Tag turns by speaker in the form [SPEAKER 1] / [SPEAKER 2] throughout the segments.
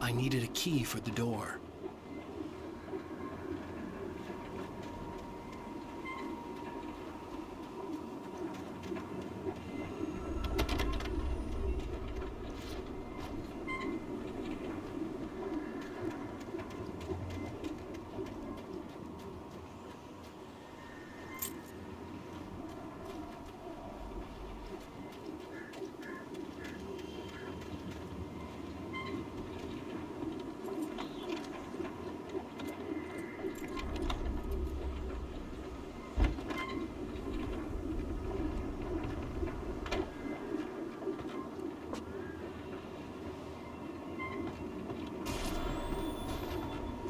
[SPEAKER 1] I needed a key for the door.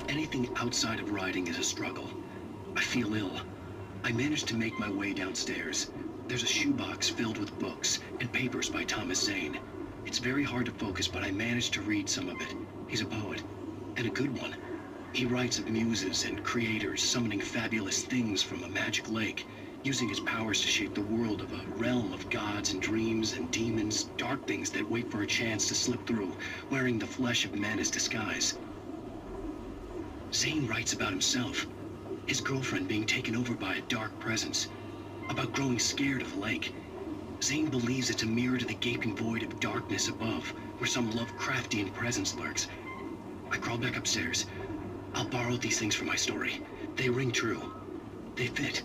[SPEAKER 2] Anything outside of riding is a struggle. I feel ill. I managed to make my way downstairs. There's a shoebox filled with books and papers by Thomas Zane. It's very hard to focus, but I managed to read some of it. He's a poet, and a good one. He writes of muses and creators summoning fabulous things from a magic lake, using his powers to shape the world of a realm of gods and dreams and demons, dark things that wait for a chance to slip through, wearing the flesh of men as disguise. Zane writes about himself, his girlfriend being taken over by a dark presence, about growing scared of the lake. Zane believes it's a mirror to the gaping void of darkness above, where some Lovecraftian presence lurks. I crawl back upstairs. I'll borrow these things for my story. They ring true. They fit.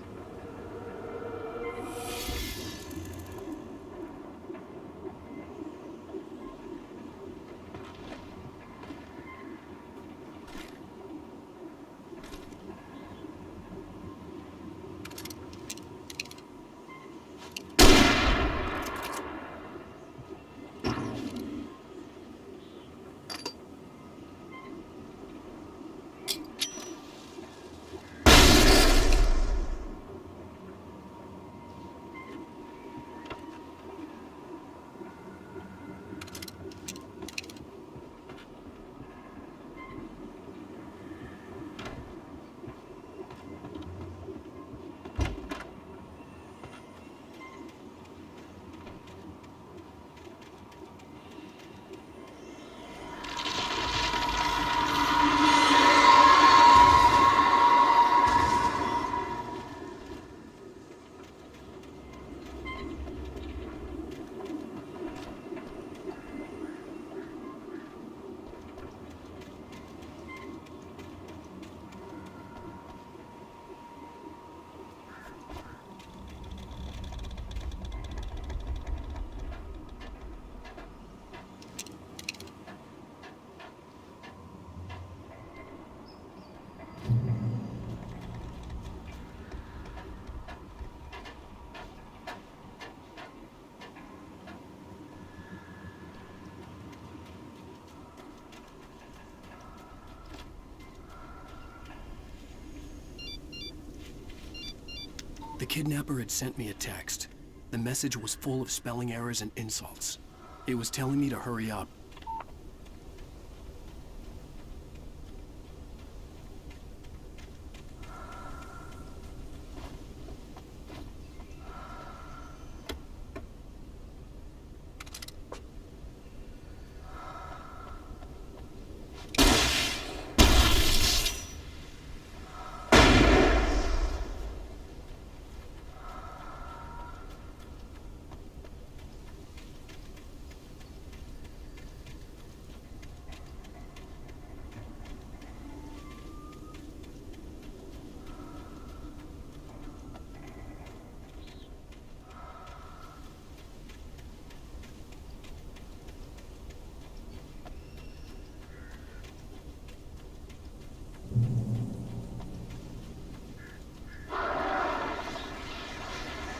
[SPEAKER 1] The kidnapper had sent me a text. The message was full of spelling errors and insults. It was telling me to hurry up.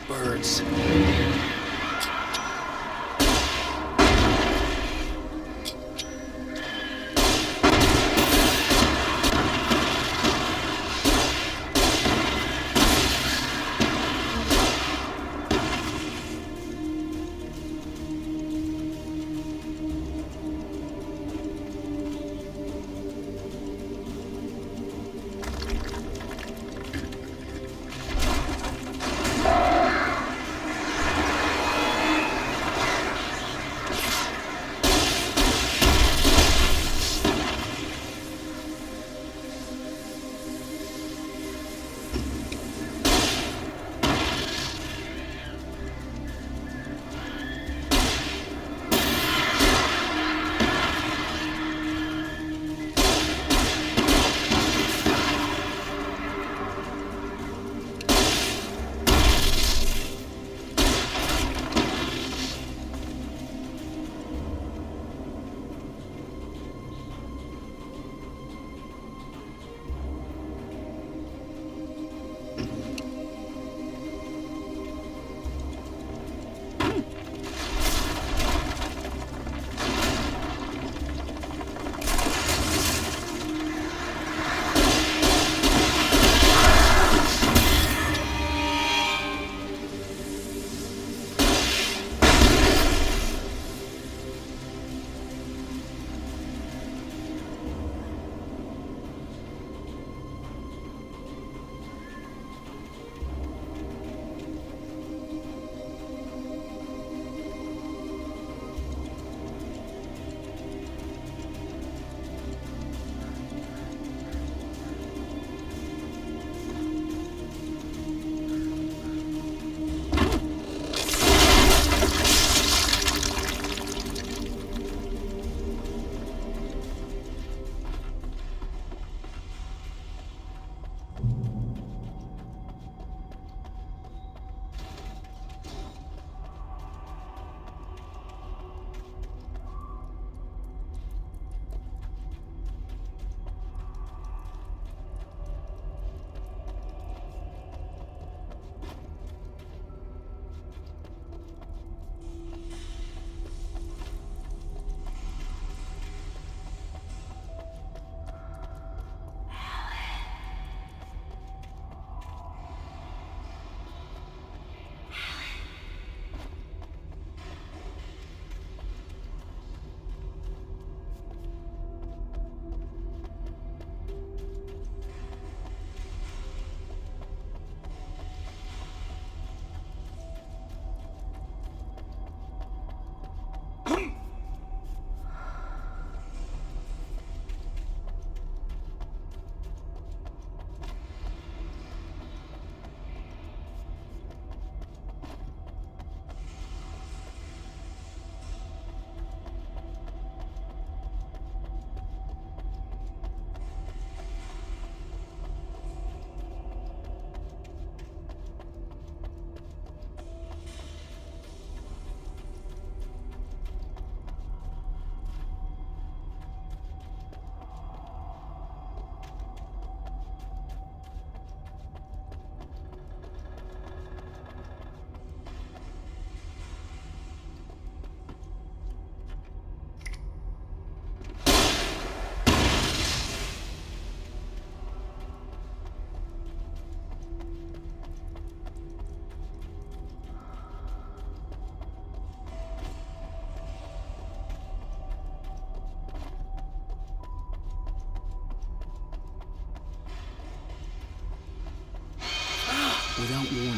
[SPEAKER 1] Birds.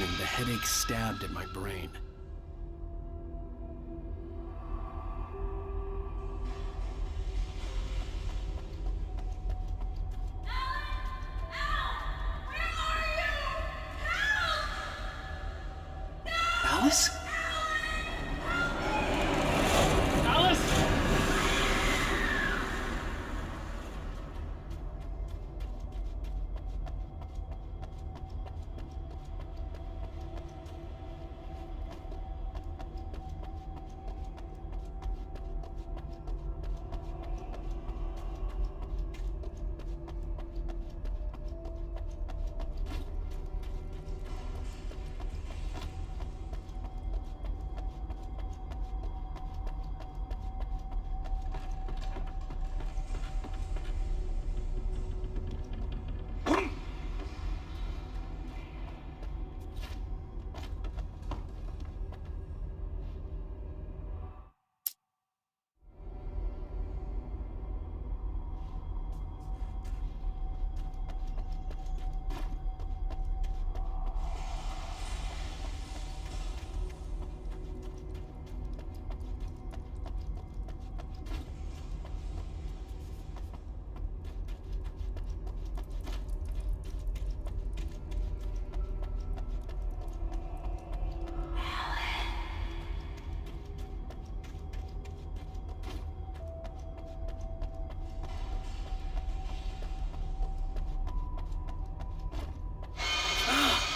[SPEAKER 1] warning, the headache stabbed at my brain. Alice? Alice?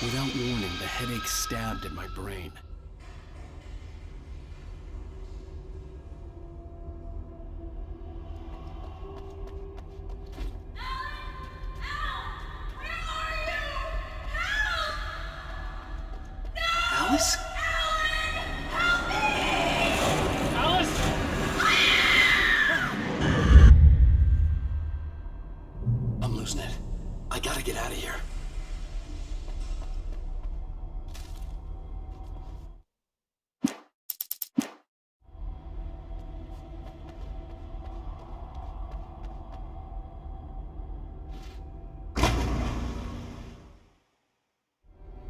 [SPEAKER 1] Without warning, the headache stabbed at my brain. Alice?
[SPEAKER 3] Help me!
[SPEAKER 1] Alice? I'm losing it. I gotta get out of here.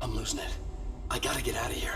[SPEAKER 1] I'm losing it. I gotta get out of here.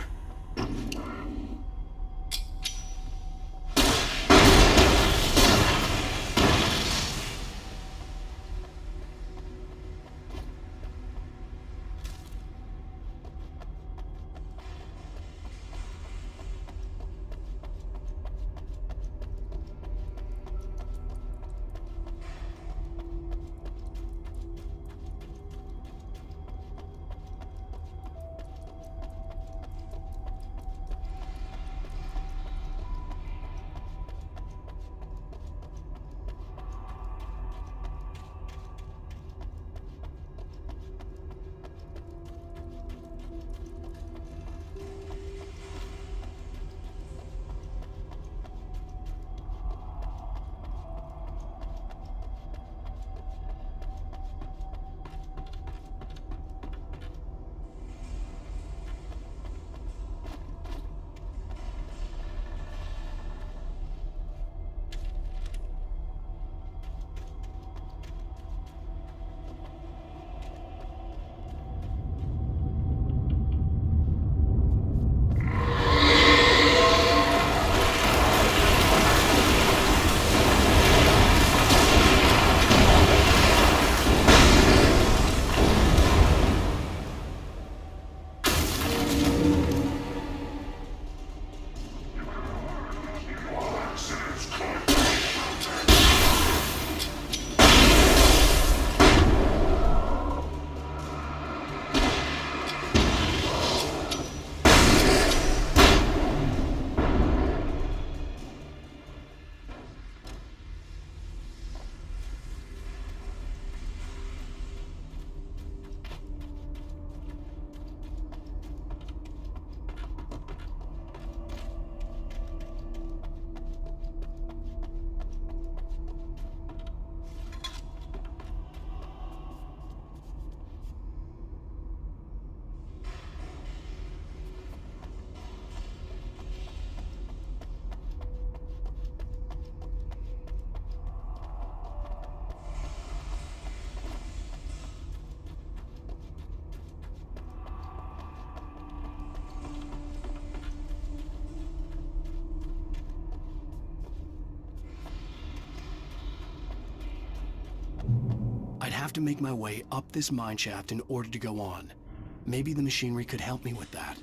[SPEAKER 1] have to make my way up this mine shaft in order to go on. Maybe the machinery could help me with that.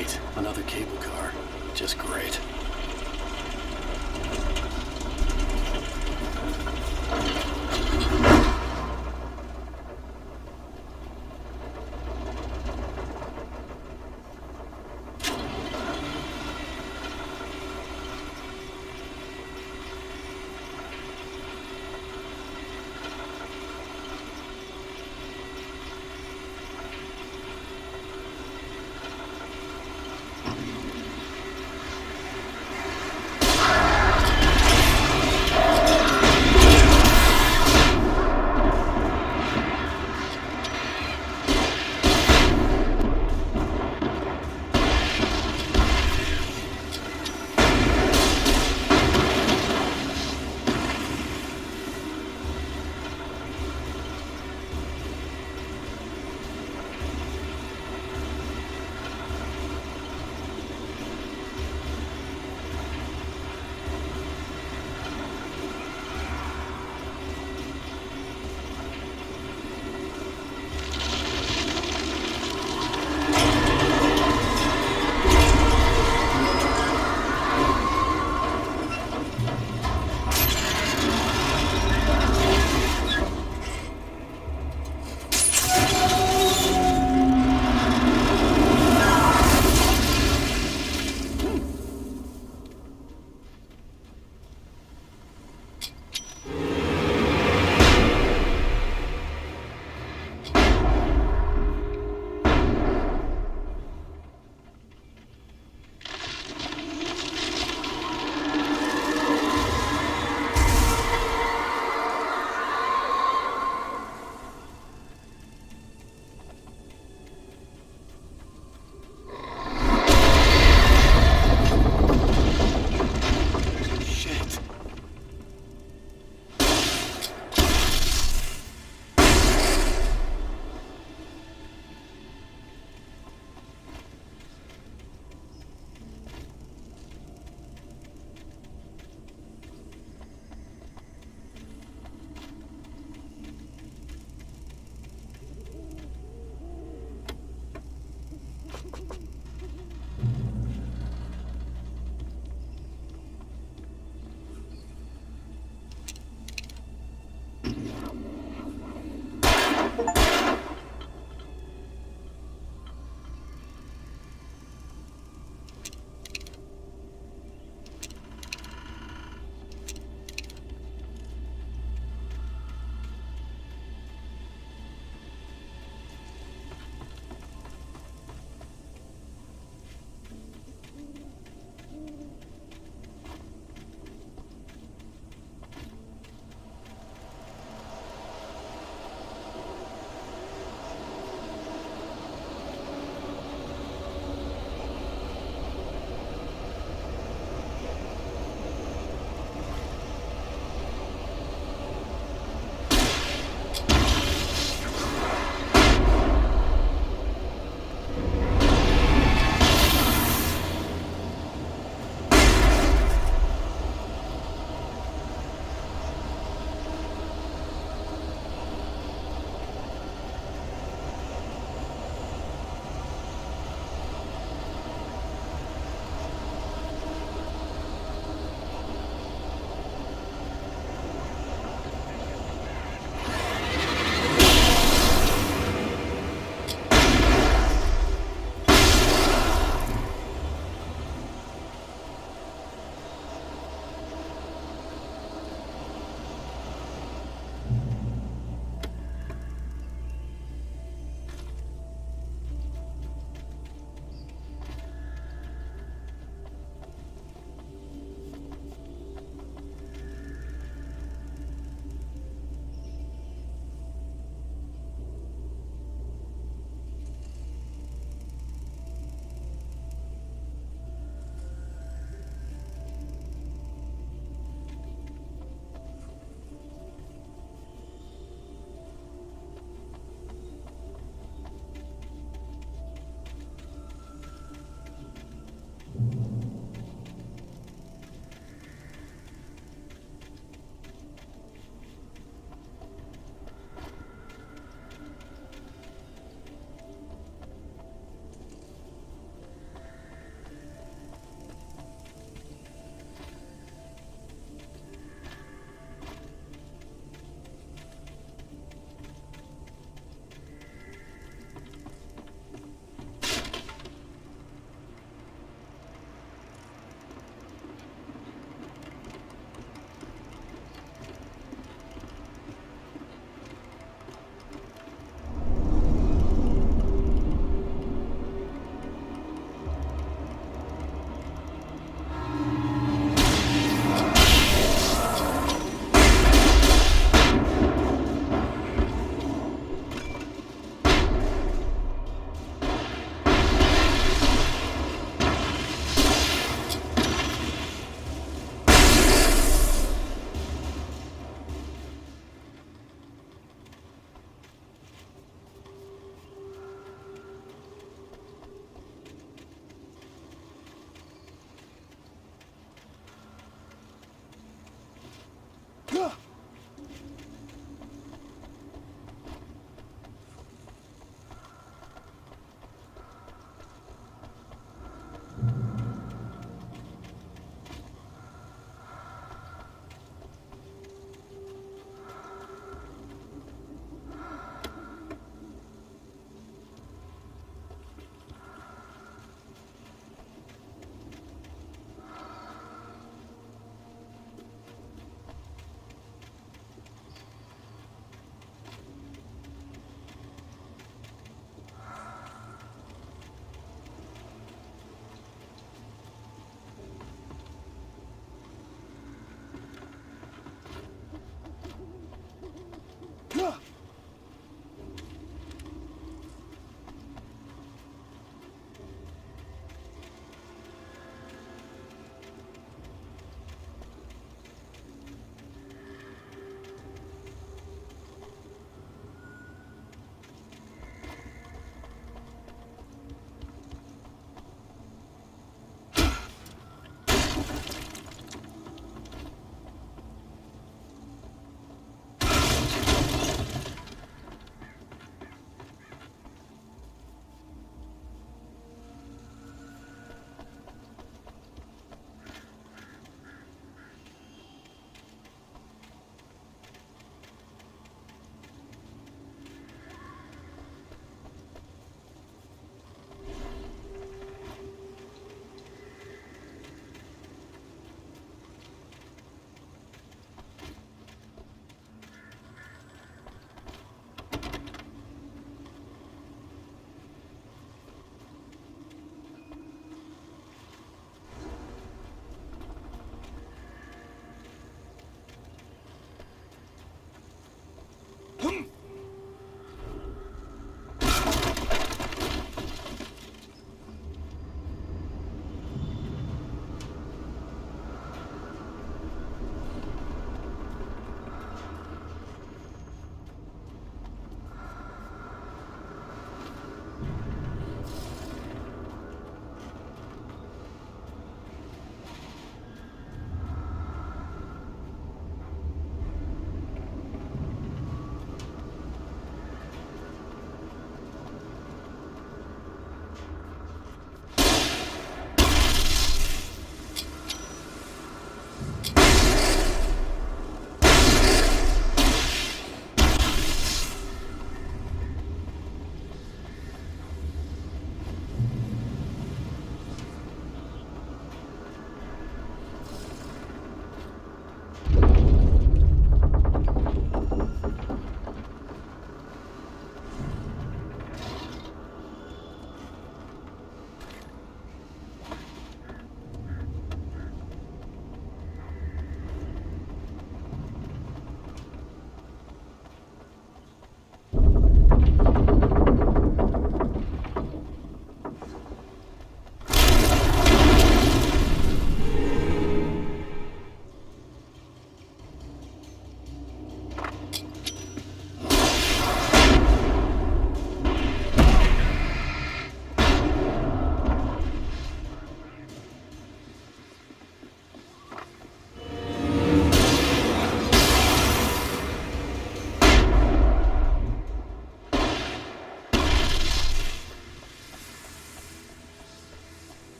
[SPEAKER 1] Great. Another cable car. Just great.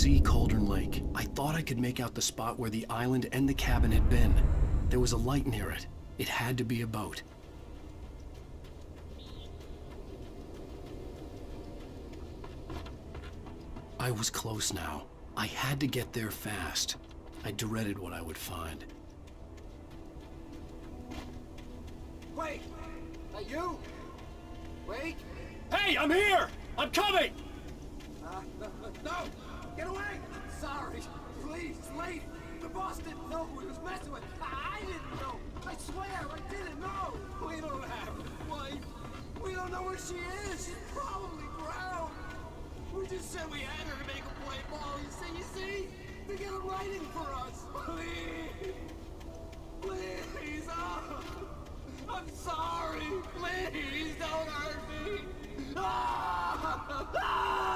[SPEAKER 1] see Cauldron Lake. I thought I could make out the spot where the island and the cabin had been. There was a light near it. It had to be a boat. I was close now. I had to get there fast. I dreaded what I would find.
[SPEAKER 4] Wait! That you? Wait!
[SPEAKER 1] Hey, I'm here! I'm coming!
[SPEAKER 4] No! Get away! Sorry! Please, lady! The boss didn't know who he was messing with! I didn't know! I swear, I didn't know! We don't have a wife! We don't know where she is! She's probably drowned! We just said we had her to make a play ball, you see? To get a writing for us! Please! Please! Oh! I'm sorry! Please don't hurt me! Ah! Ah!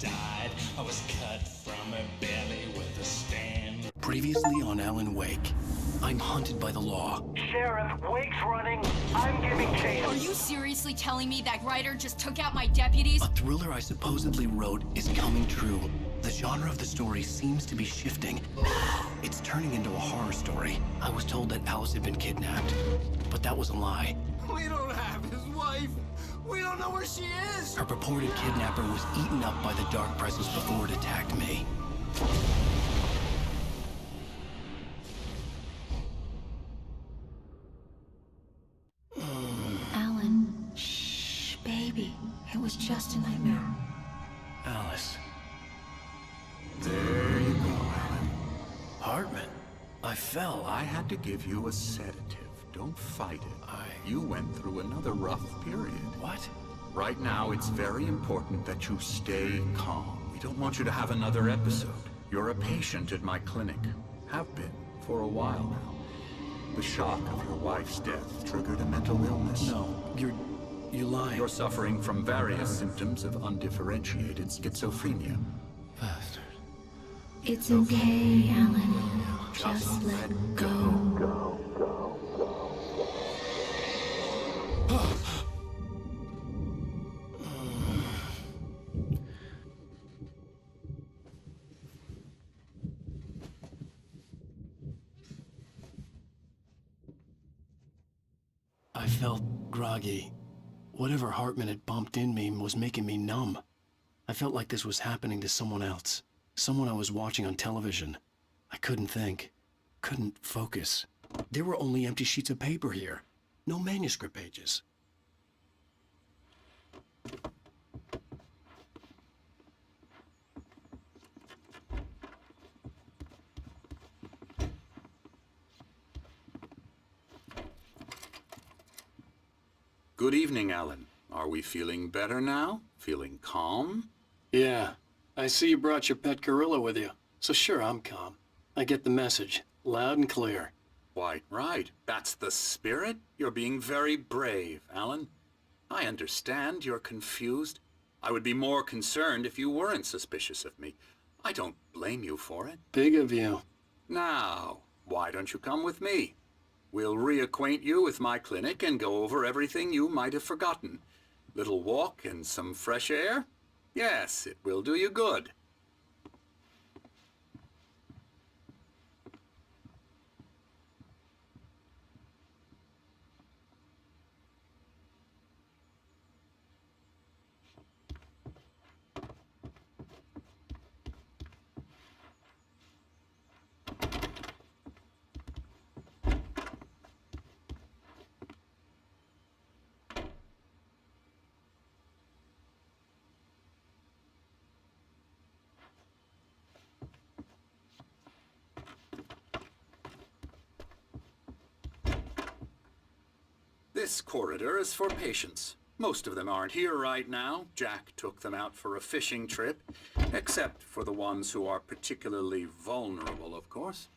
[SPEAKER 5] Died. I was cut from her belly with a stand.
[SPEAKER 1] Previously on Alan Wake, I'm hunted by the law.
[SPEAKER 6] Sheriff, Wake's running. I'm giving chase.
[SPEAKER 3] Are you seriously telling me that Ryder just took out my deputies?
[SPEAKER 1] A thriller I supposedly wrote is coming true. The genre of the story seems to be shifting. It's turning into a horror story. I was told that Alice had been kidnapped, but that was a lie.
[SPEAKER 4] We don't have his wife. We don't know where she is.
[SPEAKER 1] Her purported kidnapper was eaten up by the dark presence before it attacked me.
[SPEAKER 7] Alan, shh, baby. It was just a nightmare.
[SPEAKER 1] Alice.
[SPEAKER 8] There you go, Alan.
[SPEAKER 1] Hartman. I fell.
[SPEAKER 8] I had to give you a sedative. Don't fight it. You went through another rough period.
[SPEAKER 1] What?
[SPEAKER 8] Right now, it's very important that you stay calm. We don't want you to have another episode. You're a patient at my clinic. Have been for a while now. The shock of your wife's death triggered a mental illness.
[SPEAKER 1] No, you're lying.
[SPEAKER 8] You're suffering from various symptoms of undifferentiated schizophrenia.
[SPEAKER 1] Bastard.
[SPEAKER 7] It's okay, Alan. Just let go.
[SPEAKER 1] I felt groggy. Whatever Hartman had bumped in me was making me numb. I felt like this was happening to someone else. Someone I was watching on television. I couldn't think. Couldn't focus. There were only empty sheets of paper here. No manuscript pages.
[SPEAKER 8] Good evening, Alan. Are we feeling better now? Feeling calm?
[SPEAKER 1] Yeah. I see you brought your pet gorilla with you. So sure, I'm calm. I get the message. Loud and clear.
[SPEAKER 8] Quite right. That's the spirit. You're being very brave, Alan. I understand you're confused. I would be more concerned if you weren't suspicious of me. I don't blame you for it.
[SPEAKER 1] Big of you.
[SPEAKER 8] Now, why don't you come with me? We'll reacquaint you with my clinic and go over everything you might have forgotten. Little walk and some fresh air? Yes, it will do you good. This corridor is for patients. Most of them aren't here right now. Jack took them out for a fishing trip, except for the ones who are particularly vulnerable, of course.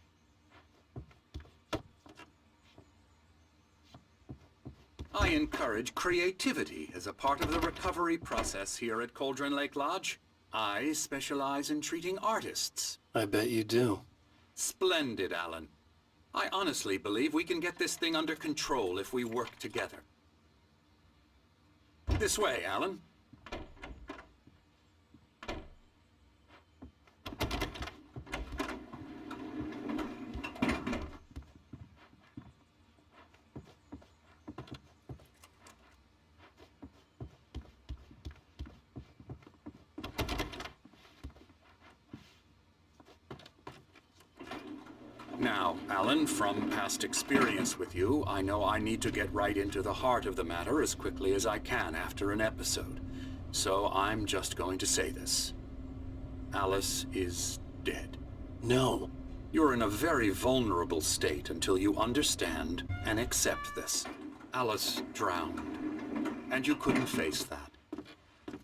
[SPEAKER 8] I encourage creativity as a part of the recovery process here at Cauldron Lake Lodge. I specialize in treating artists.
[SPEAKER 1] I bet you do.
[SPEAKER 8] Splendid, Alan. I honestly believe we can get this thing under control if we work together. This way, Alan. Now, Alan, from past experience with you, I know I need to get right into the heart of the matter as quickly as I can after an episode. So I'm just going to say this. Alice is dead.
[SPEAKER 1] No.
[SPEAKER 8] You're in a very vulnerable state until you understand and accept this. Alice drowned, and you couldn't face that.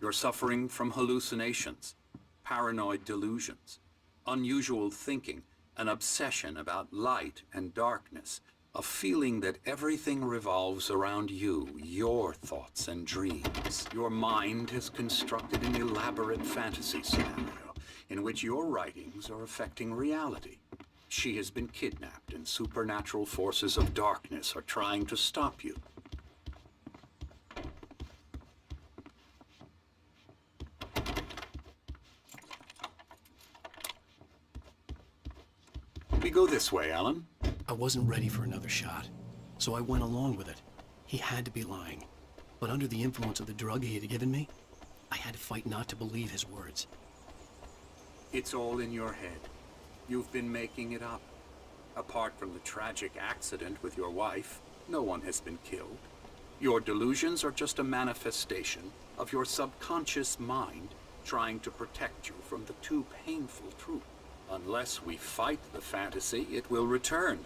[SPEAKER 8] You're suffering from hallucinations, paranoid delusions, unusual thinking, an obsession about light and darkness, a feeling that everything revolves around you, your thoughts and dreams. Your mind has constructed an elaborate fantasy scenario in which your writings are affecting reality. She has been kidnapped and supernatural forces of darkness are trying to stop you. We go this way, Alan.
[SPEAKER 1] I wasn't ready for another shot, so I went along with it. He had to be lying. But under the influence of the drug he had given me, I had to fight not to believe his words.
[SPEAKER 8] It's all in your head. You've been making it up. Apart from the tragic accident with your wife, no one has been killed. Your delusions are just a manifestation of your subconscious mind trying to protect you from the too painful truth. Unless we fight the fantasy, it will return.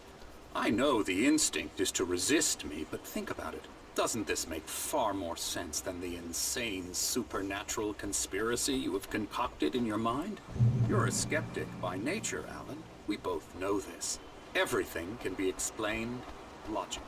[SPEAKER 8] I know the instinct is to resist me, but think about it. Doesn't this make far more sense than the insane supernatural conspiracy you have concocted in your mind? You're a skeptic by nature, Alan. We both know this. Everything can be explained logically.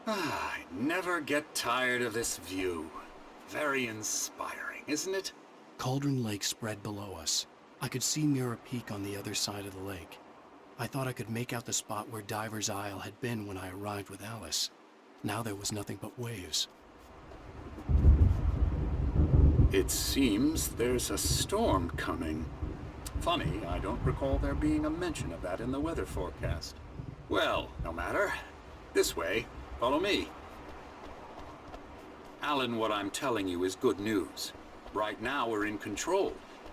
[SPEAKER 8] I never get tired of this view. Very inspiring, isn't it?
[SPEAKER 1] Cauldron Lake spread below us. I could see Mirror Peak on the other side of the lake. I thought I could make out the spot where Diver's Isle had been when I arrived with Alice. Now there was nothing but waves.
[SPEAKER 8] It seems there's a storm coming. Funny, I don't recall there being a mention of that in the weather forecast. Well, no matter. This way. Follow me. Alan, what I'm telling you is good news. Right now, we're in control.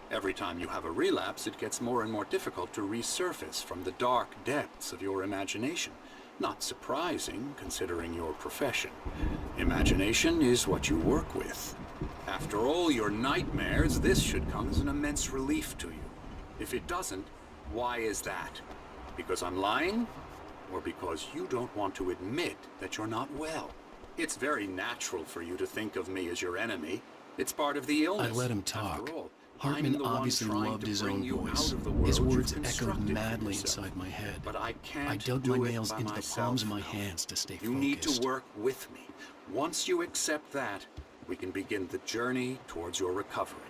[SPEAKER 8] Every time you have a relapse, it gets more and more difficult to resurface from the dark depths of your imagination. Not surprising, considering your profession. Imagination is what you work with. After all your nightmares, this should come as an immense relief to you. If it doesn't, why is that? Because I'm lying? Or because you don't want to admit that you're not well? It's very natural for you to think of me as your enemy. It's part of the illness.
[SPEAKER 1] I let him talk.
[SPEAKER 8] After all,
[SPEAKER 1] Hartman obviously loved his own voice. His words echoed madly inside my head.
[SPEAKER 8] But I can't
[SPEAKER 1] I dug my nails into the palms of my hands to stay focused.
[SPEAKER 8] You need to work with me. Once you accept that, we can begin the journey towards your recovery.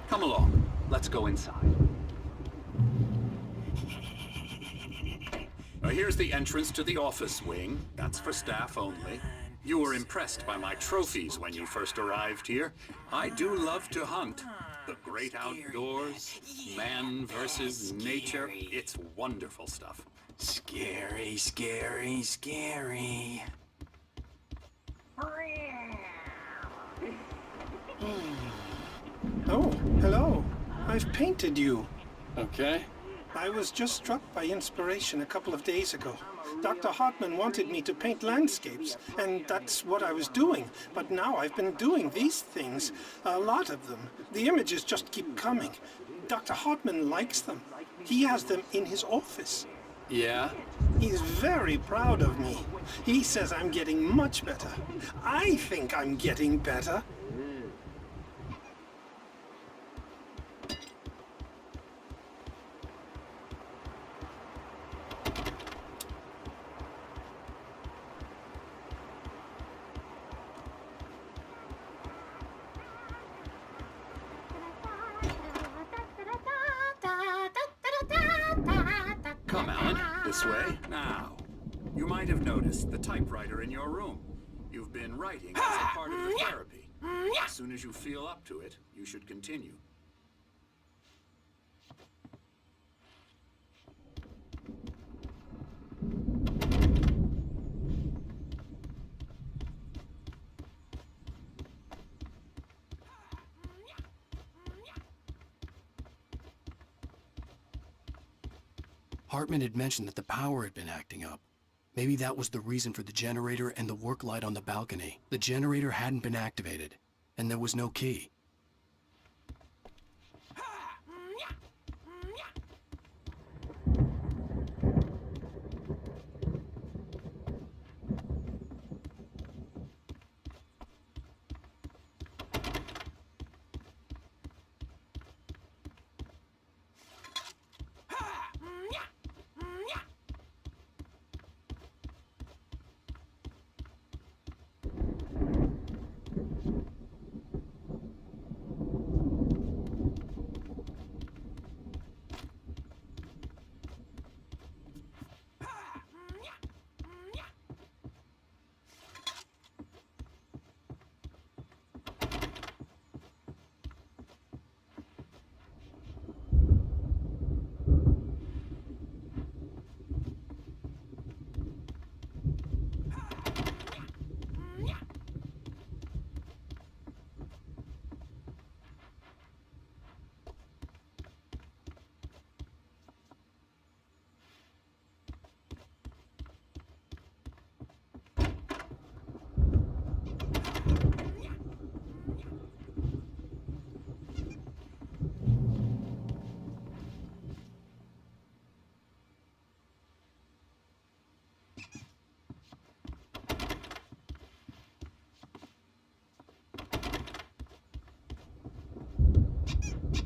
[SPEAKER 8] Come along. Let's go inside. Here's the entrance to the office wing. That's for staff only. You were impressed by my trophies when you first arrived here. I do love to hunt. The great outdoors, man versus nature. It's wonderful stuff.
[SPEAKER 1] Scary, scary, scary.
[SPEAKER 9] Oh, hello. I've painted you.
[SPEAKER 1] Okay.
[SPEAKER 9] I was just struck by inspiration a couple of days ago. Dr. Hartman wanted me to paint landscapes, and that's what I was doing. But now I've been doing these things, a lot of them. The images just keep coming. Dr. Hartman likes them. He has them in his office.
[SPEAKER 1] Yeah?
[SPEAKER 9] He's very proud of me. He says I'm getting much better. I think I'm getting better.
[SPEAKER 8] Come, Alan. This way. Now, you might have noticed the typewriter in your room. You've been writing as a part of the therapy. As soon as you feel up to it, you should continue.
[SPEAKER 1] Hartman had mentioned that the power had been acting up. Maybe that was the reason for the generator and the work light on the balcony. The generator hadn't been activated, and there was no key.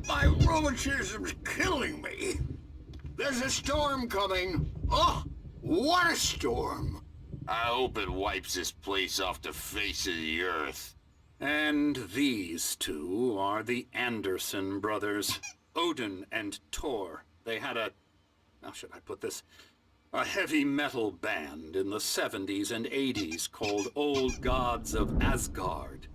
[SPEAKER 10] My rheumatism's killing me. There's a storm coming. Oh, what a storm.
[SPEAKER 11] I hope it wipes this place off the face of the earth.
[SPEAKER 8] And these two are the Anderson brothers, Odin and Thor. They had a, how should I put this, a heavy metal band in the 70s and 80s called Old Gods of Asgard.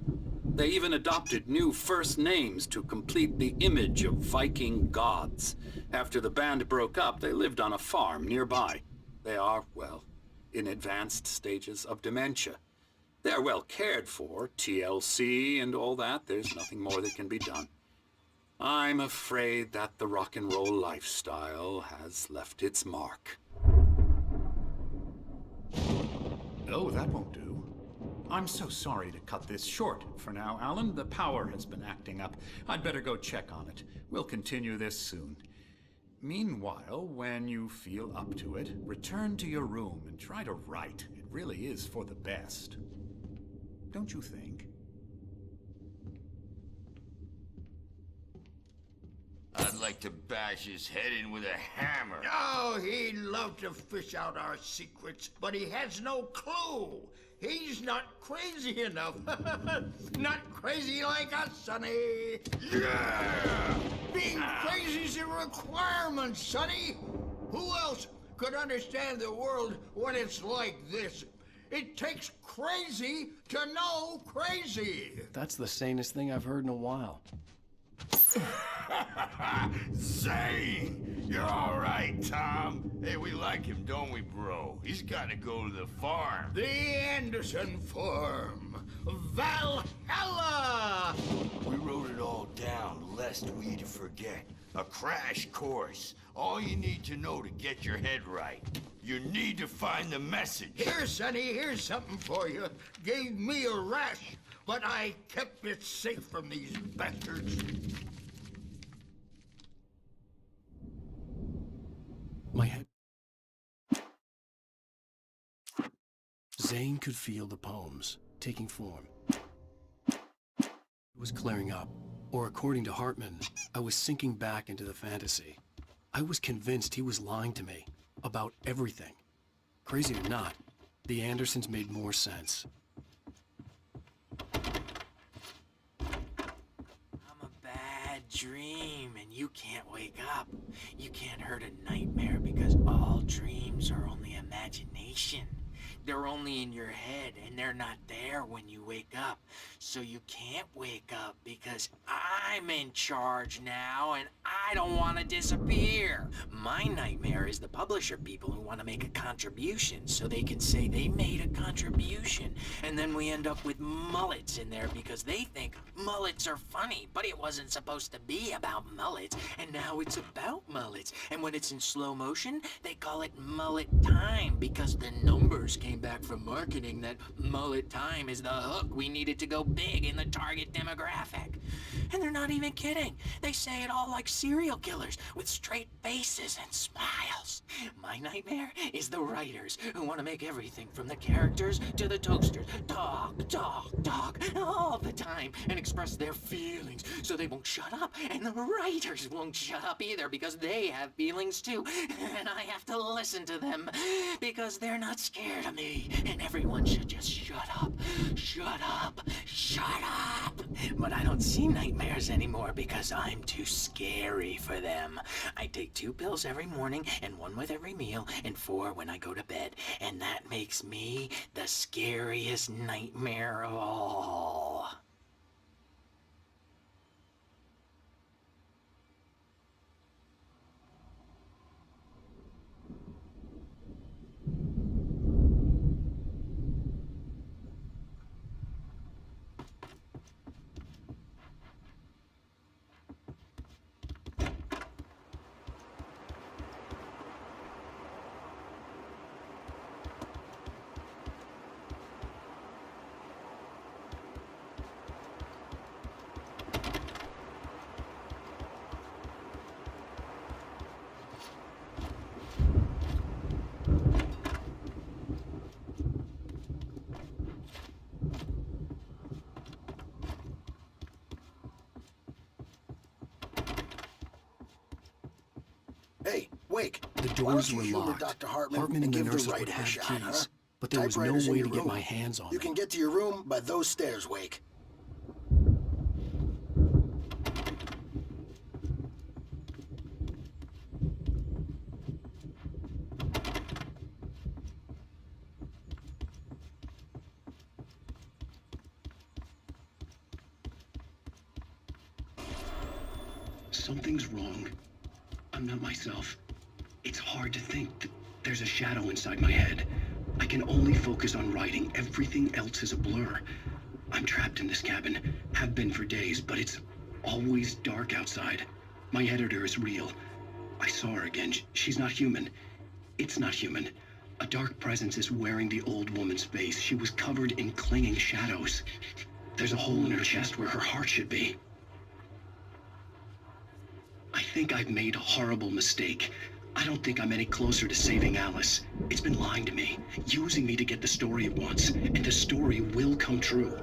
[SPEAKER 8] They even adopted new first names to complete the image of Viking gods. After the band broke up, they lived on a farm nearby. They are, well, in advanced stages of dementia. They're well cared for, TLC and all that. There's nothing more that can be done. I'm afraid that the rock and roll lifestyle has left its mark.
[SPEAKER 12] Oh, that won't do. I'm so sorry to cut this short for now, Alan. The power has been acting up. I'd better go check on it. We'll continue this soon. Meanwhile, when you feel up to it, return to your room and try to write. It really is for the best. Don't you think?
[SPEAKER 11] I'd like to bash his head in with a hammer.
[SPEAKER 10] Oh, he'd love to fish out our secrets, but he has no clue. He's not crazy enough. Not crazy like us, Sonny. Yeah! Being crazy's a requirement, Sonny. Who else could understand the world when it's like this? It takes crazy to know crazy.
[SPEAKER 1] That's the sanest thing I've heard in a while.
[SPEAKER 11] Zane! You're all right, Tom. Hey, we like him, don't we, bro? He's got to go to the farm.
[SPEAKER 10] The Anderson Farm. Valhalla!
[SPEAKER 11] We wrote it all down, lest we forget. A crash course. All you need to know to get your head right. You need to find the message.
[SPEAKER 10] Here, Sonny, here's something for you. Gave me a rash, but I kept it safe from these bastards.
[SPEAKER 1] My head. Zane could feel the poems taking form. It was clearing up, or according to Hartman, I was sinking back into the fantasy. I was convinced he was lying to me about everything. Crazy or not, the Andersons made more sense.
[SPEAKER 13] Dream and you can't wake up. You can't hurt a nightmare because all dreams are only imagination. They're only in your head and they're not there when you wake up. So you can't wake up because I'm in charge now and I don't want to disappear. My nightmare is the publisher people who want to make a contribution so they can say they made a contribution. And then we end up with mullets in there because they think mullets are funny, but it wasn't supposed to be about mullets. And now it's about mullets. And when it's in slow motion, they call it mullet time because the numbers came back from marketing that mullet time is the hook we needed to go big in the target demographic. And they're not even kidding. They say it all like serial killers with straight faces and smiles. My nightmare is the writers who want to make everything from the characters to the toasters talk all the time and express their feelings so they won't shut up. And the writers won't shut up either because they have feelings too. And I have to listen to them because they're not scared of me. And everyone should just shut up. Shut up. Shut up. But I don't see nightmares anymore because I'm too scary for them. I take 2 pills every morning and 1 with every meal and 4 when I go to bed. And that makes me the scariest nightmare of all.
[SPEAKER 2] Hey, Wake.
[SPEAKER 1] The doors were locked.
[SPEAKER 2] Dr. Hartman
[SPEAKER 1] Hartman and the
[SPEAKER 2] give the
[SPEAKER 1] nurses would
[SPEAKER 2] writer a
[SPEAKER 1] have
[SPEAKER 2] shot,
[SPEAKER 1] keys,
[SPEAKER 2] huh?
[SPEAKER 1] but there was no
[SPEAKER 2] Typewriter's in
[SPEAKER 1] way
[SPEAKER 2] your
[SPEAKER 1] to get
[SPEAKER 2] room.
[SPEAKER 1] my hands on
[SPEAKER 2] You
[SPEAKER 1] them.
[SPEAKER 2] can get to your room by those stairs, Wake. Something's wrong. I'm not myself. It's hard to think that there's a shadow inside my head. I can only focus on writing. Everything else is a blur. I'm trapped in this cabin, have been for days, but it's always dark outside. My editor is real. I saw her again. She's not human. It's not human. A dark presence is wearing the old woman's face. She was covered in clinging shadows. There's a hole in her chest where her heart should be. I think I've made a horrible mistake. I don't think I'm any closer to saving Alice. It's been lying to me, using me to get the story it wants, and the story will come true.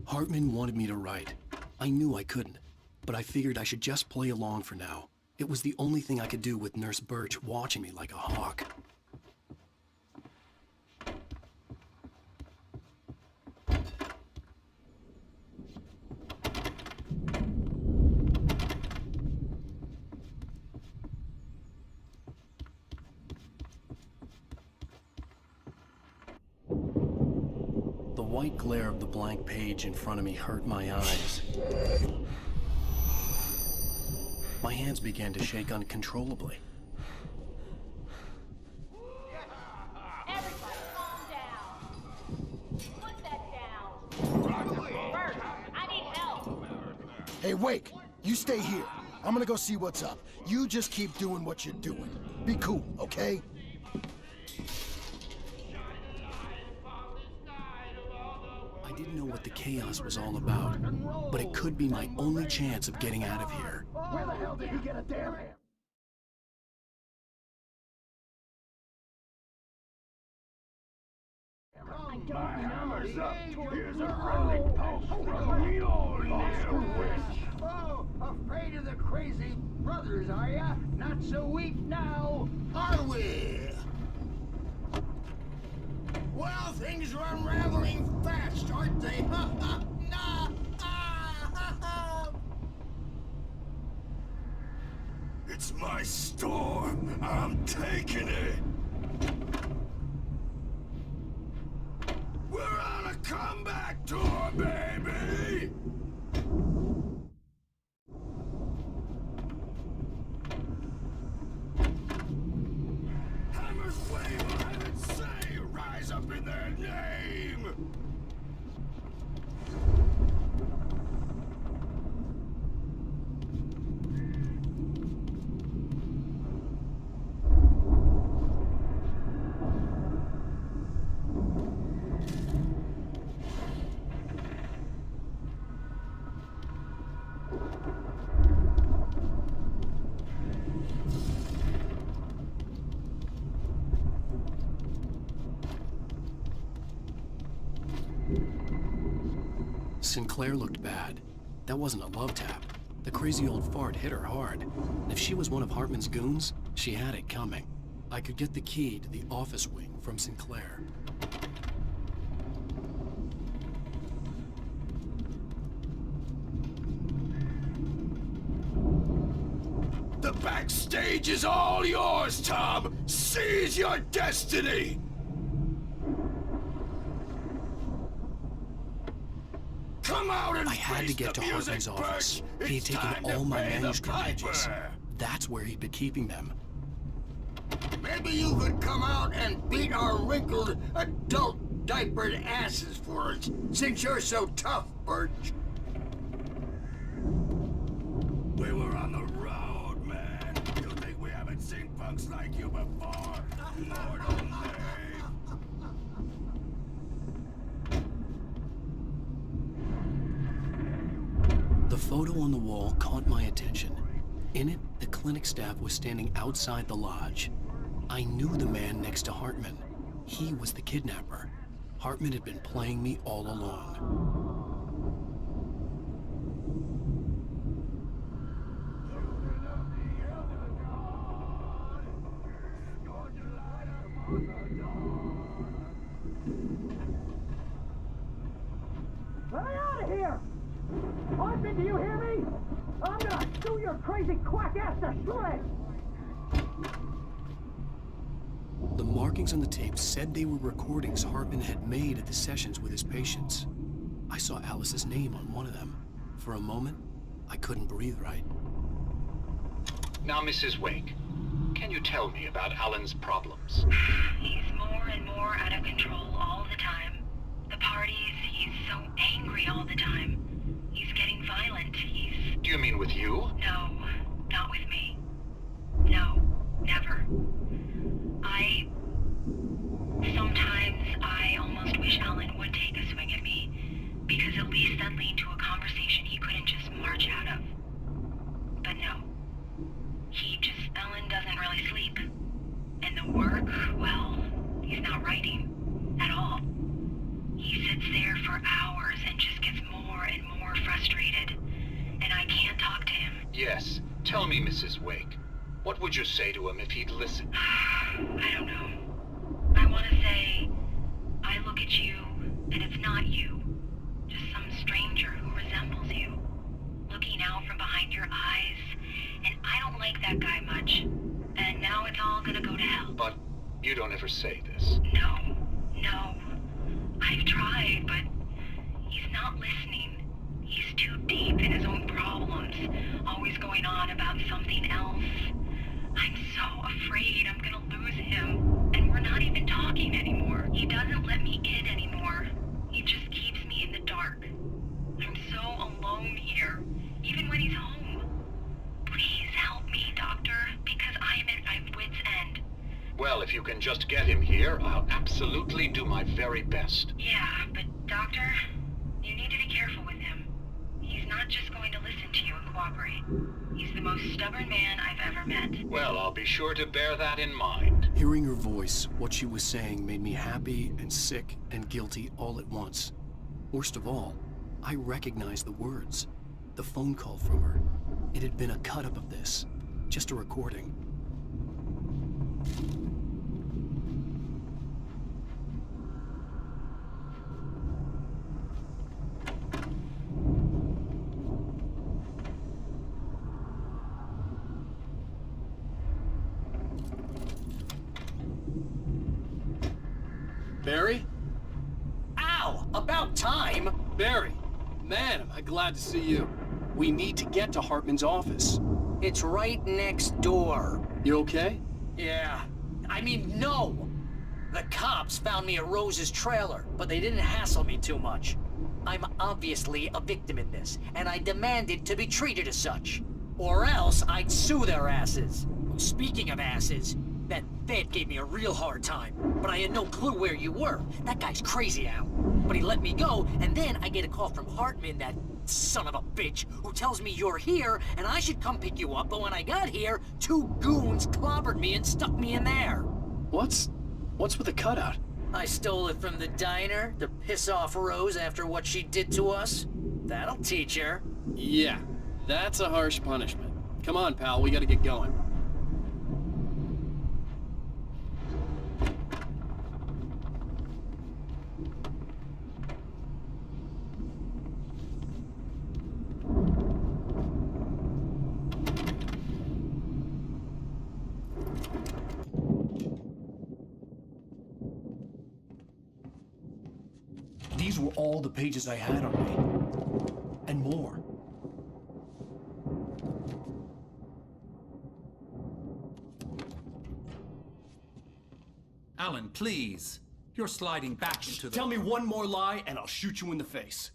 [SPEAKER 1] Hartman wanted me to write. I knew I couldn't, but I figured I should just play along for now. It was the only thing I could do with Nurse Birch watching me like a hawk. The white glare of the blank page in front of me hurt my eyes. My hands began to shake uncontrollably.
[SPEAKER 14] Everybody calm down. Put that down. Bert, I need help.
[SPEAKER 15] Hey, Wake, you stay here. I'm gonna go see what's up. You just keep doing what you're doing. Be cool, okay?
[SPEAKER 1] I didn't know what the chaos was all about, but it could be my only chance of getting out of here.
[SPEAKER 15] Where the hell did he get a damn hammer?
[SPEAKER 10] My hammer's up. Here's a friendly pulse from the old witch.
[SPEAKER 4] Oh, afraid of the crazy brothers, are ya? Not so weak now, are we?
[SPEAKER 10] Well, things are unraveling fast, aren't they? Nah. It's my storm. I'm taking it. We're on a comeback tour, baby. Hammers wave, I heard say, rise up in their name.
[SPEAKER 1] Sinclair looked bad. That wasn't a love tap. The crazy old fart hit her hard. If she was one of Hartman's goons, she had it coming. I could get the key to the office wing from Sinclair.
[SPEAKER 10] The backstage is all yours, Tom! Seize your destiny! Come out and
[SPEAKER 1] I had to get to Hartman's office. He had taken all my manuscript pages. That's where he'd been keeping them.
[SPEAKER 10] Maybe you could come out and beat our wrinkled, adult, diapered asses for us, since you're so tough, Birch. We were on the road, man. You think we haven't seen punks like you before? Lord only.
[SPEAKER 1] The photo on the wall caught my attention. In it, the clinic staff was standing outside the lodge. I knew the man next to Hartman. He was the kidnapper. Hartman had been playing me all along.
[SPEAKER 6] Let me out of here! Hartman, do you hear me? I'm gonna shoot your crazy quack ass to shreds!
[SPEAKER 1] The markings on the tape said they were recordings Hartman had made at the sessions with his patients. I saw Alice's name on one of them. For a moment, I couldn't breathe right.
[SPEAKER 16] Now, Mrs. Wake, can you tell me about Alan's problems?
[SPEAKER 7] He's more and more out of control all the time. The parties, he's so angry all the time. He's getting violent.
[SPEAKER 16] Do you mean with you?
[SPEAKER 7] No, not with me. No, never. Sometimes I almost wish Alan would take a swing at me, because at least that lead to a conversation he couldn't just march out of. But no. Alan doesn't really sleep. And the work, well, he's not writing at all. He sits there for hours and just gets more and more frustrated. And I can't talk to him.
[SPEAKER 16] Yes. Tell me, Mrs. Wake. What would you say to him if he'd listen?
[SPEAKER 7] I don't know. I want to say, I look at you, and it's not you. Just some stranger who resembles you. Looking out from behind your eyes. And I don't like that guy much. And now it's all gonna go to hell.
[SPEAKER 16] But you don't ever say this.
[SPEAKER 7] No. I've tried, but he's not listening. He's too deep in his own problems. Always going on about something else. I'm so afraid I'm gonna lose him. And we're not even talking anymore. He doesn't let me in anymore. He just keeps me in the dark. I'm so alone here, even when he's home. Please help me, Doctor, because I am at my wit's end.
[SPEAKER 16] Well, if you can just get him here, I'll absolutely do my very best.
[SPEAKER 7] Yeah, but Doctor, you need to be careful with him. He's not just going to listen to you and cooperate. He's the most stubborn man I've ever met.
[SPEAKER 16] Well, I'll be sure to bear that in mind.
[SPEAKER 1] Hearing her voice, what she was saying made me happy and sick and guilty all at once. Worst of all, I recognized the words. The phone call from her. It had been a cut-up of this. Just a recording.
[SPEAKER 17] Barry?
[SPEAKER 13] Ow! About time!
[SPEAKER 17] Barry! Man, am I glad to see you. We need to get to Hartman's office.
[SPEAKER 13] It's right next door.
[SPEAKER 17] You okay?
[SPEAKER 13] Yeah. I mean, no! The cops found me at Rose's trailer, but they didn't hassle me too much. I'm obviously a victim in this, and I demanded to be treated as such. Or else I'd sue their asses. Speaking of asses, that Fed gave me a real hard time, but I had no clue where you were. That guy's crazy, Al. But he let me go, and then I get a call from Hartman, that son of a bitch, who tells me you're here, and I should come pick you up, but when I got here, 2 goons clobbered me and stuck me in there.
[SPEAKER 17] What's with the cutout?
[SPEAKER 13] I stole it from the diner to piss off Rose after what she did to us. That'll teach her.
[SPEAKER 17] Yeah, that's a harsh punishment. Come on, pal, we gotta get going.
[SPEAKER 1] These were all the pages I had on me. And more.
[SPEAKER 12] Alan, please. You're sliding back into the...
[SPEAKER 17] Tell me one more lie and I'll shoot you in the face.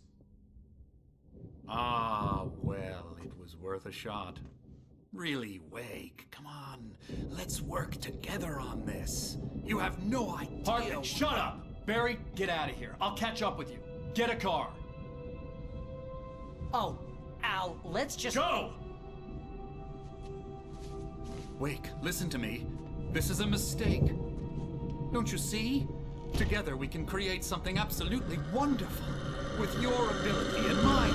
[SPEAKER 12] Ah, well, it was worth a shot. Really, Wake, come on. Let's work together on this. You have no idea...
[SPEAKER 17] Hartman, shut up! Barry, get out of here. I'll catch up with you. Get a car.
[SPEAKER 13] Oh, Al, let's just...
[SPEAKER 17] Go!
[SPEAKER 12] Wake, listen to me. This is a mistake. Don't you see? Together we can create something absolutely wonderful. With your ability and mine.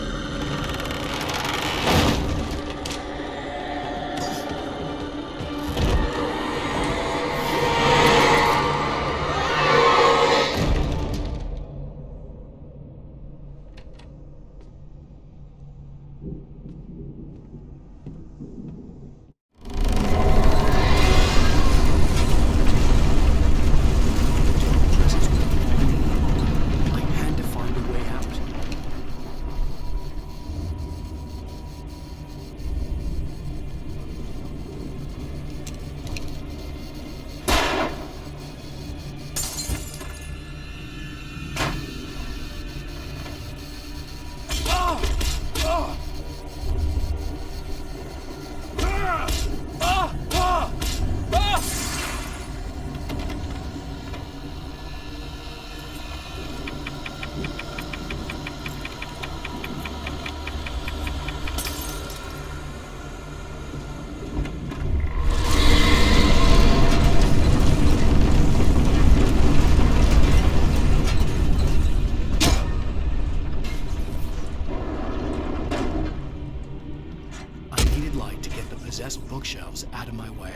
[SPEAKER 1] red light to get the possessed bookshelves out of my way.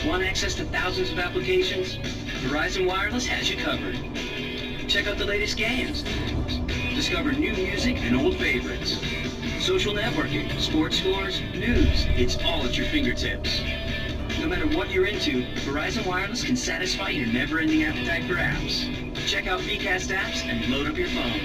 [SPEAKER 2] Want access to thousands of applications? Verizon Wireless has you covered. Check out the latest games. Discover new music and old favorites. Social networking, sports scores, news. It's all at your fingertips. No matter what you're into, Verizon Wireless can satisfy your never-ending appetite for apps. Check out VCast apps and load up your phone.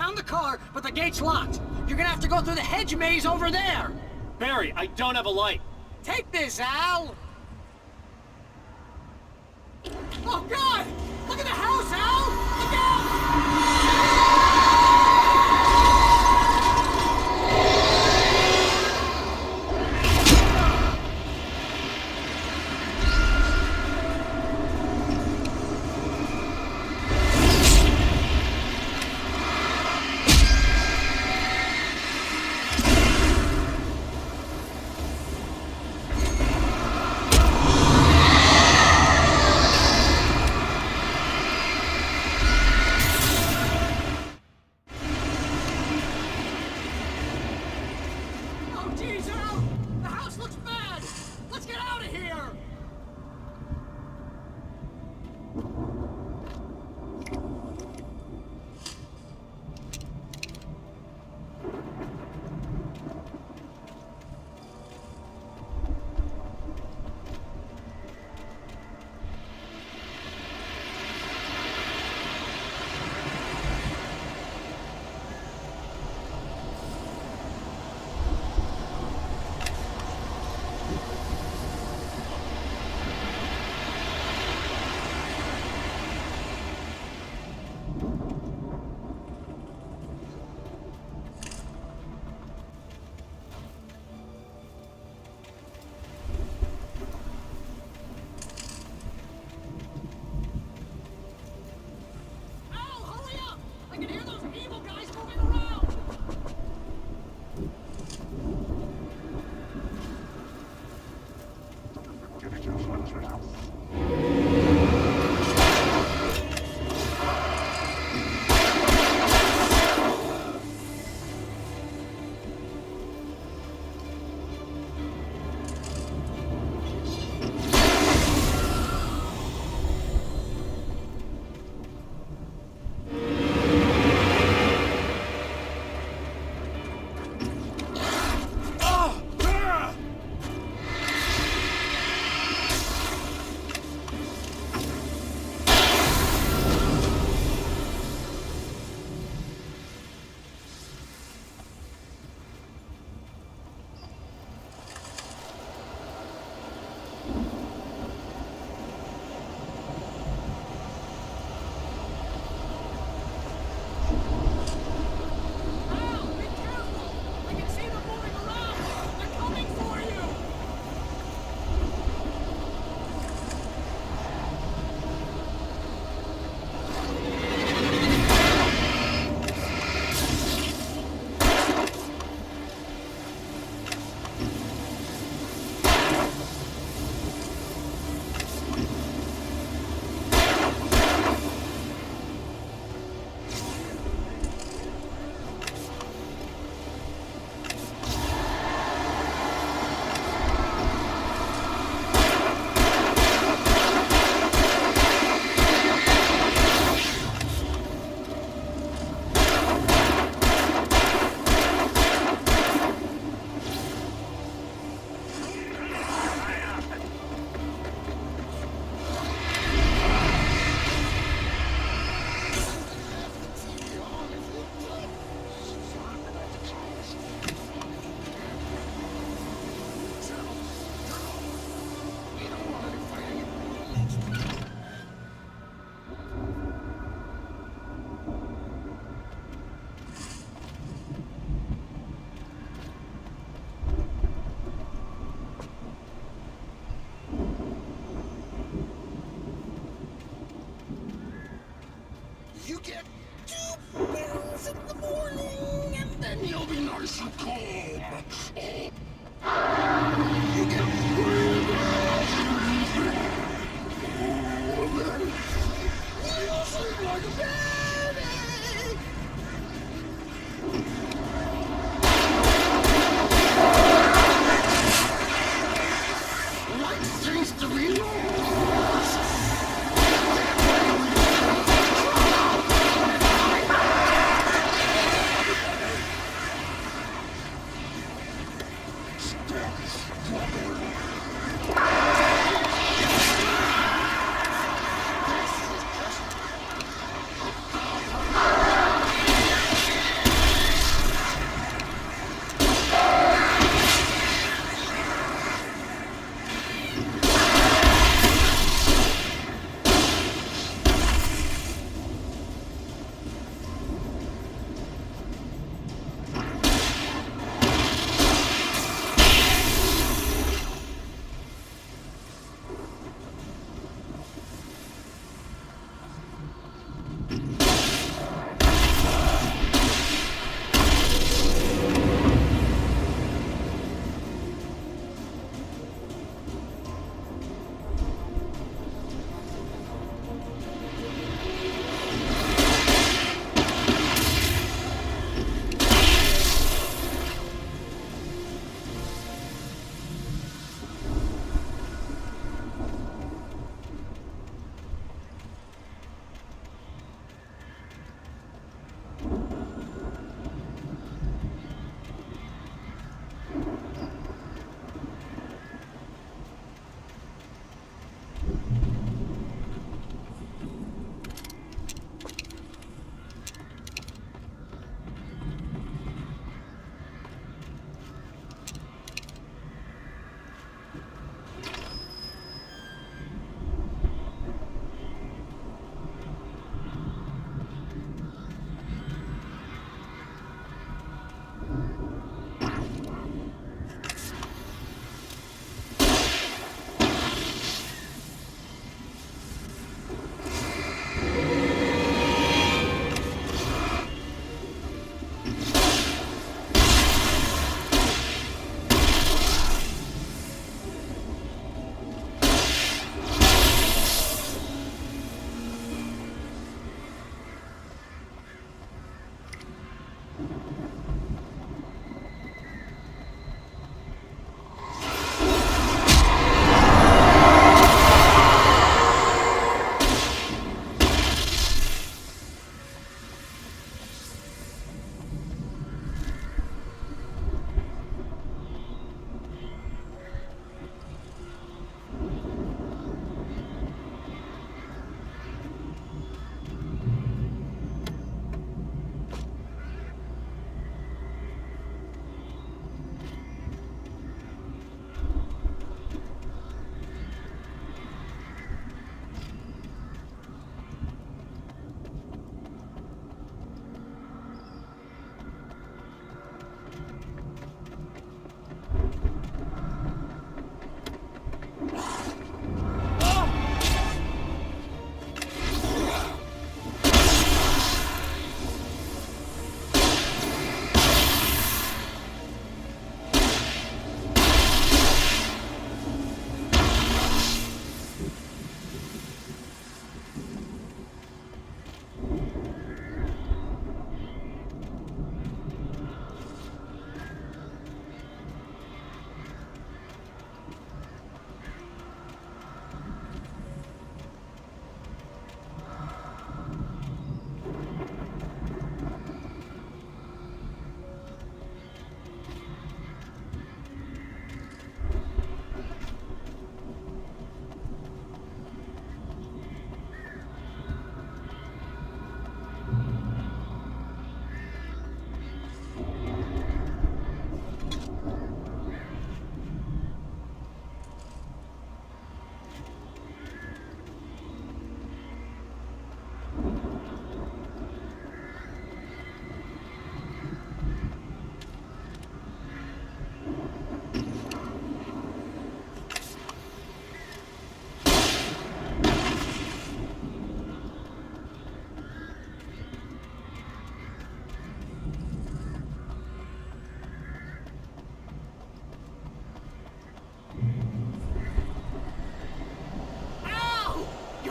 [SPEAKER 6] found the car, but the gate's locked. You're gonna have to go through the hedge maze over there.
[SPEAKER 17] Barry, I don't have a light.
[SPEAKER 6] Take this, Al. Oh, God! Look at the house, Al! Look out!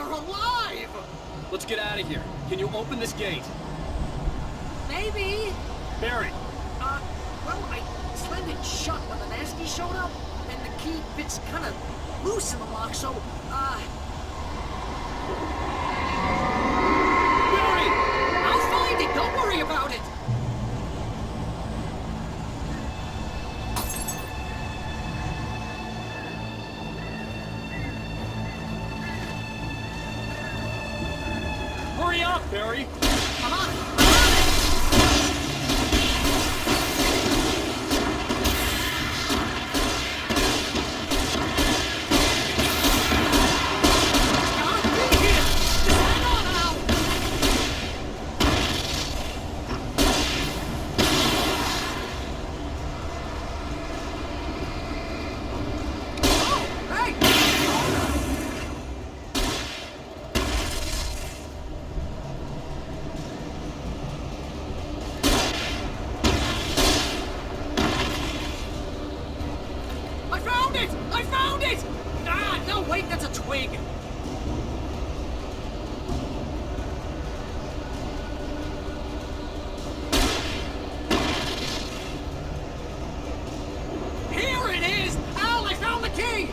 [SPEAKER 4] You're alive!
[SPEAKER 17] Let's get out of here. Can you open this gate?
[SPEAKER 4] Maybe.
[SPEAKER 17] Barry!
[SPEAKER 4] Well, I slammed it shut when the nasty showed up, and the key fits kind of loose in the lock, so,
[SPEAKER 17] Barry!
[SPEAKER 4] I'll find it, don't worry about it!
[SPEAKER 17] Hurry up, Barry!
[SPEAKER 4] Come on! I found it! Ah, no, wait, that's a twig. Here it is! Al, I found the key!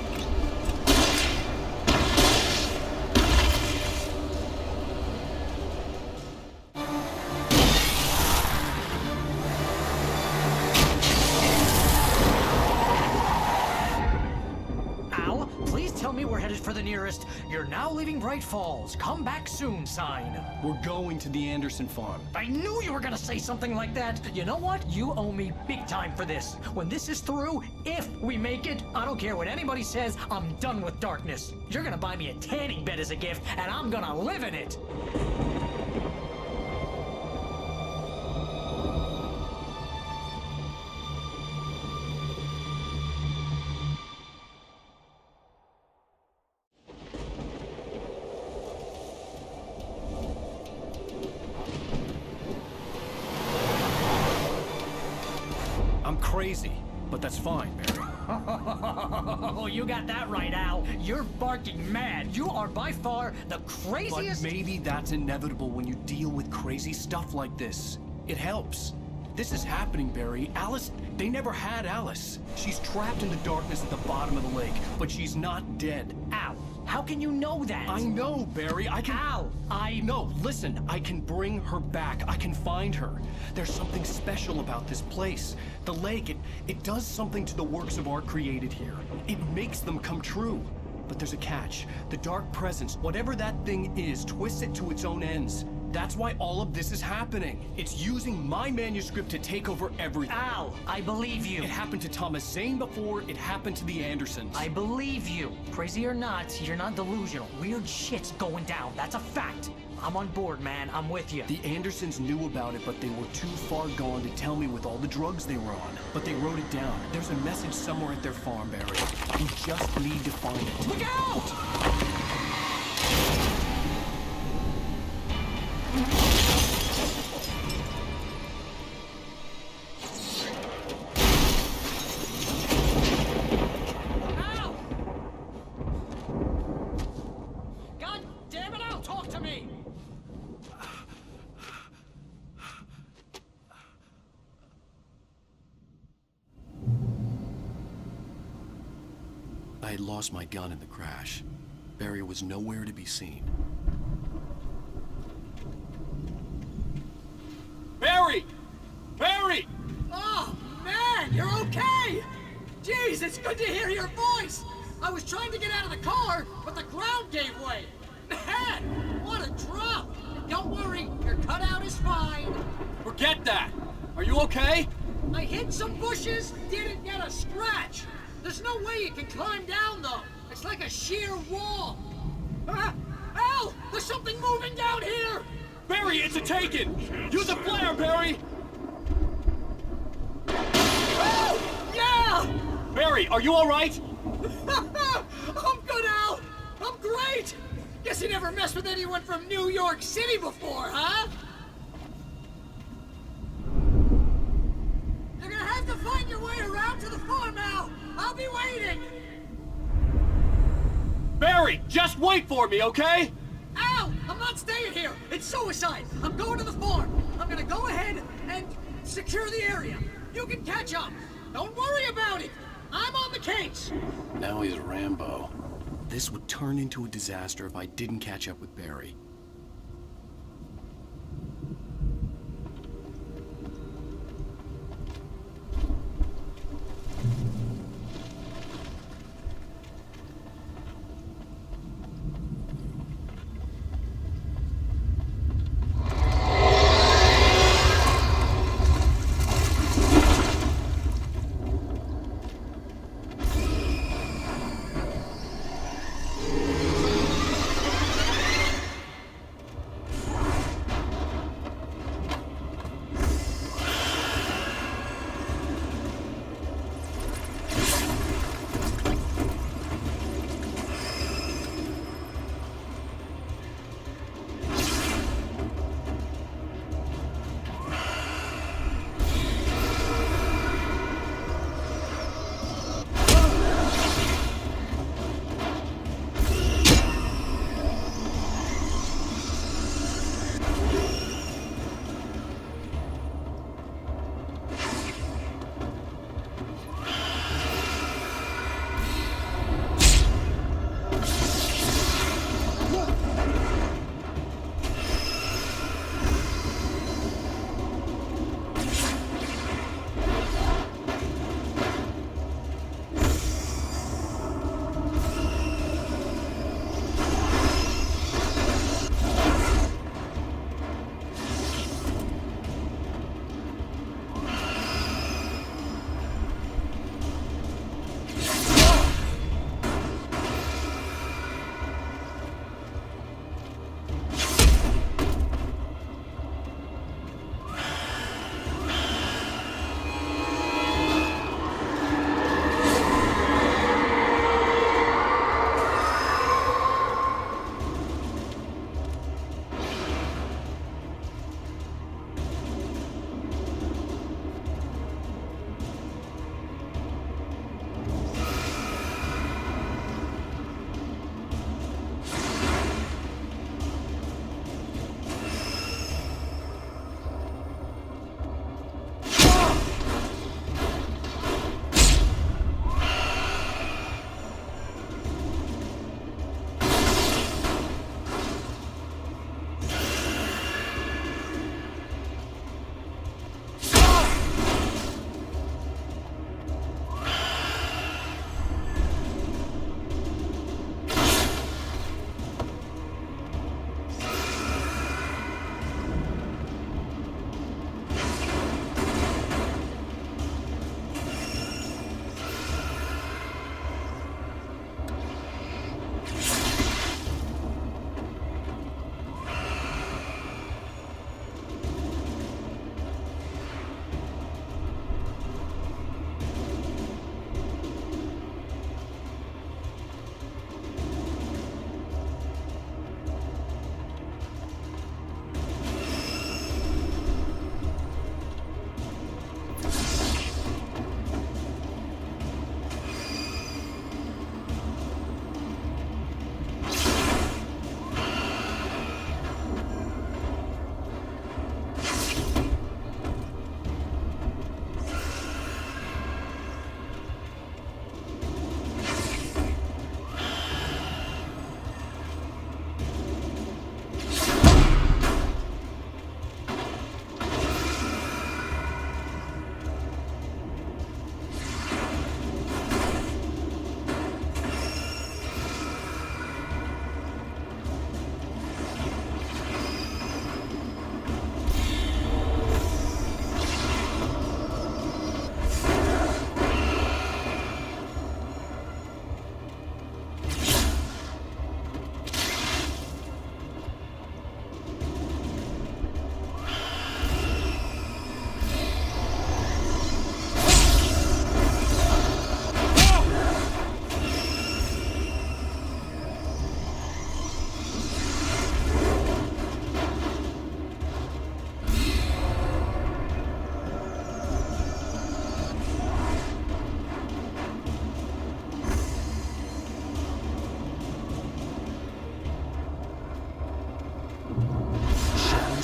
[SPEAKER 6] Tell me we're headed for the nearest "You're now leaving Bright Falls. Come back soon" sign.
[SPEAKER 1] We're going to the Anderson farm.
[SPEAKER 6] I knew you were gonna say something like that. You know what? You owe me big time for this. When this is through, if we make it, I don't care what anybody says, I'm done with darkness. You're gonna buy me a tanning bed as a gift, and I'm gonna live in it.
[SPEAKER 1] I'm crazy, but that's fine, Barry.
[SPEAKER 6] Oh, you got that right, Al. You're barking mad. You are by far the craziest...
[SPEAKER 1] But maybe that's inevitable when you deal with crazy stuff like this. It helps. This is happening, Barry. Alice, they never had Alice. She's trapped in the darkness at the bottom of the lake, but she's not dead.
[SPEAKER 6] Al, how can you know that?
[SPEAKER 1] I know, Barry. I can...
[SPEAKER 6] Al,
[SPEAKER 1] No, listen. I can bring her back. I can find her. There's something special about this place. The lake, it does something to the works of art created here. It makes them come true. But there's a catch. The dark presence, whatever that thing is, twists it to its own ends. That's why all of this is happening. It's using my manuscript to take over everything.
[SPEAKER 6] Al, I believe you.
[SPEAKER 1] It happened to Thomas Zane before, it happened to the Andersons.
[SPEAKER 6] I believe you. Crazy or not, you're not delusional. Weird shit's going down. That's a fact. I'm on board, man. I'm with you.
[SPEAKER 1] The Andersons knew about it, but they were too far gone to tell me with all the drugs they were on. But they wrote it down. There's a message somewhere at their farm, Barry. You just need to find it.
[SPEAKER 6] Look out! God damn it, Al, talk to me!
[SPEAKER 1] I had lost my gun in the crash. Barry was nowhere to be seen.
[SPEAKER 17] Barry! Barry!
[SPEAKER 4] Oh, man, you're okay! Jeez, it's good to hear your voice! I was trying to get out of the car, but the ground gave way! Man, what a drop! Don't worry, your cutout is fine.
[SPEAKER 17] Forget that! Are you okay?
[SPEAKER 4] I hit some bushes, didn't get a scratch. There's no way you can climb down, though. It's like a sheer wall. Al, there's something moving down here!
[SPEAKER 17] Barry, it's a taken! Use a flare, Barry!
[SPEAKER 4] Oh, yeah!
[SPEAKER 17] Barry, are you alright?
[SPEAKER 4] I'm good, Al! I'm great! Guess you never messed with anyone from New York City before, huh? You're gonna have to find your way around to the farm, Al! I'll be waiting!
[SPEAKER 17] Barry, just wait for me, okay?
[SPEAKER 6] It's suicide! I'm going to the farm! I'm gonna go ahead and secure the area! You can catch up! Don't worry about it! I'm on the case!
[SPEAKER 1] Now he's Rambo. This would turn into a disaster if I didn't catch up with Barry.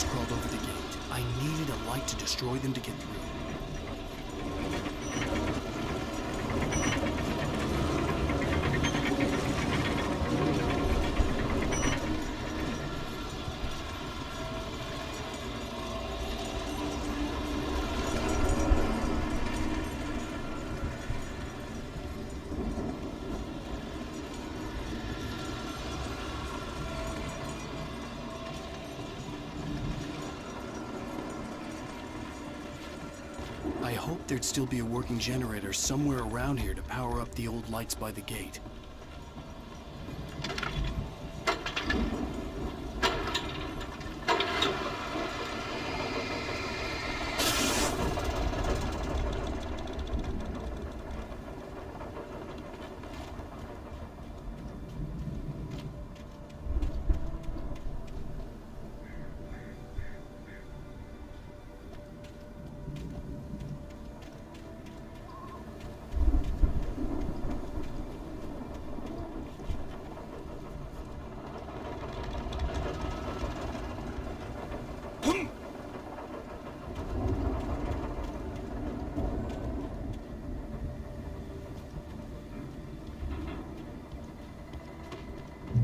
[SPEAKER 1] ghouls crawled over the gate. I needed a light to destroy them to get through. I hoped there'd still be a working generator somewhere around here to power up the old lights by the gate.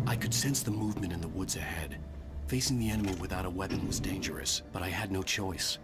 [SPEAKER 1] I could sense the movement in the woods ahead. Facing the enemy without a weapon was dangerous, but I had no choice.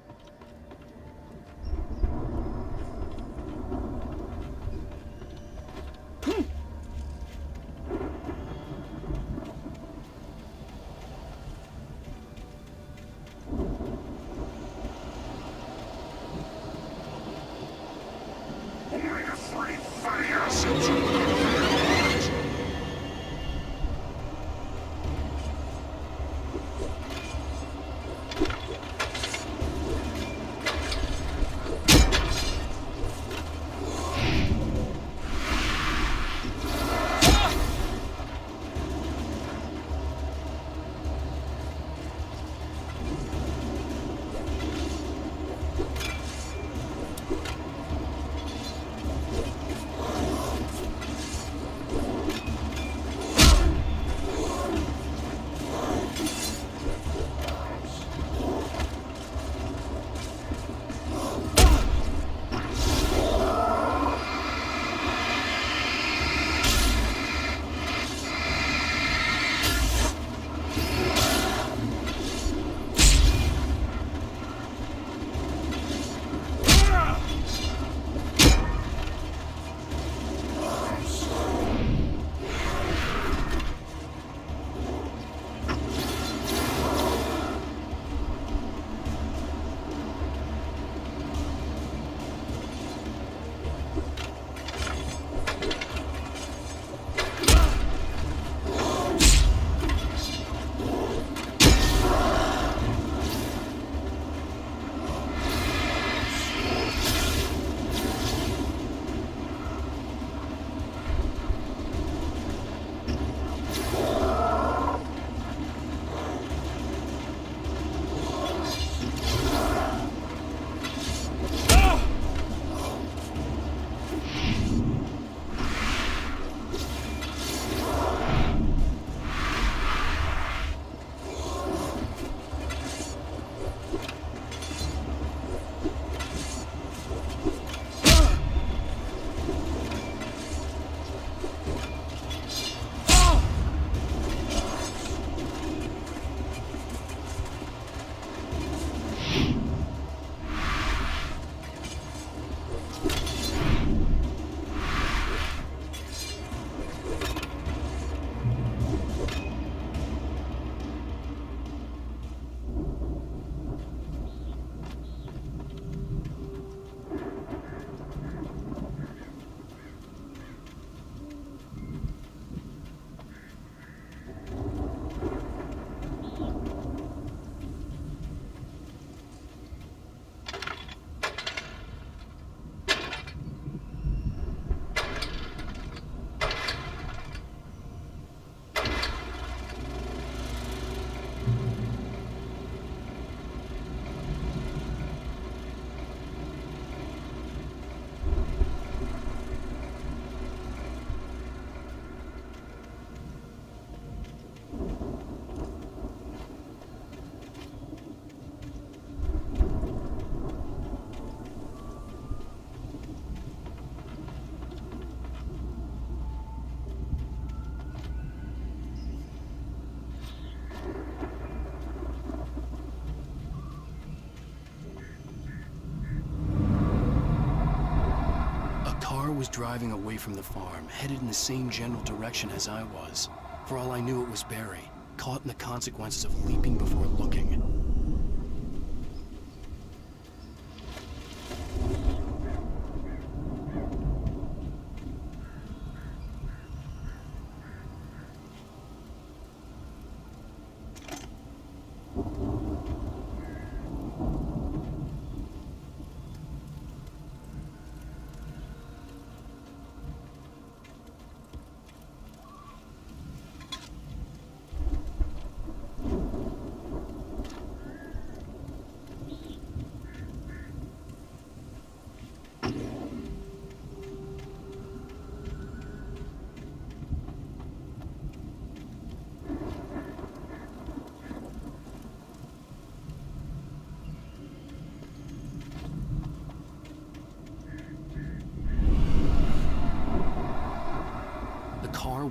[SPEAKER 1] was driving away from the farm, headed in the same general direction as I was. For all I knew, it was Barry, caught in the consequences of leaping before looking.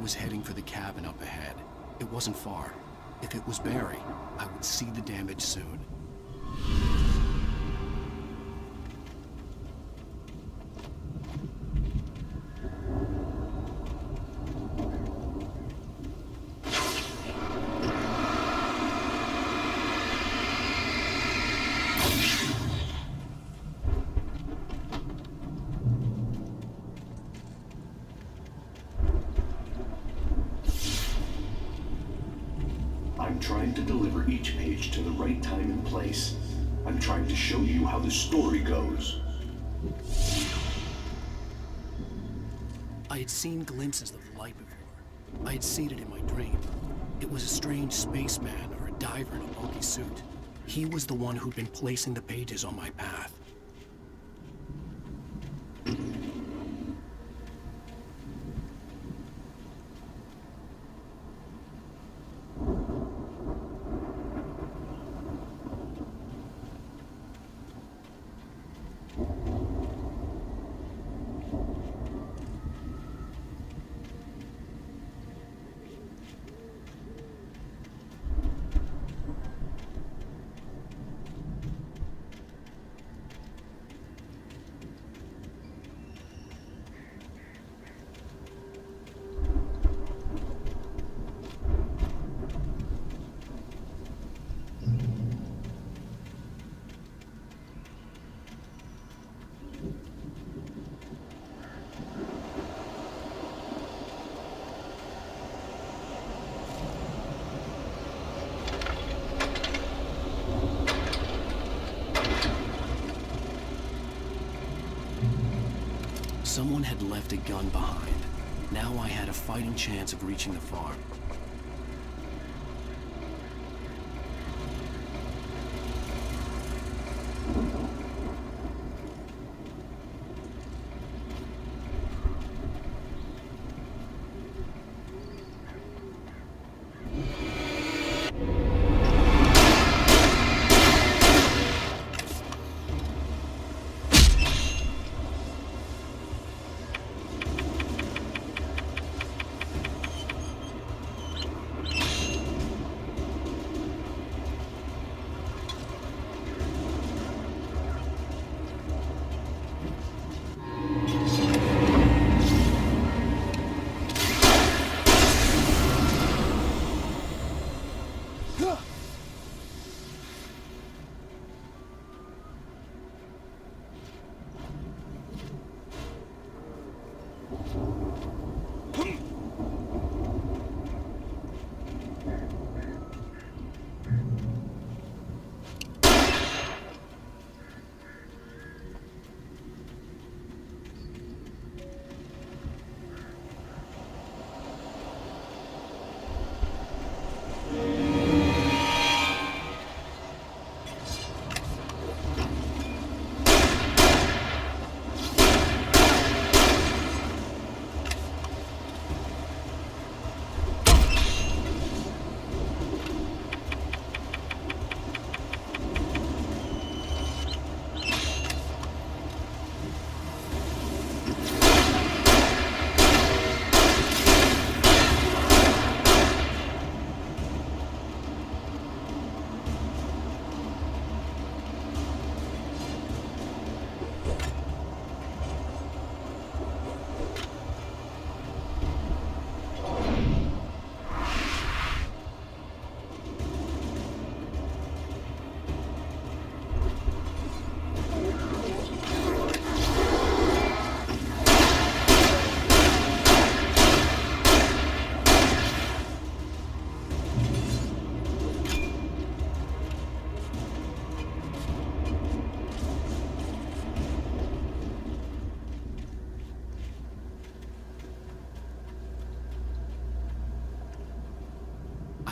[SPEAKER 1] Was heading for the cabin up ahead. It wasn't far. If it was Barry, I would see the damage soon.
[SPEAKER 18] I'm trying to deliver each page to the right time and place. I'm trying to show you how the story goes.
[SPEAKER 1] I had seen glimpses of the light before. I had seen it in my dream. It was a strange spaceman or a diver in a bulky suit. He was the one who'd been placing the pages on my path. Someone had left a gun behind. Now I had a fighting chance of reaching the farm.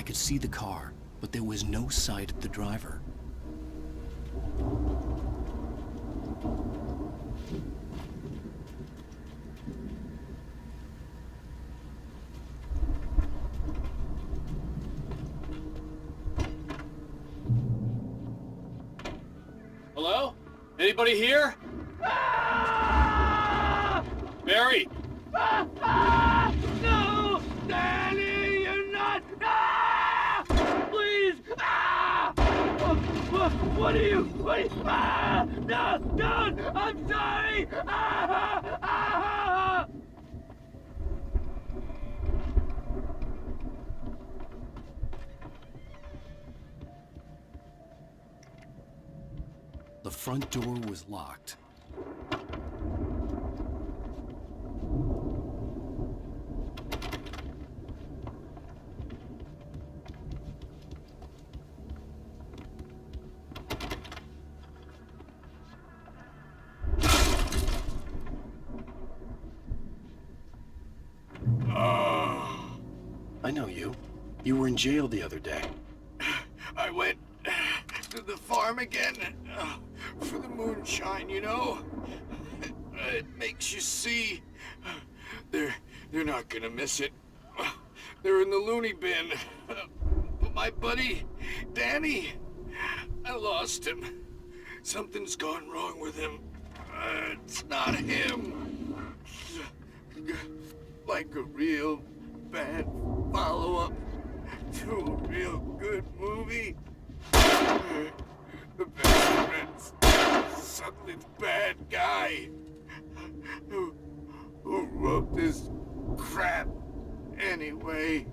[SPEAKER 1] I could see the car, but there was no sight of the driver.
[SPEAKER 17] Hello? Anybody here? Barry!
[SPEAKER 4] No! Danny, you're not! Please! What are you? No! Don't! I'm sorry!
[SPEAKER 1] The front door was locked. I know you. You were in jail the other day.
[SPEAKER 10] I went to the farm again for the moonshine, you know? It makes you see. They're not gonna miss it. They're in the loony bin. But my buddy, Danny, I lost him. Something's gone wrong with him. It's not him. Like a real bad follow-up to a real good movie. The best friend's something bad guy who wrote this crap anyway.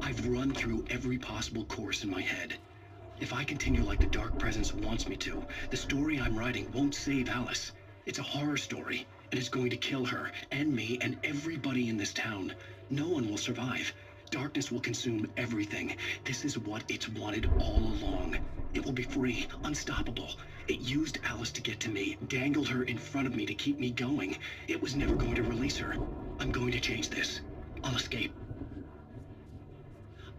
[SPEAKER 2] I've run through every possible course in my head. If I continue like the Dark Presence wants me to, the story I'm writing won't save Alice. It's a horror story, and it's going to kill her, and me, and everybody in this town. No one will survive. Darkness will consume everything. This is what it's wanted all along. It will be free, unstoppable. It used Alice to get to me, dangled her in front of me to keep me going. It was never going to release her. I'm going to change this. I'll escape.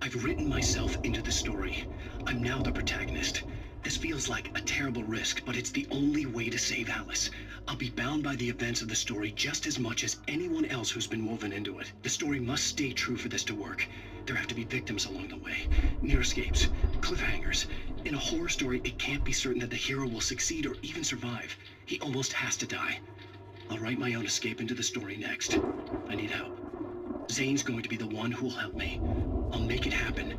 [SPEAKER 2] I've written myself into the story. I'm now the protagonist. This feels like a terrible risk, but it's the only way to save Alice. I'll be bound by the events of the story just as much as anyone else who's been woven into it. The story must stay true for this to work. There have to be victims along the way, near escapes, cliffhangers. In a horror story, it can't be certain that the hero will succeed or even survive. He almost has to die. I'll write my own escape into the story next. I need help. Zane's going to be the one who'll help me. I'll make it happen.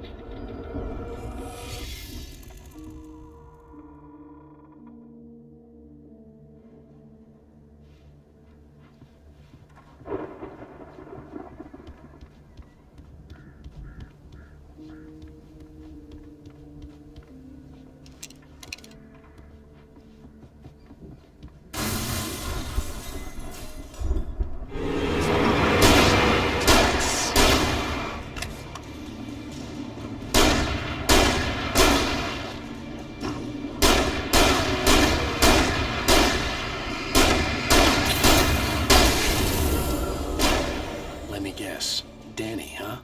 [SPEAKER 2] Let me guess. Danny, huh?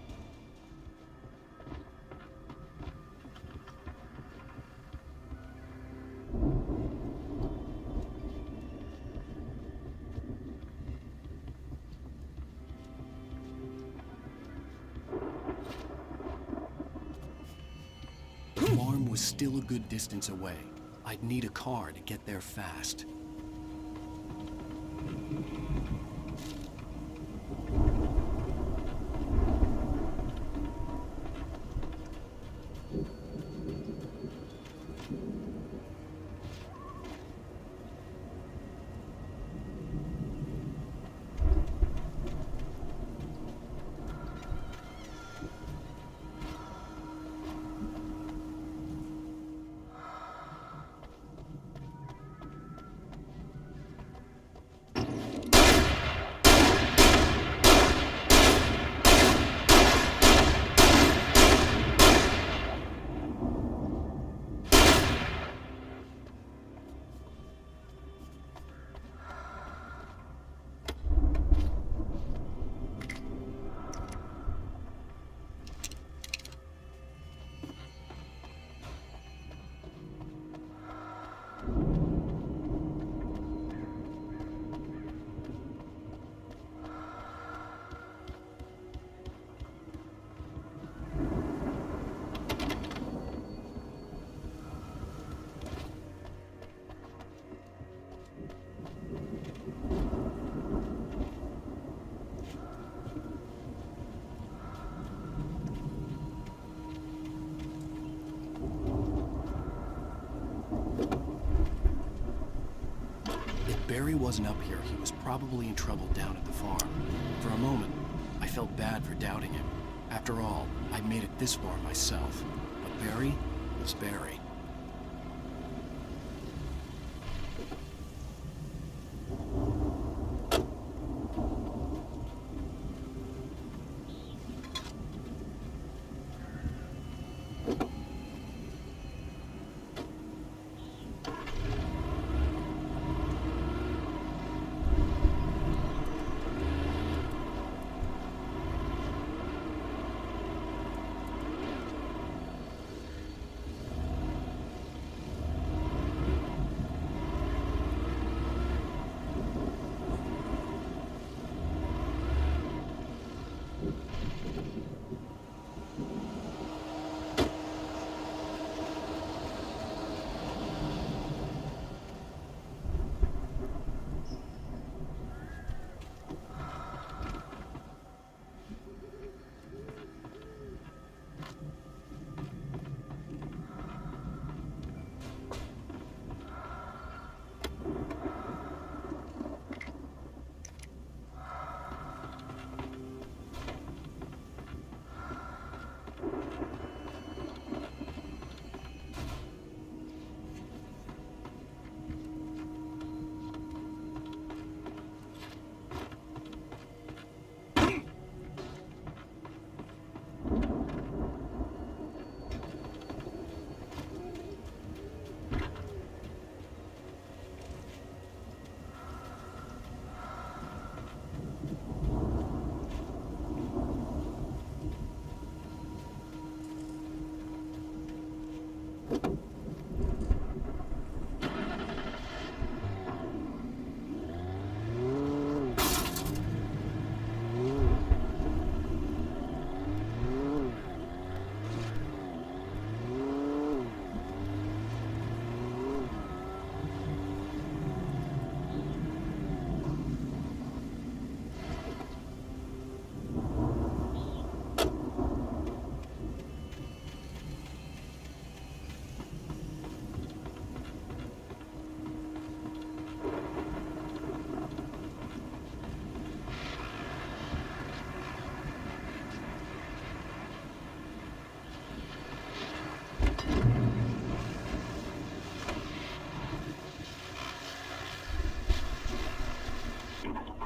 [SPEAKER 2] The farm was still a good distance away. I'd need a car to get there fast.
[SPEAKER 1] Barry wasn't up here, he was probably in trouble down at the farm. For a moment, I felt bad for doubting him. After all, I'd made it this far myself. But Barry was Barry.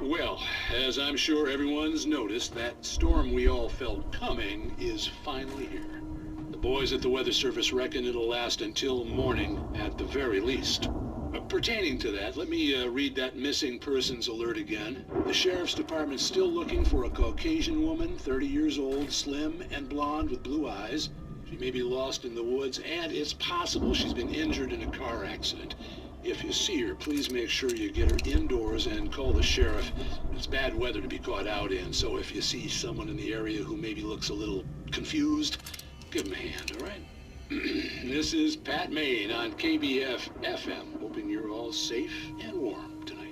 [SPEAKER 19] Well, as I'm sure everyone's noticed, that storm we all felt coming is finally here. The boys at the Weather Service reckon it'll last until morning at the very least. Pertaining to that, let me read that missing persons alert again. The Sheriff's Department's still looking for a Caucasian woman, 30 years old, slim and blonde with blue eyes. She may be lost in the woods, and it's possible she's been injured in a car accident. If you see her, please make sure you get her indoors and call the sheriff. It's bad weather to be caught out in, so if you see someone in the area who maybe looks a little confused, give them a hand, all right? This is Pat Main on KBF FM, hoping you're all safe and warm tonight.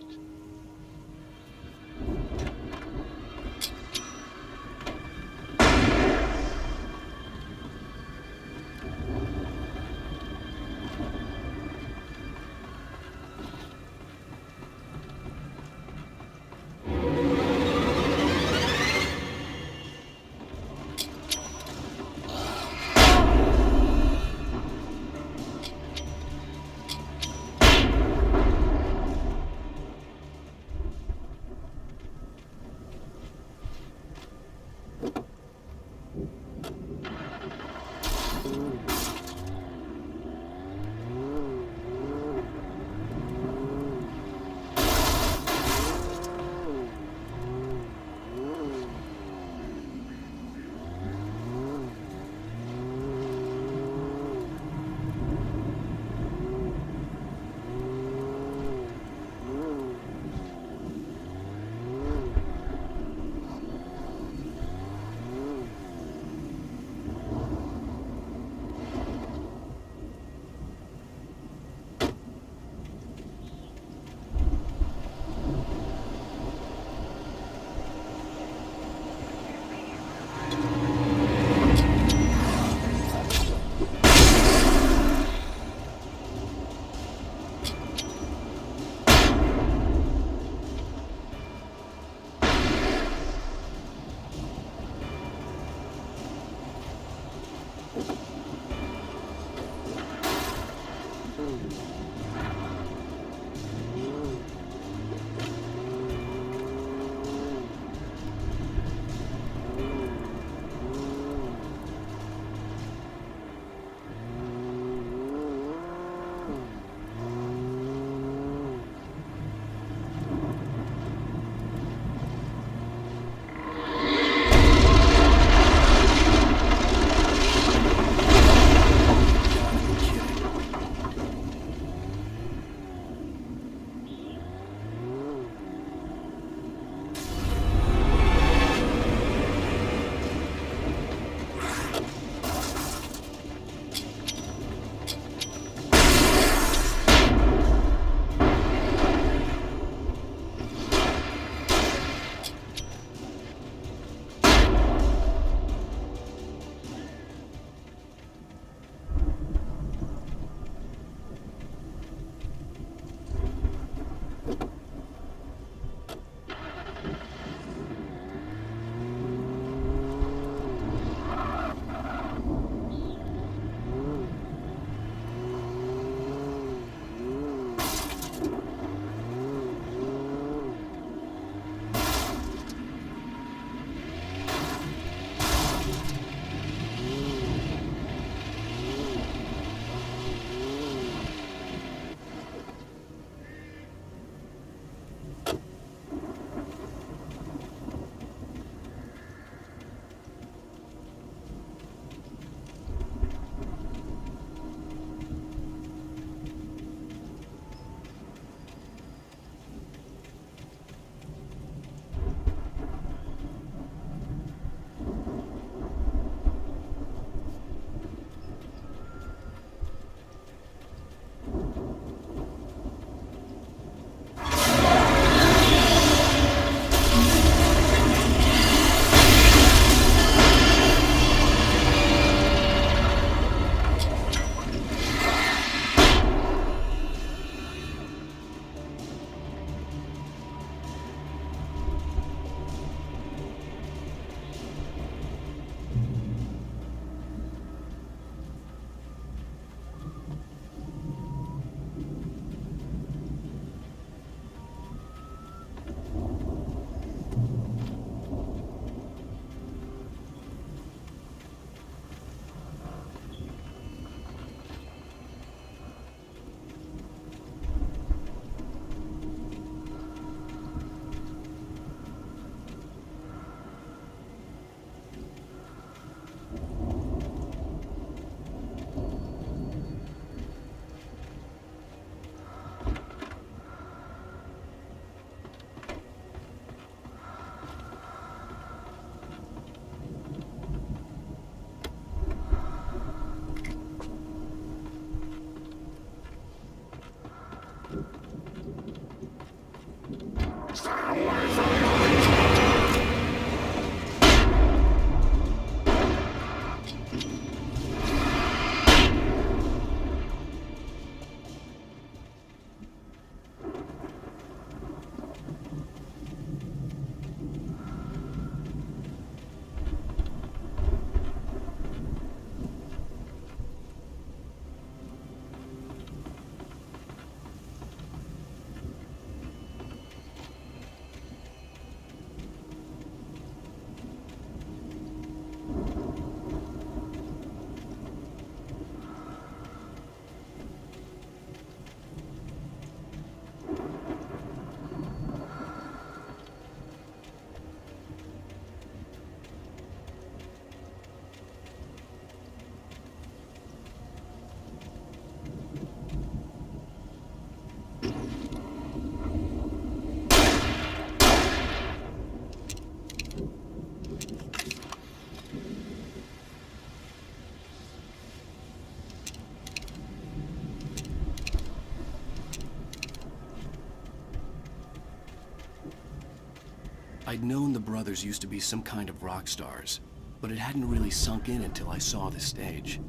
[SPEAKER 1] I'd known the brothers used to be some kind of rock stars, but it hadn't really sunk in until I saw the stage.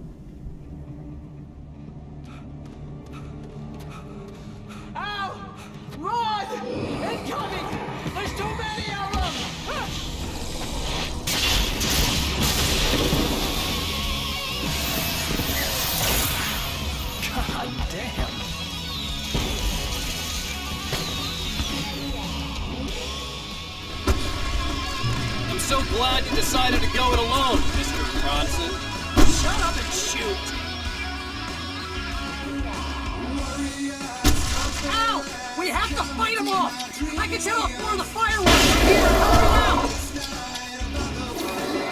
[SPEAKER 6] Ow! Run! Incoming! There's too many of them! God damn!
[SPEAKER 17] I'm so glad you decided to go it alone, Mr. Bronson.
[SPEAKER 6] Shut up and shoot! Ow! We have to fight them off! I can set off more of the fireworks from here! Help me out!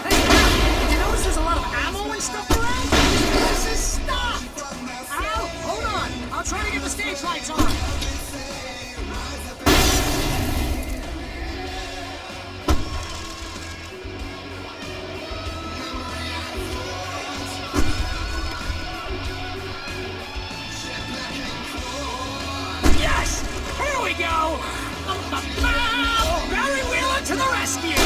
[SPEAKER 6] Hey, Al, did you notice there's a lot of ammo and stuff around? This is stopped! Al, hold on! I'll try to get the stage lights on! Yes! Here we go! Barry Wheeler to the rescue!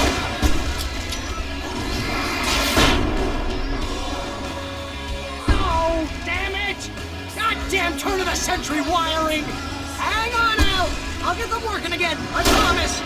[SPEAKER 6] No! Damn it! Goddamn turn of the century wiring! Hang on, Al! I'll get them working again, I promise!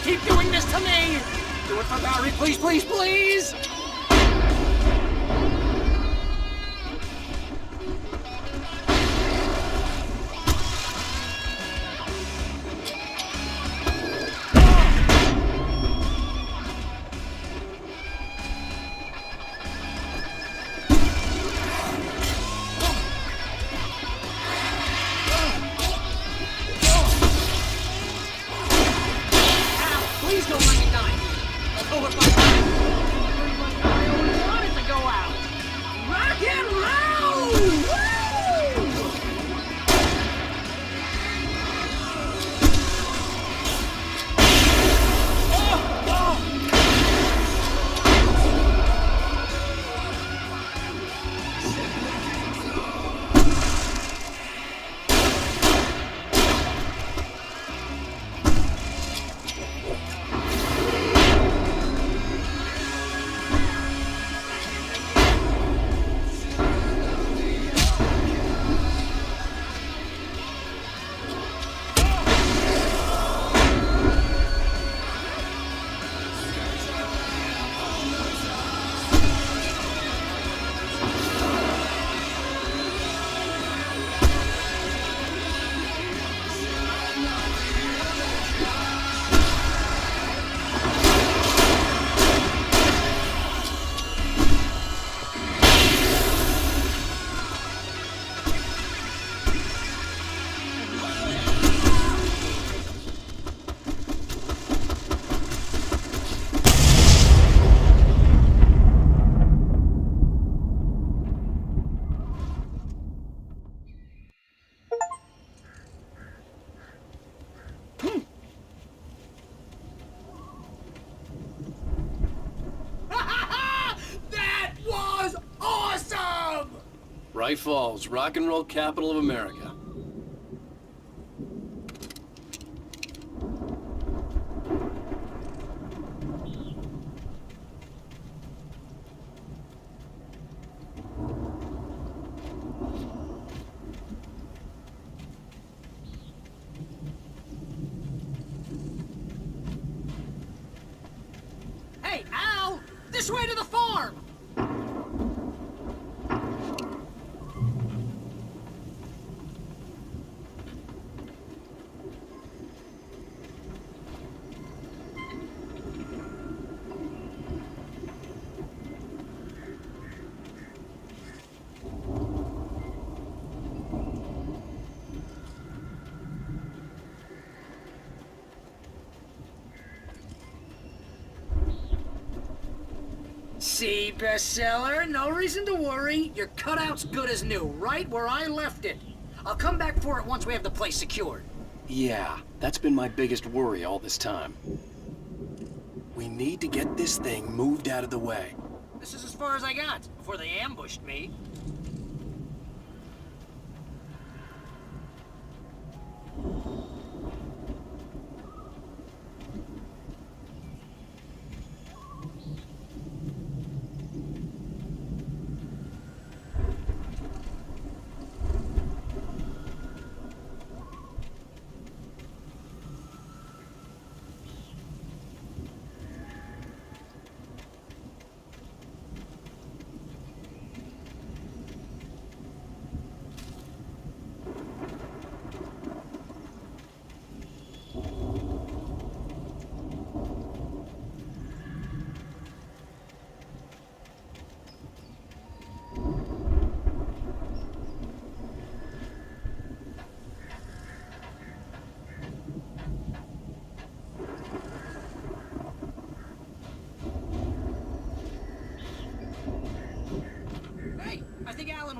[SPEAKER 6] Keep doing this to me! Do it for Barry, please, please, please! Please don't let me die! I'll go with my heart! I only wanted to go out! Rock and roll! Woo!
[SPEAKER 17] Bright Falls, rock and roll capital of America.
[SPEAKER 6] Hey, Al! This way to the farm! See, bestseller, no reason to worry. Your cutout's good as new, right where I left it. I'll come back for it once we have the place secured.
[SPEAKER 1] Yeah, that's been my biggest worry all this time. We need to get this thing moved out of the way.
[SPEAKER 6] This is as far as I got before they ambushed me.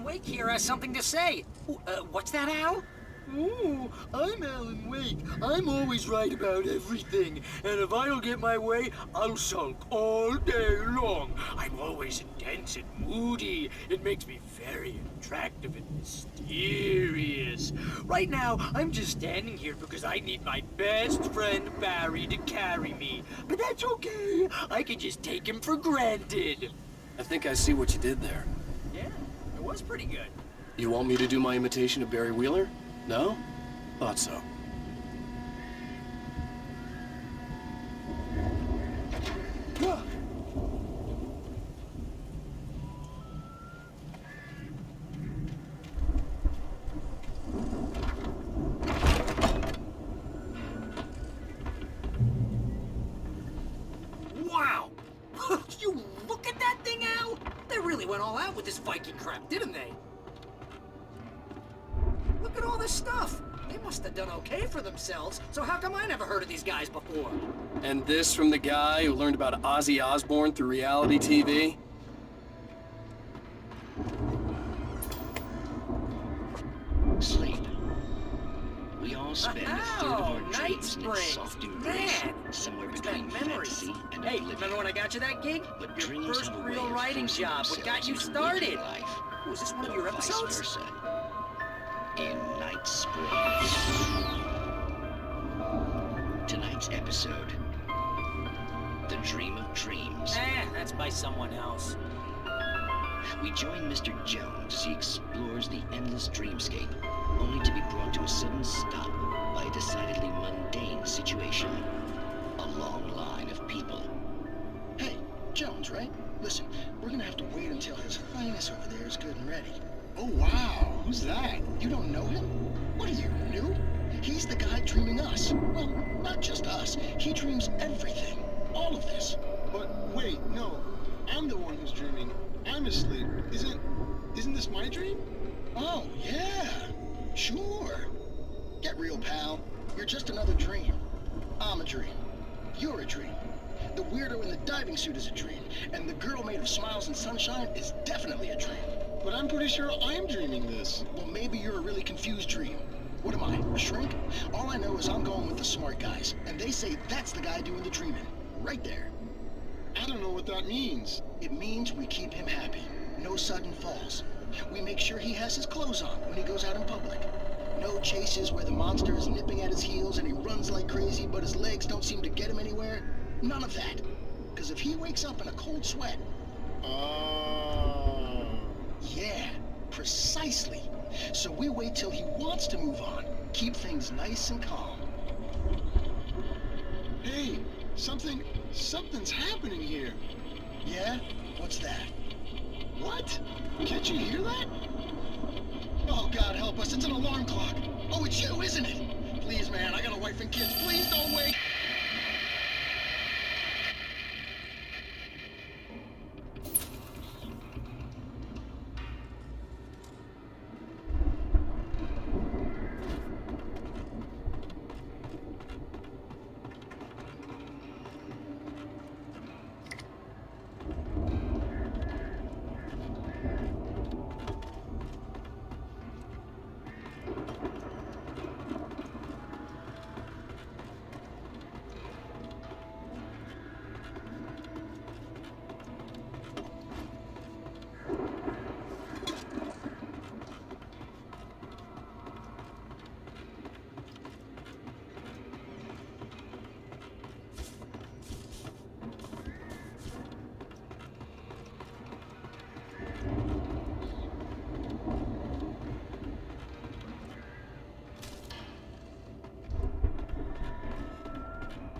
[SPEAKER 6] Wake here has something to say. What's that, Al?
[SPEAKER 20] Oh, I'm Alan Wake. I'm always right about everything. And if I don't get my way, I'll sulk all day long. I'm always intense and moody. It makes me very attractive and mysterious. Right now, I'm just standing here because I need my best friend Barry to carry me. But that's okay. I can just take him for granted.
[SPEAKER 1] I think I see what you did there.
[SPEAKER 6] Yeah, it was pretty good.
[SPEAKER 1] You want me to do my imitation of Barry Wheeler? No? Thought so.
[SPEAKER 6] Wow! You look at that thing, Al! They really went all out with this Viking crap, didn't they? Look at all this stuff. They must have done okay for themselves, so how come I never heard of these guys before?
[SPEAKER 1] And this from the guy who learned about Ozzy Osbourne through reality TV?
[SPEAKER 2] Sleep. We all spend a third of our
[SPEAKER 6] Night
[SPEAKER 2] dreams in its
[SPEAKER 6] Springs.
[SPEAKER 2] soft embrace,
[SPEAKER 6] Man,
[SPEAKER 2] somewhere
[SPEAKER 6] what's
[SPEAKER 2] between
[SPEAKER 6] that memories?
[SPEAKER 2] fantasy and
[SPEAKER 6] Hey,
[SPEAKER 2] oblivion.
[SPEAKER 6] remember when I got you that gig?
[SPEAKER 2] But
[SPEAKER 6] Your
[SPEAKER 2] dreams
[SPEAKER 6] first
[SPEAKER 2] have a way
[SPEAKER 6] real
[SPEAKER 2] of
[SPEAKER 6] writing
[SPEAKER 2] forcing
[SPEAKER 6] job. What got you
[SPEAKER 2] themselves into waking
[SPEAKER 6] started?
[SPEAKER 2] life,
[SPEAKER 6] Was this one of
[SPEAKER 2] or
[SPEAKER 6] your
[SPEAKER 2] vice
[SPEAKER 6] episodes?
[SPEAKER 2] versa. In Night Springs. Tonight's episode, The Dream of Dreams.
[SPEAKER 6] That's by someone else.
[SPEAKER 2] We join Mr. Jones as he explores the endless dreamscape, only to be brought to a sudden stop by a decidedly mundane situation. A long line of people. Hey, Jones, right? Listen, we're gonna have to wait until His Highness over there is good and ready.
[SPEAKER 19] Oh, wow. Who's that?
[SPEAKER 2] You don't know him? What are you, new? He's the guy dreaming us. Well, not just us. He dreams everything. All of this.
[SPEAKER 19] But wait, no. I'm the one who's dreaming. I'm asleep. Isn't this my dream?
[SPEAKER 2] Oh, yeah. Sure. Get real, pal. You're just another dream. I'm a dream. You're a dream. The weirdo in the diving suit is a dream. And the girl made of smiles and sunshine is definitely a dream.
[SPEAKER 19] But I'm pretty sure I'm dreaming this.
[SPEAKER 2] Well, maybe you're a really confused dream. What am I, a shrink? All I know is I'm going with the smart guys. And they say that's the guy doing the dreaming. Right there.
[SPEAKER 19] I don't know what that means.
[SPEAKER 2] It means we keep him happy. No sudden falls. We make sure he has his clothes on when he goes out in public. No chases where the monster is nipping at his heels and he runs like crazy, but his legs don't seem to get him anywhere. None of that. Because if he wakes up in a cold sweat... Yeah, precisely. So we wait till he wants to move on. Keep things nice and calm.
[SPEAKER 19] Hey, something's happening here.
[SPEAKER 2] Yeah? What's that?
[SPEAKER 19] What? Can't you hear that?
[SPEAKER 2] Oh, God help us, it's an alarm clock. Oh, it's you, isn't it? Please, man, I got a wife and kids. Please don't wake.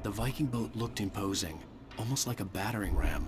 [SPEAKER 1] The Viking boat looked imposing, almost like a battering ram.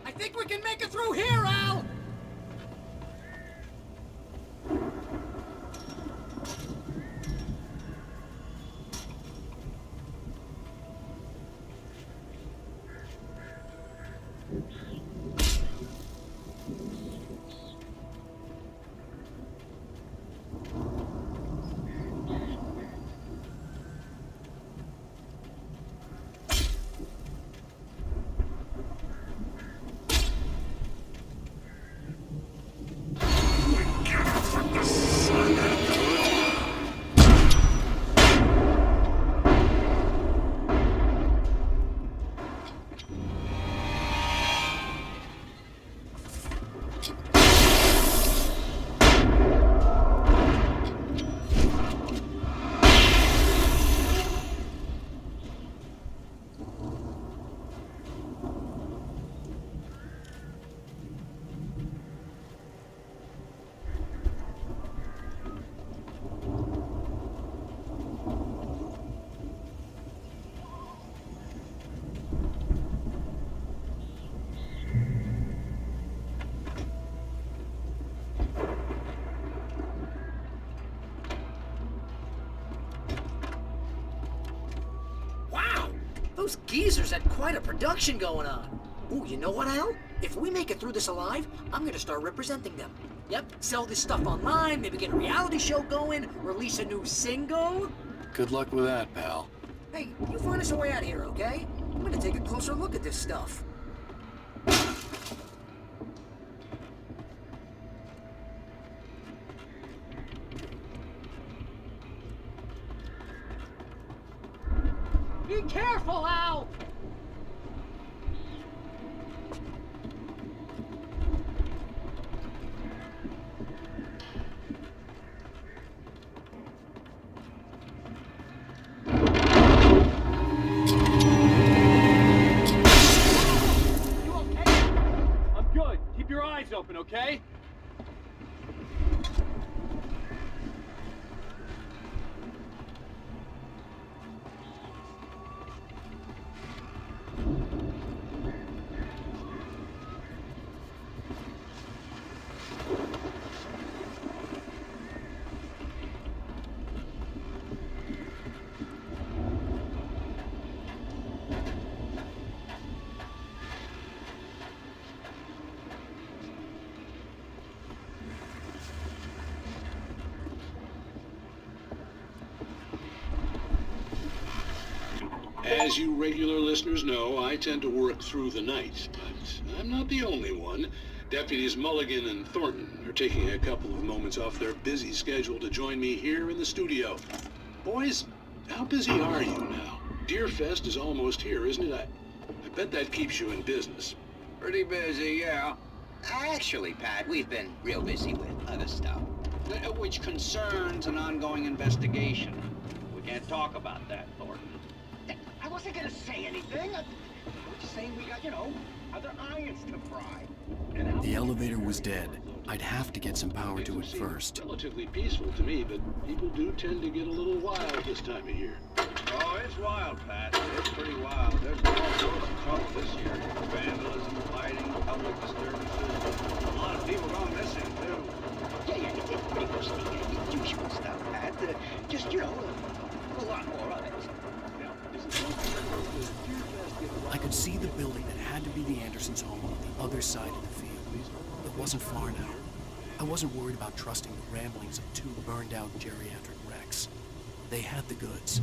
[SPEAKER 6] I think we can make it through here, Al!
[SPEAKER 21] Those geezers had quite a production going on. Ooh, you know what, Al? If we make it through this alive, I'm gonna start representing them. Yep, sell this stuff online, maybe get a reality show going, release a new single.
[SPEAKER 1] Good luck with that, pal.
[SPEAKER 21] Hey, you find us a way out of here, okay? I'm gonna take a closer look at this stuff.
[SPEAKER 6] Be careful, Al!
[SPEAKER 17] You okay? I'm good. Keep your eyes open, okay?
[SPEAKER 19] As you regular listeners know, I tend to work through the night, but I'm not the only one. Deputies Mulligan and Thornton are taking a couple of moments off their busy schedule to join me here in the studio. Boys, how busy are you now? Deerfest is almost here, isn't it? I bet that keeps you in business.
[SPEAKER 10] Pretty busy, yeah.
[SPEAKER 5] Actually, Pat, we've been real busy with other stuff.
[SPEAKER 22] Which concerns an ongoing investigation. We can't talk about that, Thornton.
[SPEAKER 10] I wasn't gonna say anything. I'm just saying we got, other irons to fry.
[SPEAKER 1] The elevator was dead. I'd have to get some power to it first.
[SPEAKER 19] Relatively peaceful to me, but people do tend to get a little wild this time of year.
[SPEAKER 22] Oh, it's wild, Pat. It's pretty wild. There's all sorts of trouble this year. Vandalism, fighting, public disturbances. A lot of people gone missing, too.
[SPEAKER 5] Yeah, it's pretty much the usual stuff, Pat. Just, a lot more of it.
[SPEAKER 1] I could see the building that had to be the Andersons' home on the other side of the field. It wasn't far now. I wasn't worried about trusting the ramblings of two burned-out geriatric wrecks. They had the goods.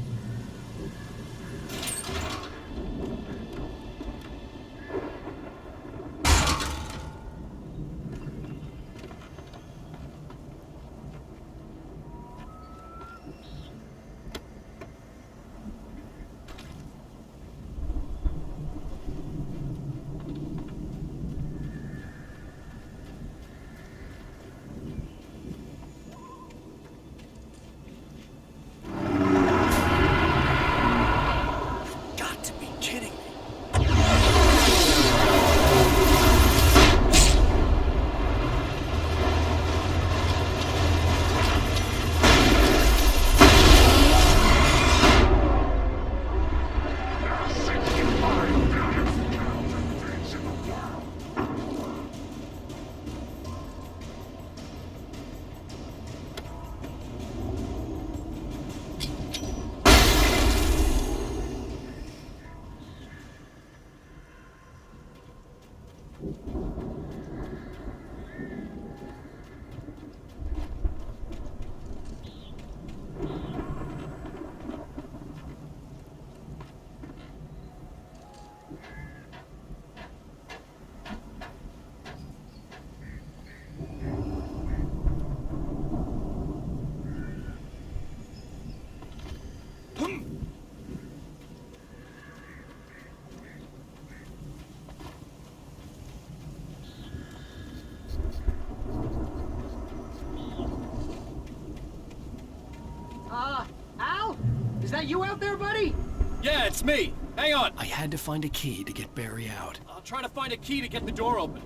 [SPEAKER 21] Al? Is that you out there, buddy?
[SPEAKER 17] Yeah, it's me. Hang on.
[SPEAKER 1] I had to find a key to get Barry out.
[SPEAKER 17] I'll try to find a key to get the door open.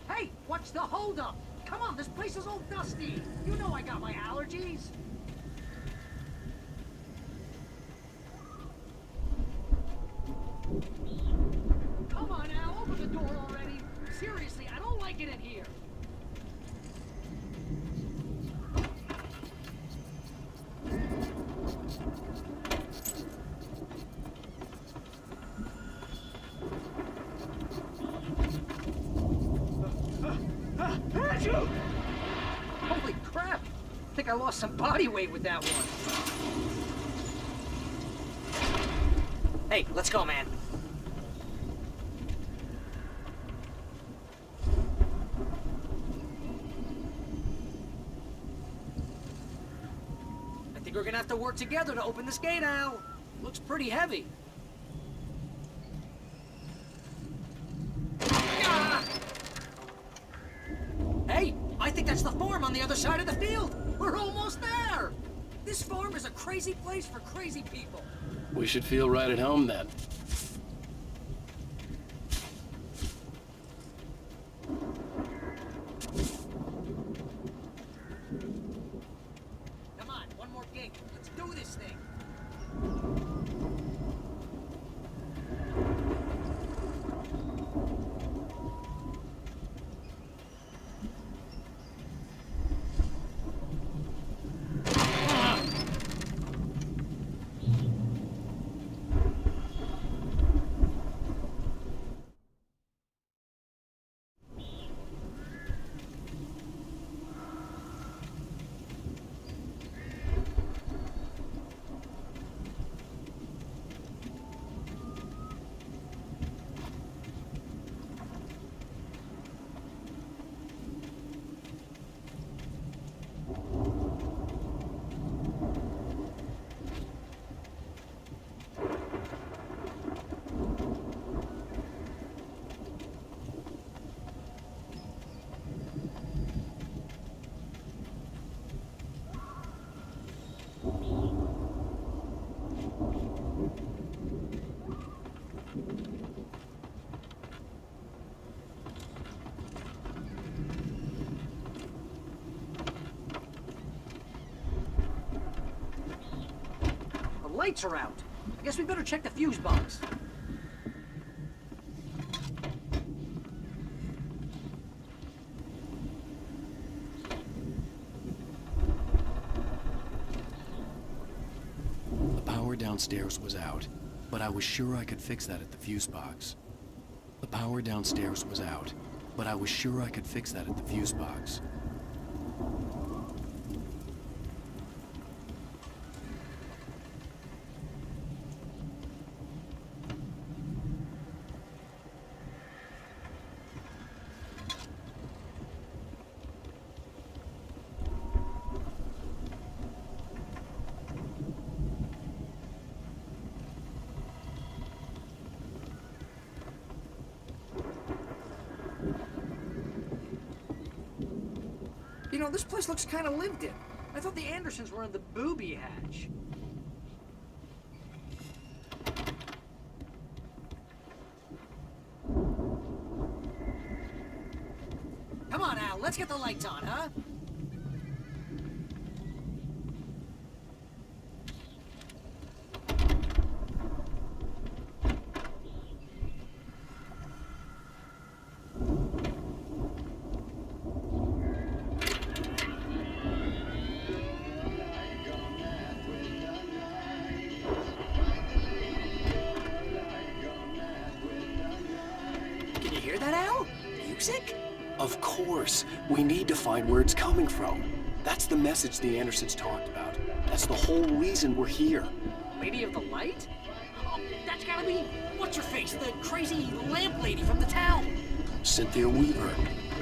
[SPEAKER 21] Hey, what's the holdup? Come on, this place is all dusty. You know I got my allergies. Come on, Al, open the door already. Seriously, I don't like it in here. Holy crap! I think I lost some body weight with that one. Hey, let's go, man. I think we're gonna have to work together to open this gate, Al. Looks pretty heavy. Hey, I think that's the farm on the other side of the field. We're almost there. This farm is a crazy place for crazy people.
[SPEAKER 1] We should feel right at home then.
[SPEAKER 21] Come on, one more gate. Let's do this thing. lights are out. I guess we better check the fuse box.
[SPEAKER 1] The power downstairs was out, but I was sure I could fix that at the fuse box. The power downstairs was out, but I was sure I could fix that at the fuse box.
[SPEAKER 21] You know, this place looks kind of lived in. I thought the Andersons were in the booby hatch. Come on, Al, let's get the lights on, huh? Music?
[SPEAKER 1] Of course. We need to find where it's coming from. That's the message the Andersons talked about. That's the whole reason we're here.
[SPEAKER 21] Lady of the Light? Oh, that's gotta be... What's-her-face? The crazy lamp lady from the town.
[SPEAKER 1] Cynthia Weaver.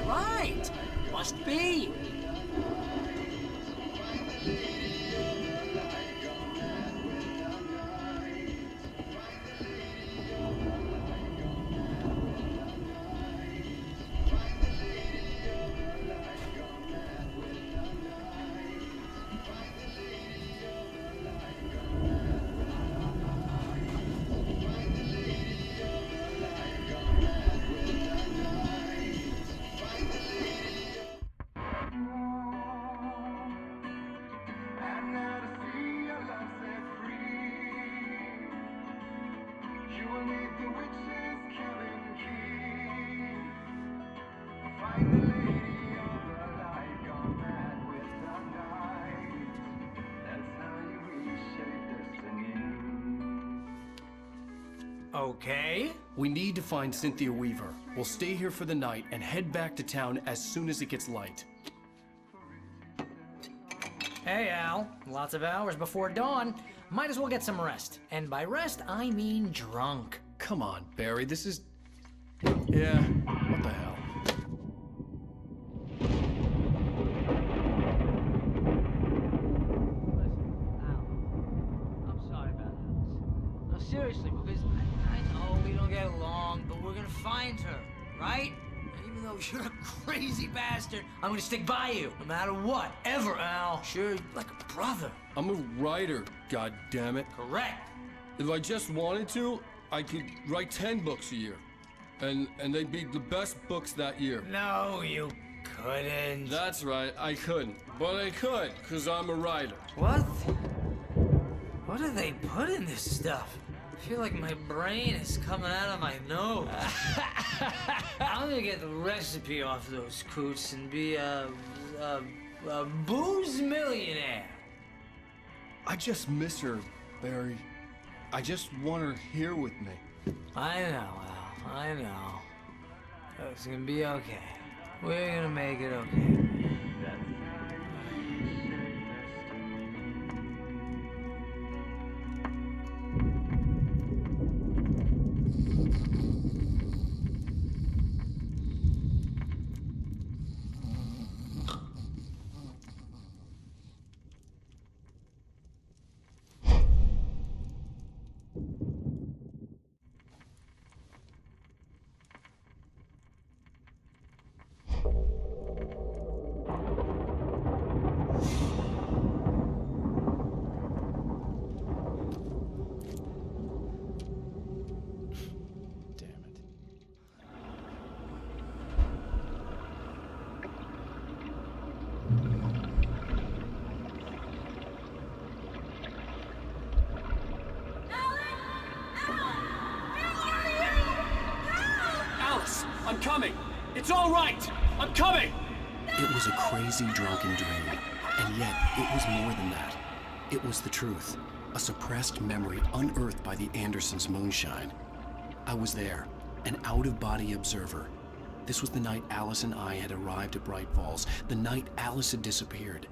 [SPEAKER 21] Right. Must be.
[SPEAKER 6] Okay.
[SPEAKER 1] We need to find Cynthia Weaver. We'll stay here for the night and head back to town as soon as it gets light.
[SPEAKER 6] Hey, Al. Lots of hours before dawn. Might as well get some rest. And by rest, I mean drunk.
[SPEAKER 1] Come on, Barry, this is... Yeah, what the hell?
[SPEAKER 21] I'm sorry about this. No, seriously, because I know we don't get along, but we're gonna find her, right? And even though you're a crazy bastard, I'm gonna stick by you, no matter what, ever, Al. Sure, like a brother.
[SPEAKER 1] I'm a writer, goddammit.
[SPEAKER 21] Correct.
[SPEAKER 1] If I just wanted to, I could write 10 books a year. And they'd be the best books that year.
[SPEAKER 21] No, you couldn't.
[SPEAKER 1] That's right, I couldn't. But I could, because I'm a writer.
[SPEAKER 21] What? What do they put in this stuff? I feel like my brain is coming out of my nose. I'm gonna get the recipe off those coots and be a booze millionaire.
[SPEAKER 1] I just miss her, Barry. I just want her here with me.
[SPEAKER 21] I know, Al. I know. It's gonna be okay. We're gonna make it okay.
[SPEAKER 17] It's all right! I'm coming!
[SPEAKER 1] It was a crazy, drunken dream, and yet it was more than that. It was the truth, a suppressed memory unearthed by the Andersons' moonshine. I was there, an out-of-body observer. This was the night Alice and I had arrived at Bright Falls, the night Alice had disappeared.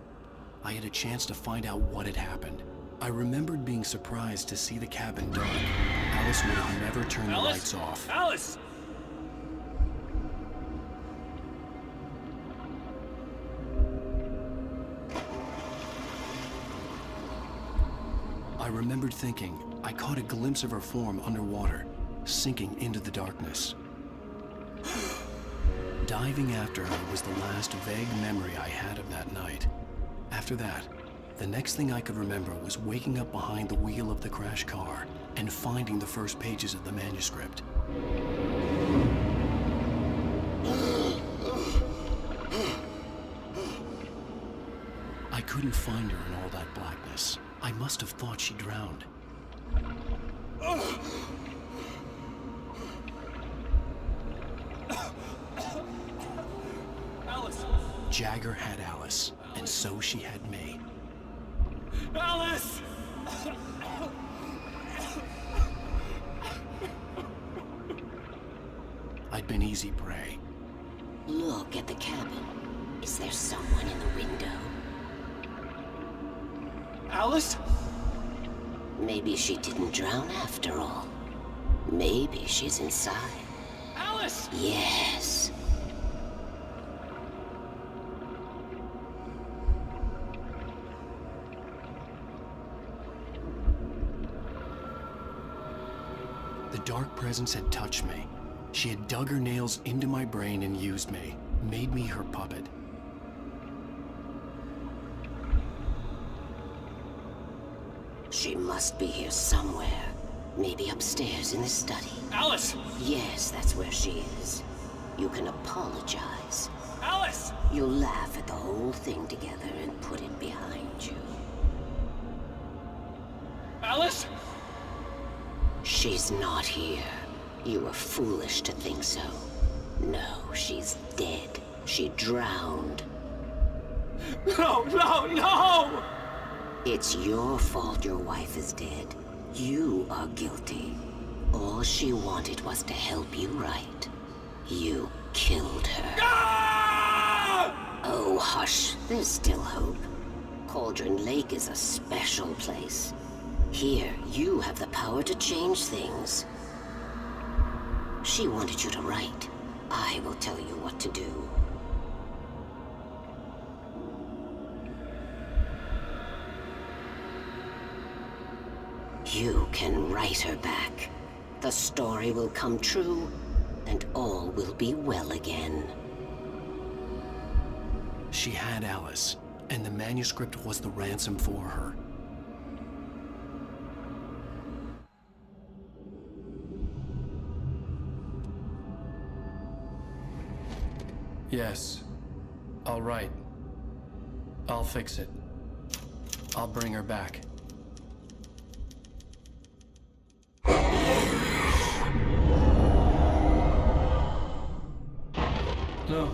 [SPEAKER 1] I had a chance to find out what had happened. I remembered being surprised to see the cabin dark. Alice would have never turned the lights off.
[SPEAKER 17] Alice!
[SPEAKER 1] I remembered thinking I caught a glimpse of her form underwater, sinking into the darkness. Diving after her was the last vague memory I had of that night. After that, the next thing I could remember was waking up behind the wheel of the crashed car and finding the first pages of the manuscript. I couldn't find her in all that blackness. I must have thought she drowned.
[SPEAKER 17] Alice!
[SPEAKER 1] Jagger had Alice, and so she had me.
[SPEAKER 17] Alice!
[SPEAKER 1] I'd been easy prey.
[SPEAKER 3] Look at the cabin. Is there someone in the window?
[SPEAKER 17] Alice?
[SPEAKER 3] Maybe she didn't drown after all. Maybe she's inside.
[SPEAKER 17] Alice!
[SPEAKER 3] Yes.
[SPEAKER 1] The dark presence had touched me. She had dug her nails into my brain and used me, made me her puppet.
[SPEAKER 3] She must be here somewhere. Maybe upstairs in the study.
[SPEAKER 17] Alice!
[SPEAKER 3] Yes, that's where she is. You can apologize.
[SPEAKER 17] Alice!
[SPEAKER 3] You'll laugh at the whole thing together and put it behind you.
[SPEAKER 17] Alice?
[SPEAKER 3] She's not here. You were foolish to think so. No, she's dead. She drowned.
[SPEAKER 17] No, no, no!
[SPEAKER 3] It's your fault your wife is dead. You are guilty. All she wanted was to help you right. You killed her.
[SPEAKER 17] Ah!
[SPEAKER 3] Oh, hush. There's still hope. Cauldron Lake is a special place. Here, you have the power to change things. She wanted you to write. I will tell you what to do. You can write her back. The story will come true, and all will be well again.
[SPEAKER 1] She had Alice, and the manuscript was the ransom for her. Yes. All right. I'll fix it. I'll bring her back. No.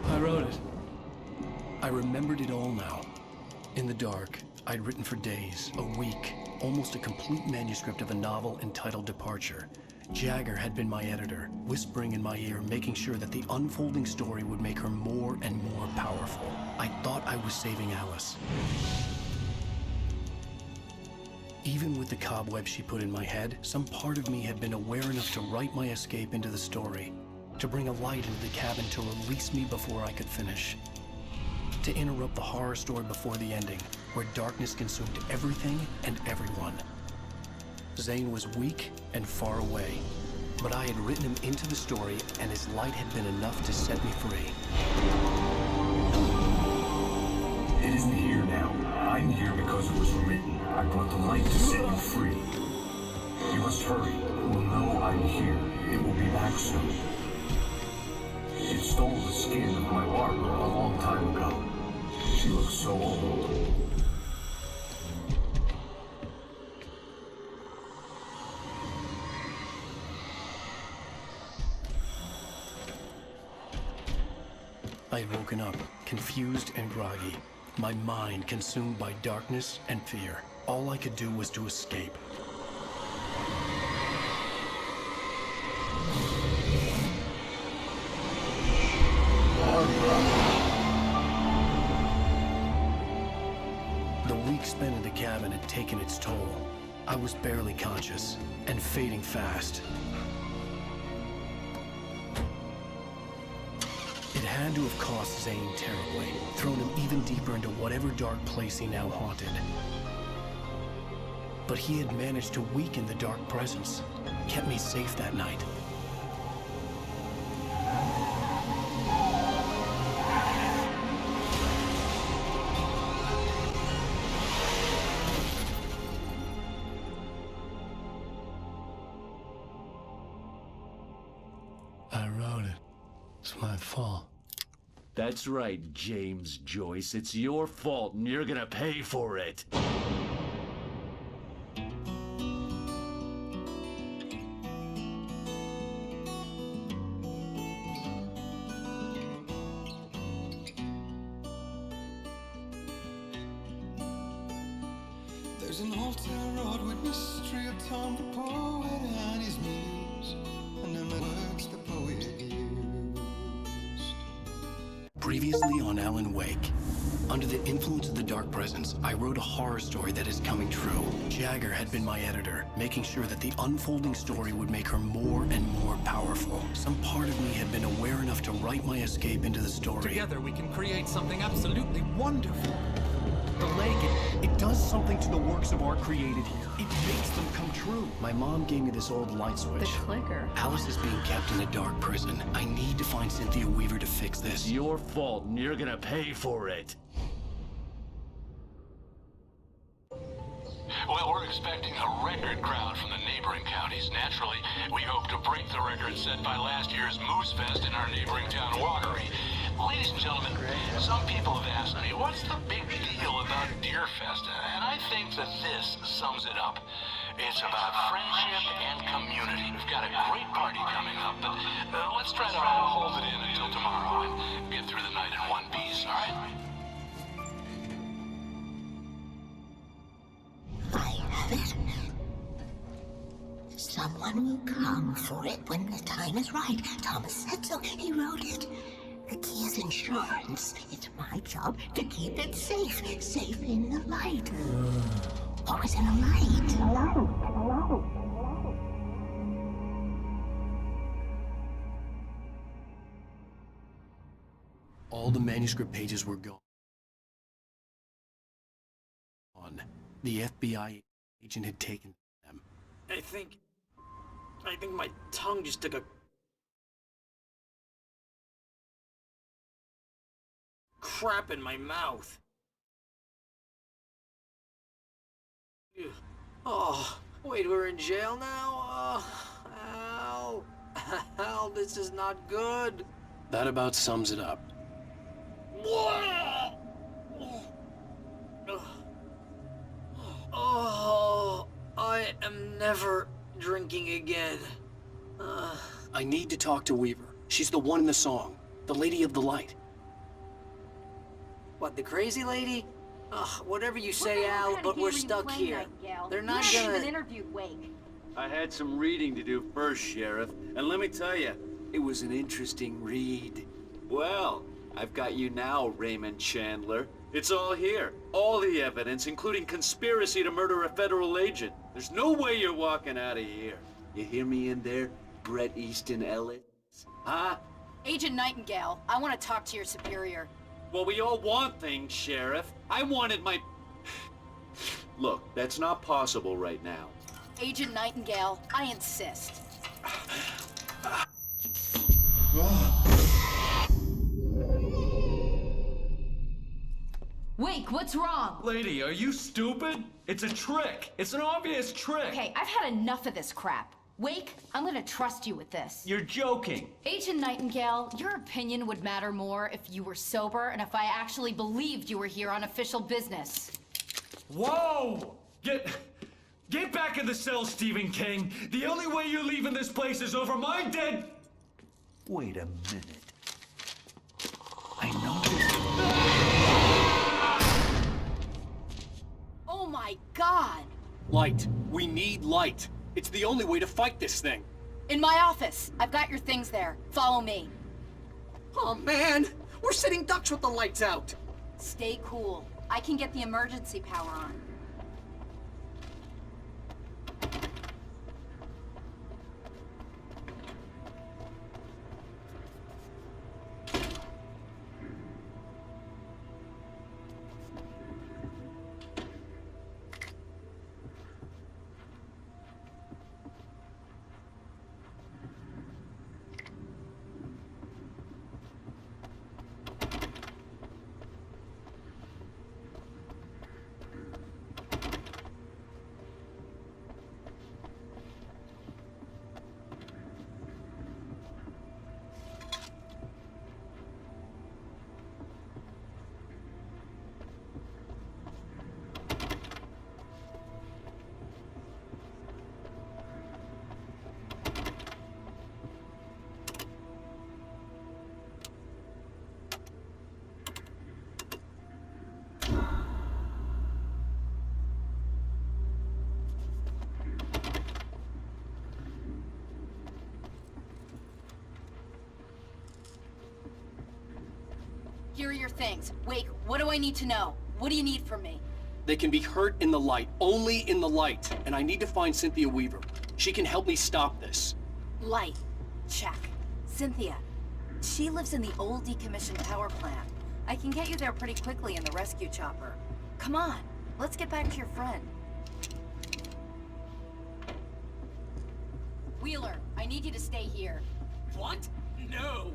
[SPEAKER 1] I wrote it. I remembered it all now. In the dark, I'd written for days, a week, almost a complete manuscript of a novel entitled Departure. Jagger had been my editor, whispering in my ear, making sure that the unfolding story would make her more and more powerful. I thought I was saving Alice. Even with the cobwebs she put in my head, some part of me had been aware enough to write my escape into the story, to bring a light into the cabin to release me before I could finish, to interrupt the horror story before the ending, where darkness consumed everything and everyone. Zane was weak and far away, but I had written him into the story, and his light had been enough to set me free.
[SPEAKER 18] It isn't here now. I'm here because it was written. I brought the light to set you free. You must hurry. It will know I'm here. It will be back soon. It stole the skin of my barber a long time ago. She looks so old.
[SPEAKER 1] I had woken up, confused and groggy, my mind consumed by darkness and fear. All I could do was to escape. The week spent in the cabin had taken its toll. I was barely conscious, and fading fast. It had to have cost Zane terribly, thrown him even deeper into whatever dark place he now haunted. But he had managed to weaken the dark presence, kept me safe that night. I wrote it. It's my fault.
[SPEAKER 8] That's right, James Joyce. It's your fault, and you're gonna pay for it.
[SPEAKER 9] There's an old town road with mystery of Tom the poet and his muse, and the words the poet used.
[SPEAKER 1] Previously on Alan Wake. Under the influence of the dark presence, I wrote a horror story that is coming true. Jagger had been my editor, making sure that the unfolding story would make her more and more powerful. Some part of me had been aware enough to write my escape into the story.
[SPEAKER 23] Together we can create something absolutely wonderful.
[SPEAKER 1] The lake, it does something to the works of art created here. It makes them come true. My mom gave me this old light switch.
[SPEAKER 24] The clicker.
[SPEAKER 1] Alice is being kept in a dark prison. I need to find Cynthia Weaver to fix this.
[SPEAKER 8] It's your fault, and you're gonna pay for it.
[SPEAKER 25] Well, we're expecting a record crowd from the neighboring counties. Naturally, we hope to break the record set by last year's Moose Fest in our neighboring town, Walkery. Ladies and gentlemen, some people have asked me, what's the big deal about Deer Fest? And I think that this sums it up. It's about friendship and community. We've got a great party coming up, but let's try to hold it in until tomorrow and get through the night in one piece, all right?
[SPEAKER 3] I have it. Someone will come for it when the time is right. Thomas said so. He wrote it. The key is insurance. It's my job to keep it safe. Safe in the light. What was in the light? Hello?
[SPEAKER 1] All the manuscript pages were gone. The FBI agent had taken them.
[SPEAKER 21] I think my tongue just took a crap in my mouth. Oh, wait, we're in jail now? Al, Al, this is not good.
[SPEAKER 1] That about sums it up.
[SPEAKER 21] Oh, I am never drinking again.
[SPEAKER 1] I need to talk to Weaver. She's the one in the song. The Lady of the Light.
[SPEAKER 21] What, the crazy lady? Ugh, whatever you say, Al, but we're stuck here. They're not gonna...
[SPEAKER 14] You haven't interviewed Wake.
[SPEAKER 8] I had some reading to do first, Sheriff, and let me tell you, it was an interesting read. Well, I've got you now, Raymond Chandler. It's all here. All the evidence, including conspiracy to murder a federal agent. There's no way you're walking out of here. You hear me in there, Bret Easton Ellis? Huh?
[SPEAKER 14] Agent Nightingale, I want to talk to your superior.
[SPEAKER 8] Well, we all want things, Sheriff. I wanted my... Look, that's not possible right now.
[SPEAKER 14] Agent Nightingale, I insist.
[SPEAKER 26] Wake, what's wrong?
[SPEAKER 12] Lady, are you stupid? It's a trick. It's an obvious trick.
[SPEAKER 26] Okay, I've had enough of this crap. Wake, I'm gonna trust you with this.
[SPEAKER 12] You're joking.
[SPEAKER 26] Agent Nightingale, your opinion would matter more if you were sober and if I actually believed you were here on official business.
[SPEAKER 12] Whoa! Get back in the cell, Stephen King. The only way you're leaving this place is over my dead...
[SPEAKER 8] Wait a minute.
[SPEAKER 1] I
[SPEAKER 17] Light. We need light. It's the only way to fight this thing.
[SPEAKER 26] In my office. I've got your things there. Follow me.
[SPEAKER 21] Oh man! We're sitting ducks with the lights out!
[SPEAKER 26] Stay cool. I can get the emergency power on. Here are your things. Wake, what do I need to know? What do you need from me?
[SPEAKER 17] They can be hurt in the light. Only in the light. And I need to find Cynthia Weaver. She can help me stop this.
[SPEAKER 26] Light. Check. Cynthia. She lives in the old decommissioned power plant. I can get you there pretty quickly in the rescue chopper. Come on, let's get back to your friend. Wheeler, I need you to stay here.
[SPEAKER 21] What? No!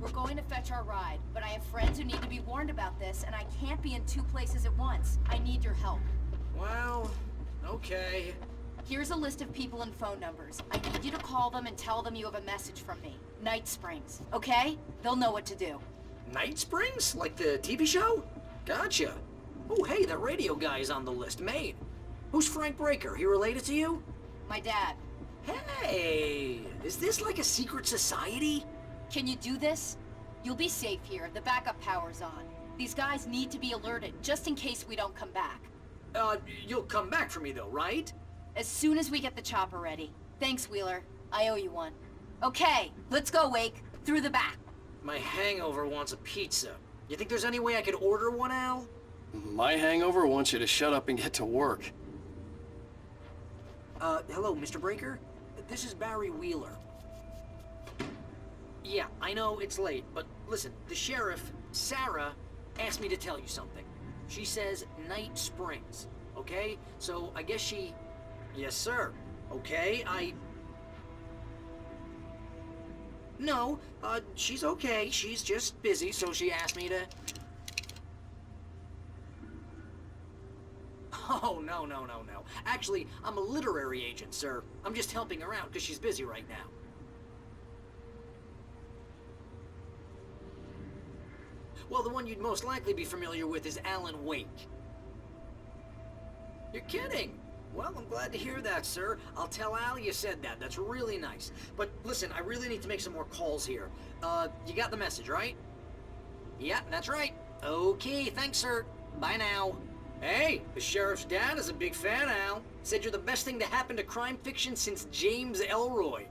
[SPEAKER 26] We're going to fetch our ride, but I have friends who need to be warned about this, and I can't be in 2 places at once. I need your help.
[SPEAKER 21] Well, okay.
[SPEAKER 26] Here's a list of people and phone numbers. I need you to call them and tell them you have a message from me. Night Springs, okay? They'll know what to do.
[SPEAKER 21] Night Springs? Like the TV show? Gotcha. Oh, hey, that radio guy is on the list. Maine. Who's Frank Breaker? He related to you?
[SPEAKER 26] My dad.
[SPEAKER 21] Hey, is this like a secret society?
[SPEAKER 26] Can you do this? You'll be safe here. The backup power's on. These guys need to be alerted, just in case we don't come back.
[SPEAKER 21] You'll come back for me though, right?
[SPEAKER 26] As soon as we get the chopper ready. Thanks, Wheeler. I owe you one. Okay, let's go, Wake. Through the back.
[SPEAKER 21] My hangover wants a pizza. You think there's any way I could order one, Al?
[SPEAKER 17] My hangover wants you to shut up and get to work.
[SPEAKER 21] Hello, Mr. Breaker? This is Barry Wheeler. Yeah, I know it's late, but listen, the sheriff, Sarah, asked me to tell you something. She says Night Springs, okay? So I guess she... Yes, sir. Okay, No, she's okay. She's just busy, so she asked me to... Oh, no. Actually, I'm a literary agent, sir. I'm just helping her out because she's busy right now. Well, the one you'd most likely be familiar with is Alan Wake. You're kidding? Well, I'm glad to hear that, sir. I'll tell Al you said that. That's really nice. But listen, I really need to make some more calls here. You got the message, right? Yeah, that's right. Okay, thanks, sir. Bye now. Hey, the sheriff's dad is a big fan, Al. Said you're the best thing to happen to crime fiction since James Elroy.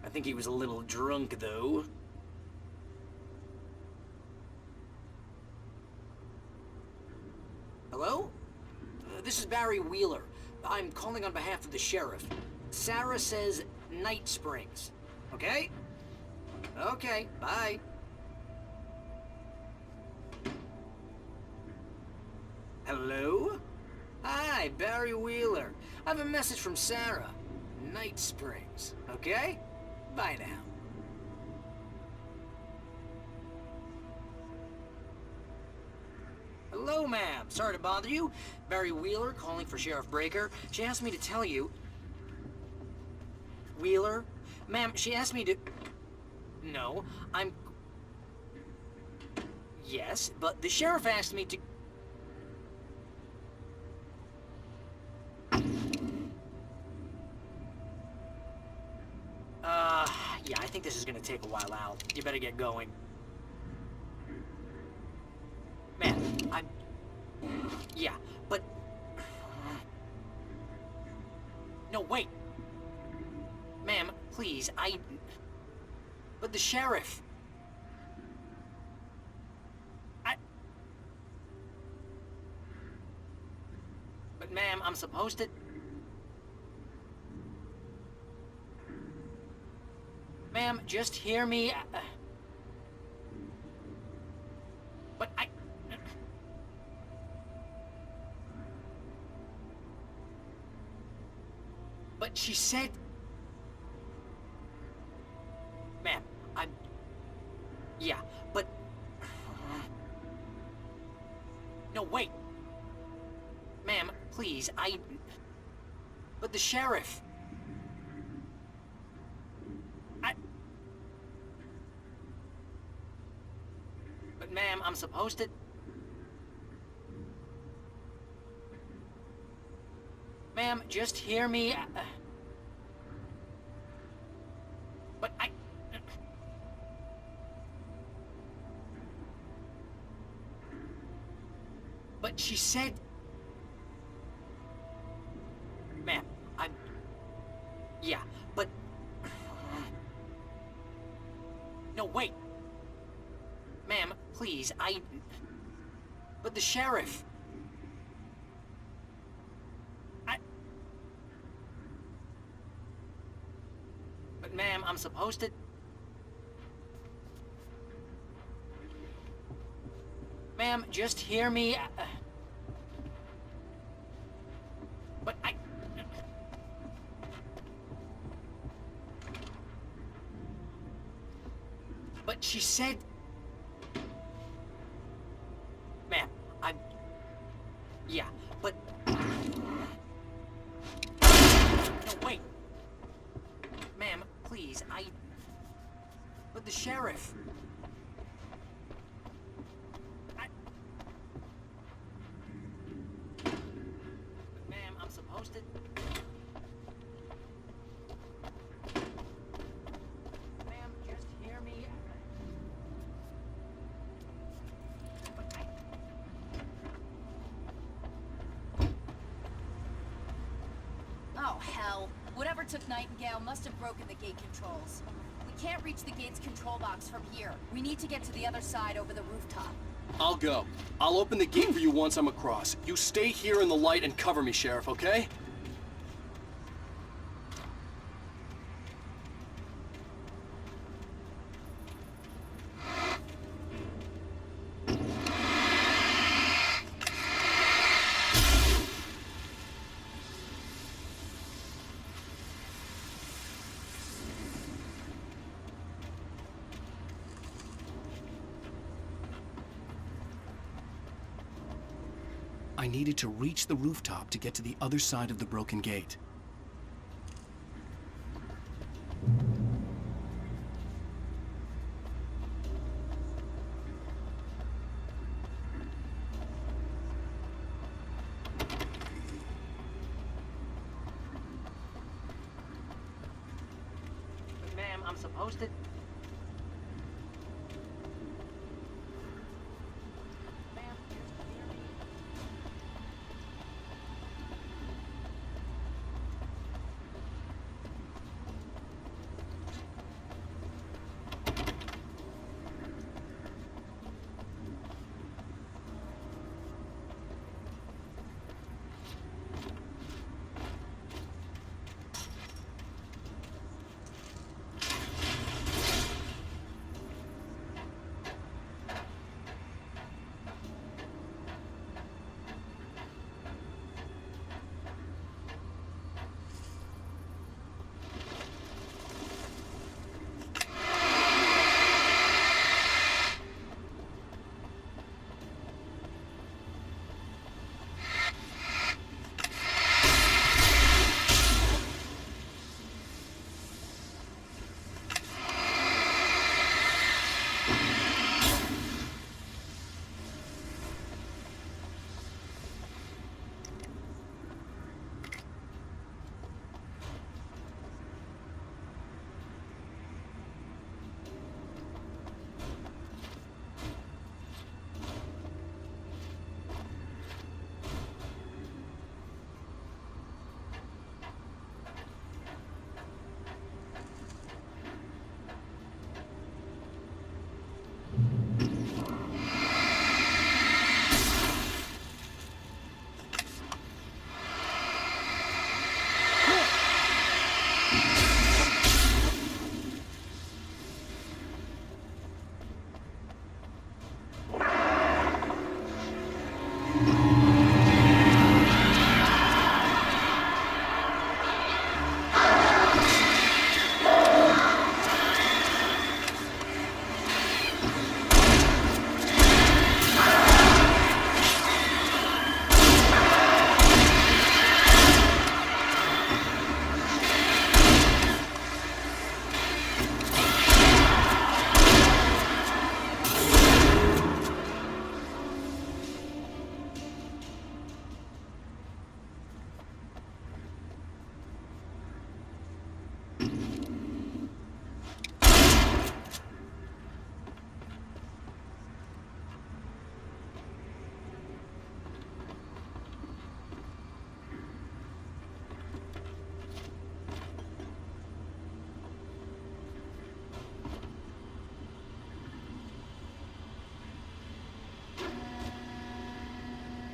[SPEAKER 21] I think he was a little drunk, though. Hello? This is Barry Wheeler. I'm calling on behalf of the sheriff. Sarah says Night Springs. Okay? Okay, bye. Hello? Hi, Barry Wheeler. I have a message from Sarah. Night Springs. Okay? Bye now. Hello, ma'am. Sorry to bother you. Barry Wheeler calling for Sheriff Breaker. She asked me to tell you... Wheeler? Ma'am, she asked me to... No, I'm... Yes, but the sheriff asked me to... Yeah, I think this is gonna take a while, Al. You better get going. Man, I'm... Yeah, but... No, wait. Ma'am, please, But the sheriff... But ma'am, I'm supposed to... Ma'am, just hear me. But But she said... Ma'am, Yeah, but... No, wait. Ma'am, please, But the sheriff... But ma'am, I'm supposed to... Ma'am, just hear me. But But she said... Ma'am, Yeah, but... No, wait. Ma'am, please, But the sheriff... But ma'am, I'm supposed to... Ma'am, just hear me. But But she said... Ma'am, Yeah, but... No, wait. Ma'am, please, But the sheriff... But ma'am, I'm supposed to... Ma'am, just hear me.
[SPEAKER 26] Oh, hell. Whatever took Nightingale must have broken the gate controls. We can't reach the gate's control box from here. We need to get to the other side over the rooftop.
[SPEAKER 17] I'll go. I'll open the gate for you once I'm across. You stay here in the light and cover me, Sheriff, okay? I needed to reach the rooftop to get to the other side of the broken gate.
[SPEAKER 21] But ma'am, I'm supposed to...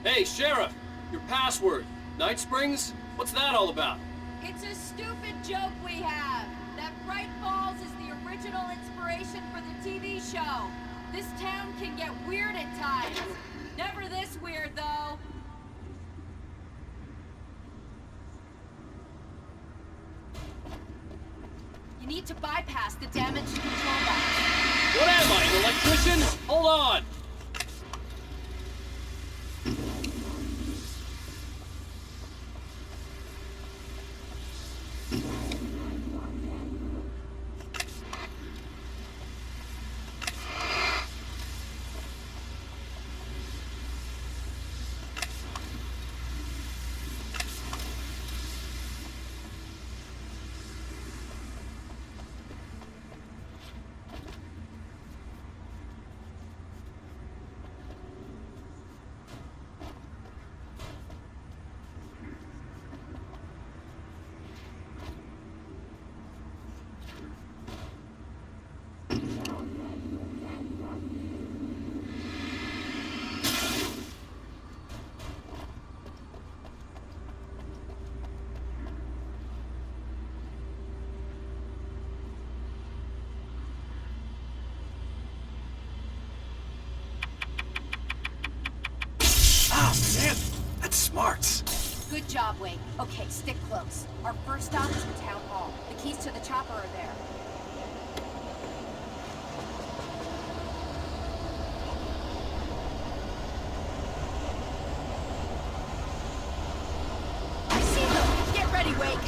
[SPEAKER 17] Hey, Sheriff! Your password. Night Springs? What's that all about?
[SPEAKER 14] It's a stupid joke we have. That Bright Falls is the original inspiration for the TV show. This town can get weird at times. Never this weird, though. You need to bypass the damaged control box.
[SPEAKER 17] What am I, an electrician? Hold on!
[SPEAKER 1] Man, that's smarts.
[SPEAKER 26] Good job, Wade. Okay, stick close. Our first stop is the town hall. The keys to the chopper are there. I see them! Get ready, Wade!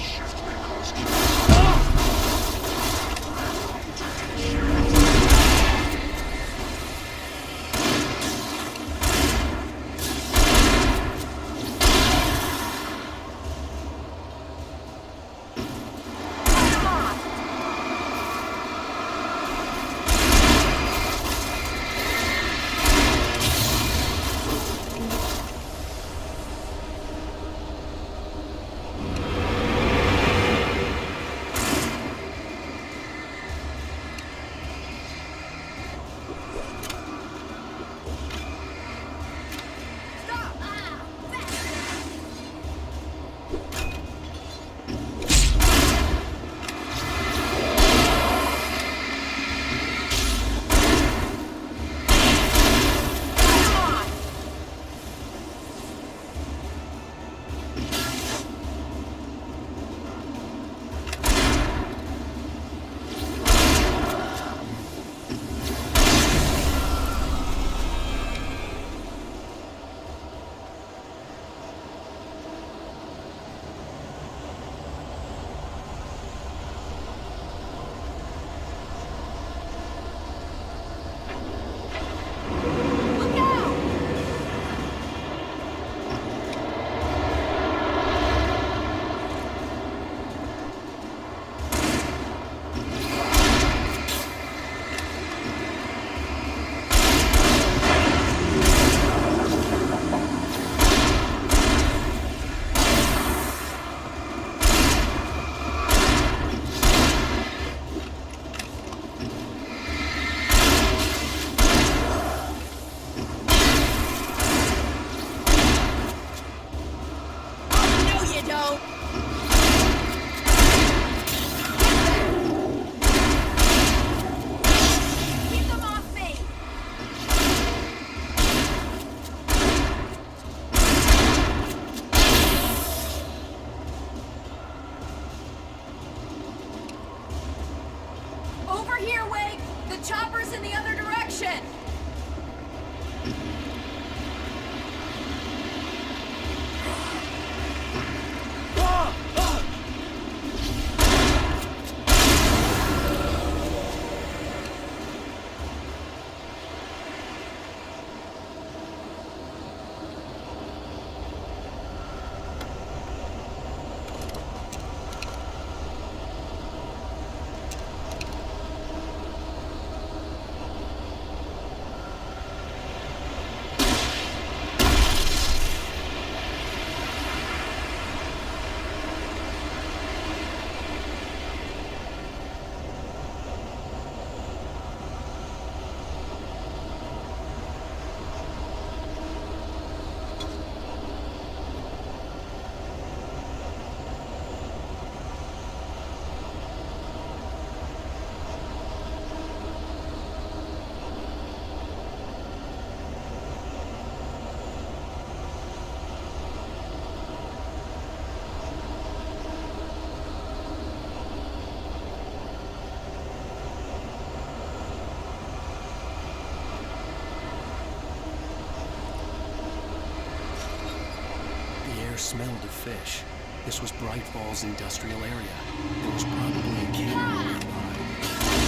[SPEAKER 1] smelled of fish. This was Bright Falls Industrial Area. There was probably a canyon nearby.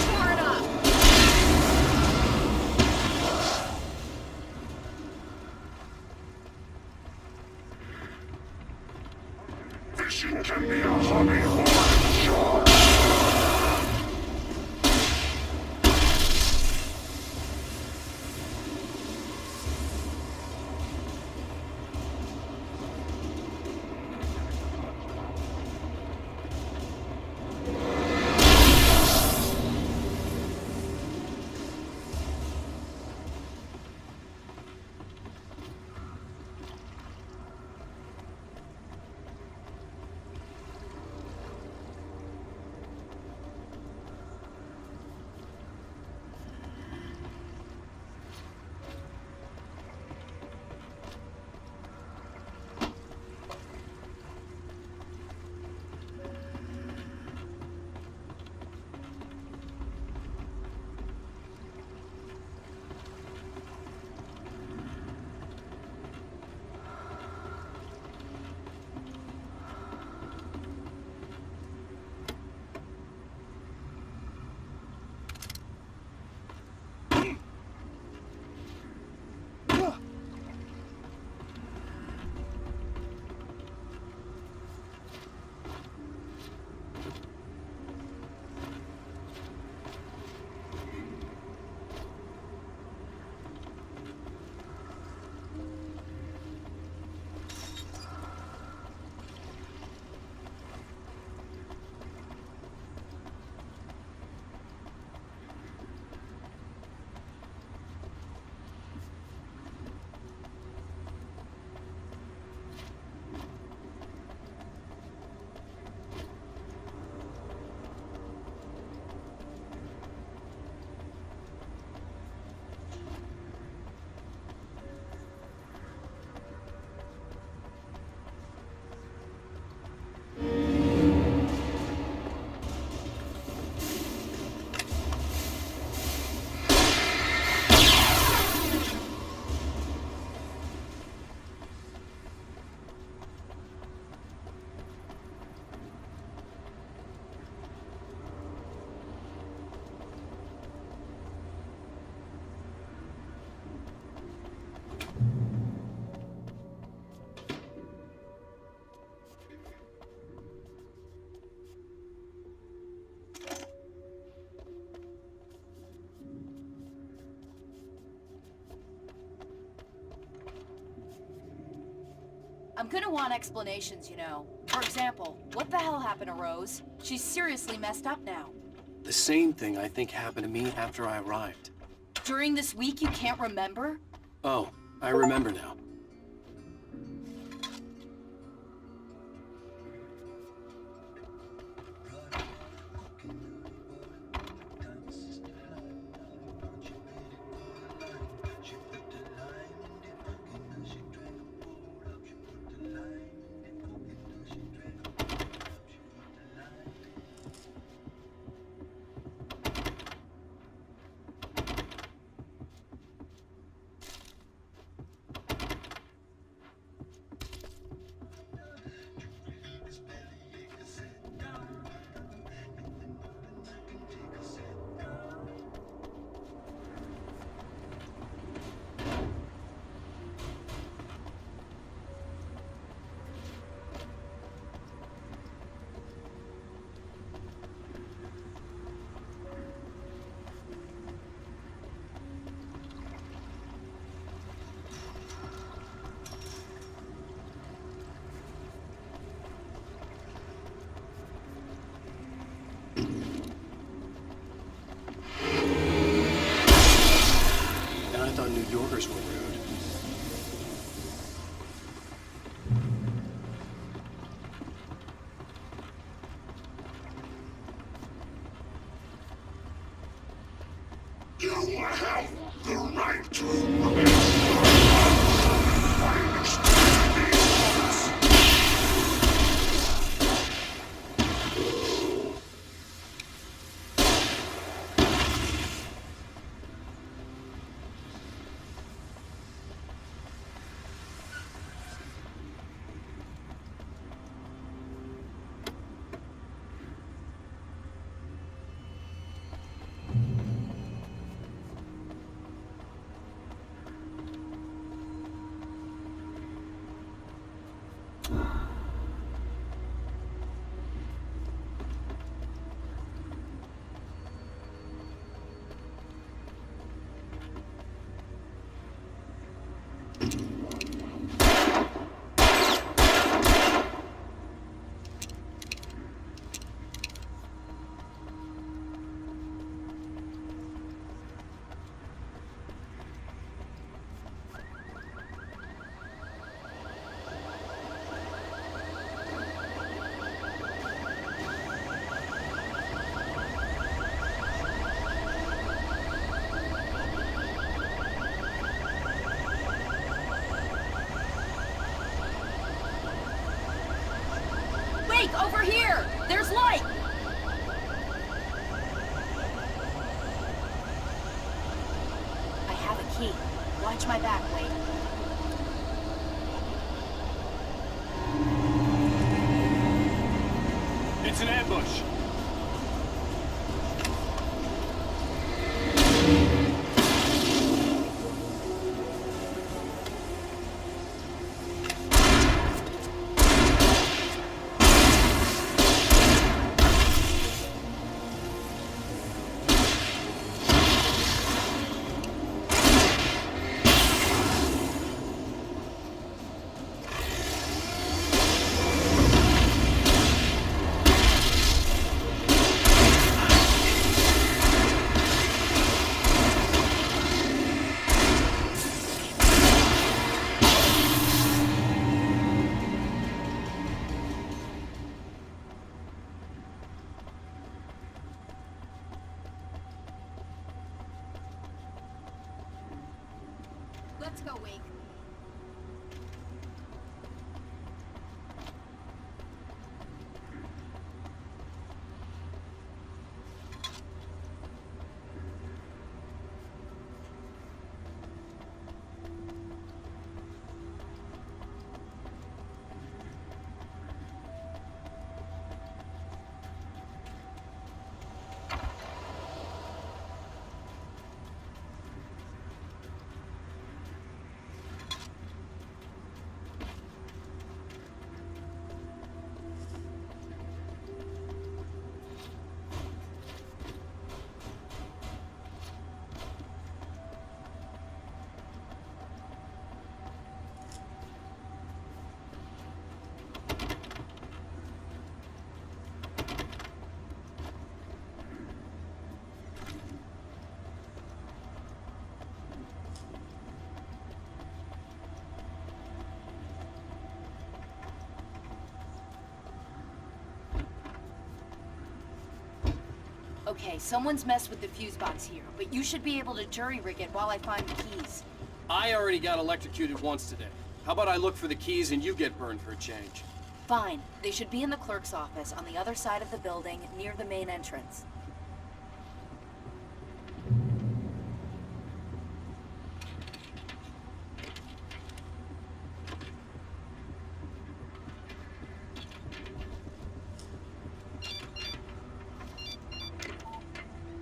[SPEAKER 14] Start up!
[SPEAKER 18] Fishing can be a hobby horse shot.
[SPEAKER 14] I'm gonna want explanations, you know. For example, what the hell happened to Rose? She's seriously messed up now.
[SPEAKER 1] The same thing I think happened to me after I arrived.
[SPEAKER 14] During this week you can't remember?
[SPEAKER 1] Oh, I remember now. New Yorkers were rude.
[SPEAKER 18] You have the right to
[SPEAKER 14] Wake, over here! There's light!
[SPEAKER 26] I have a key. Watch my back, Wake.
[SPEAKER 17] It's an ambush.
[SPEAKER 14] Let's go, Wake.
[SPEAKER 26] Okay, someone's messed with the fuse box here, but you should be able to jury-rig it while I find the keys.
[SPEAKER 17] I already got electrocuted once today. How about I look for the keys and you get burned for a change?
[SPEAKER 26] Fine. They should be in the clerk's office on the other side of the building, near the main entrance.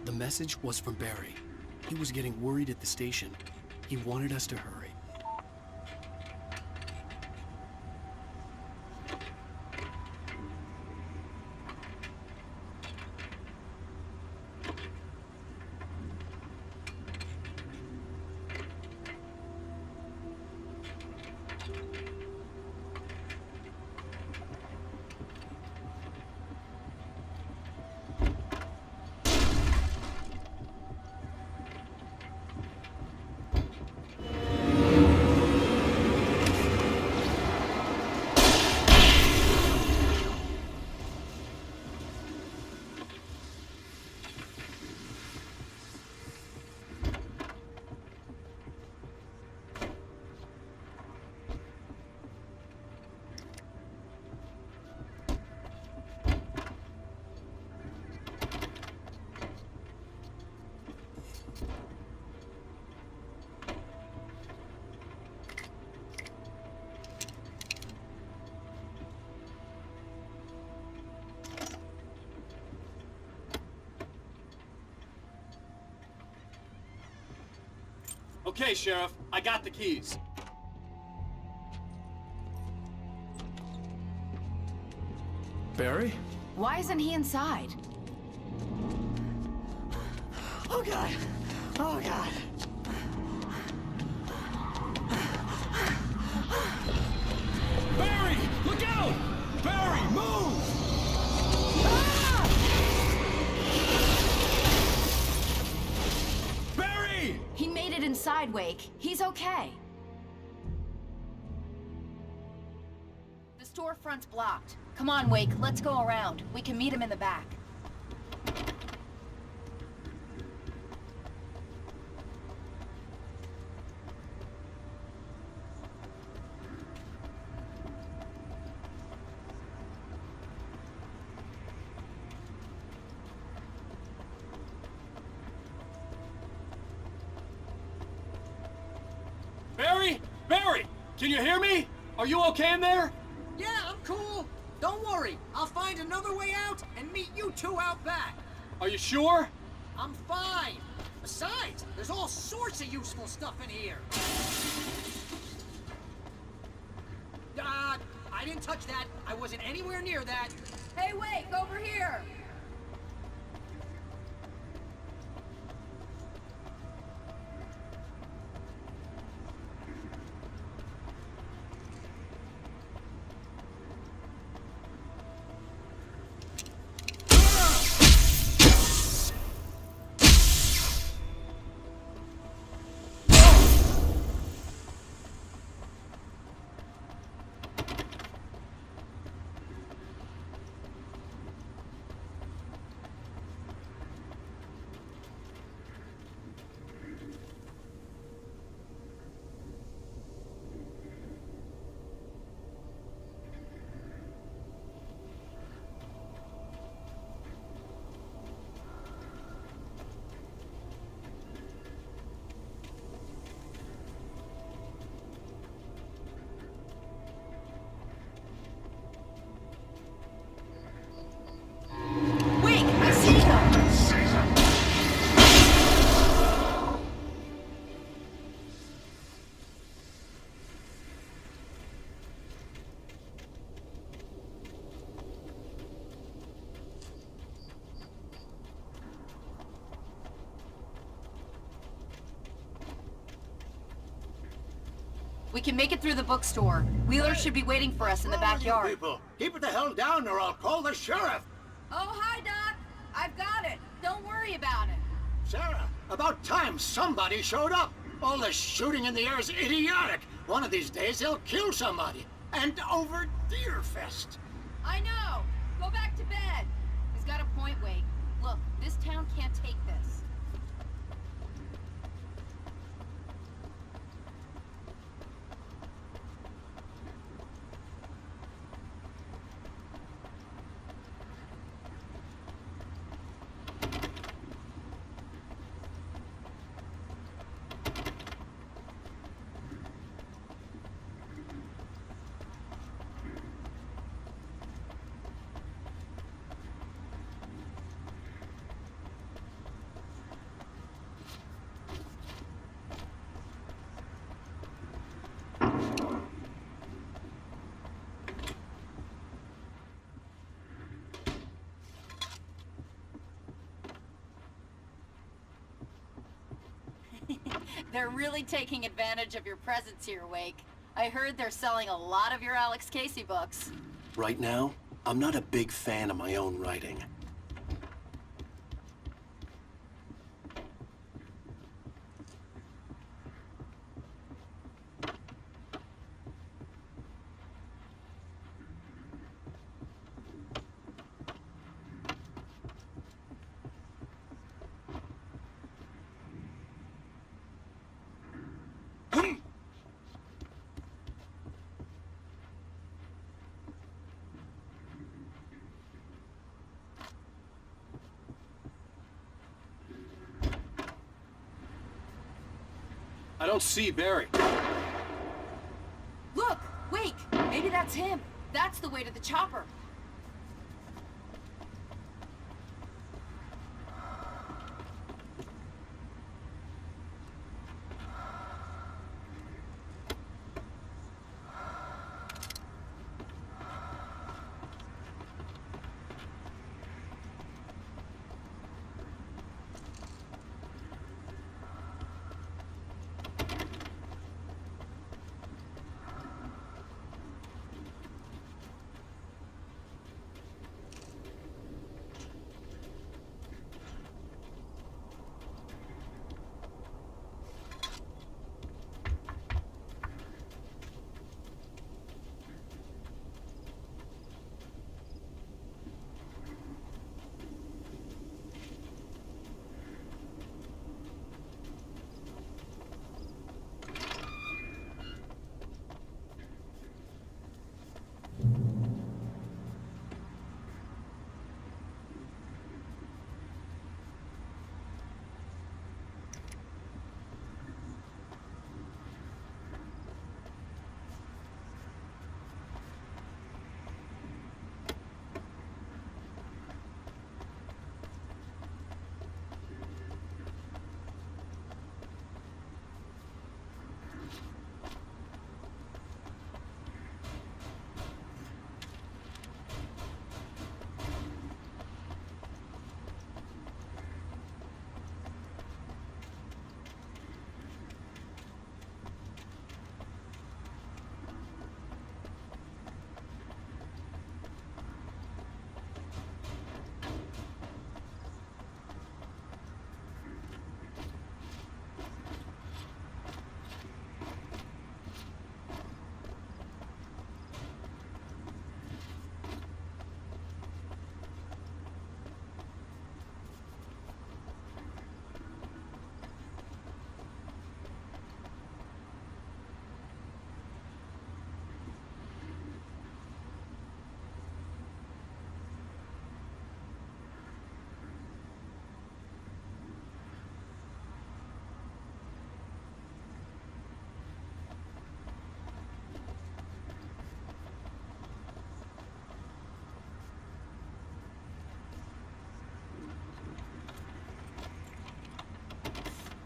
[SPEAKER 1] The message was from Barry. He was getting worried at the station. He wanted us to hurry.
[SPEAKER 17] Okay, Sheriff, I got the keys.
[SPEAKER 1] Barry?
[SPEAKER 26] Why isn't he inside?
[SPEAKER 20] Oh, God. Oh, God.
[SPEAKER 4] Barry! Look out! Barry, move! Barry!
[SPEAKER 26] He made it inside, Wake. He's okay. The storefront's blocked. Come on, Wake. Let's go around. We can meet him in the back.
[SPEAKER 17] Barry! Can you hear me? Are you okay in there?
[SPEAKER 21] Yeah, I'm cool. Don't worry. I'll find another way out and meet you two out back.
[SPEAKER 17] Are you sure?
[SPEAKER 21] I'm fine. Besides, there's all sorts of useful stuff in here. I didn't touch that. I wasn't anywhere near that.
[SPEAKER 14] Hey, Wake, over here! We can make it through the bookstore. Wheeler should be waiting for us in the backyard.
[SPEAKER 10] People, keep it the hell down or I'll call the sheriff.
[SPEAKER 14] Oh, hi, Doc. I've got it. Don't worry about it.
[SPEAKER 10] Sarah, about time somebody showed up. All this shooting in the air is idiotic. One of these days they'll kill somebody. And over Deerfest.
[SPEAKER 14] I know. Go back to bed. He's got a point, Wake. Look, this town can't take this. They're really taking advantage of your presence here, Wake. I heard they're selling a lot of your Alex Casey books.
[SPEAKER 1] Right now, I'm not a big fan of my own writing. I don't see Barry.
[SPEAKER 14] Look! Wake! Maybe that's him. That's the way to the chopper.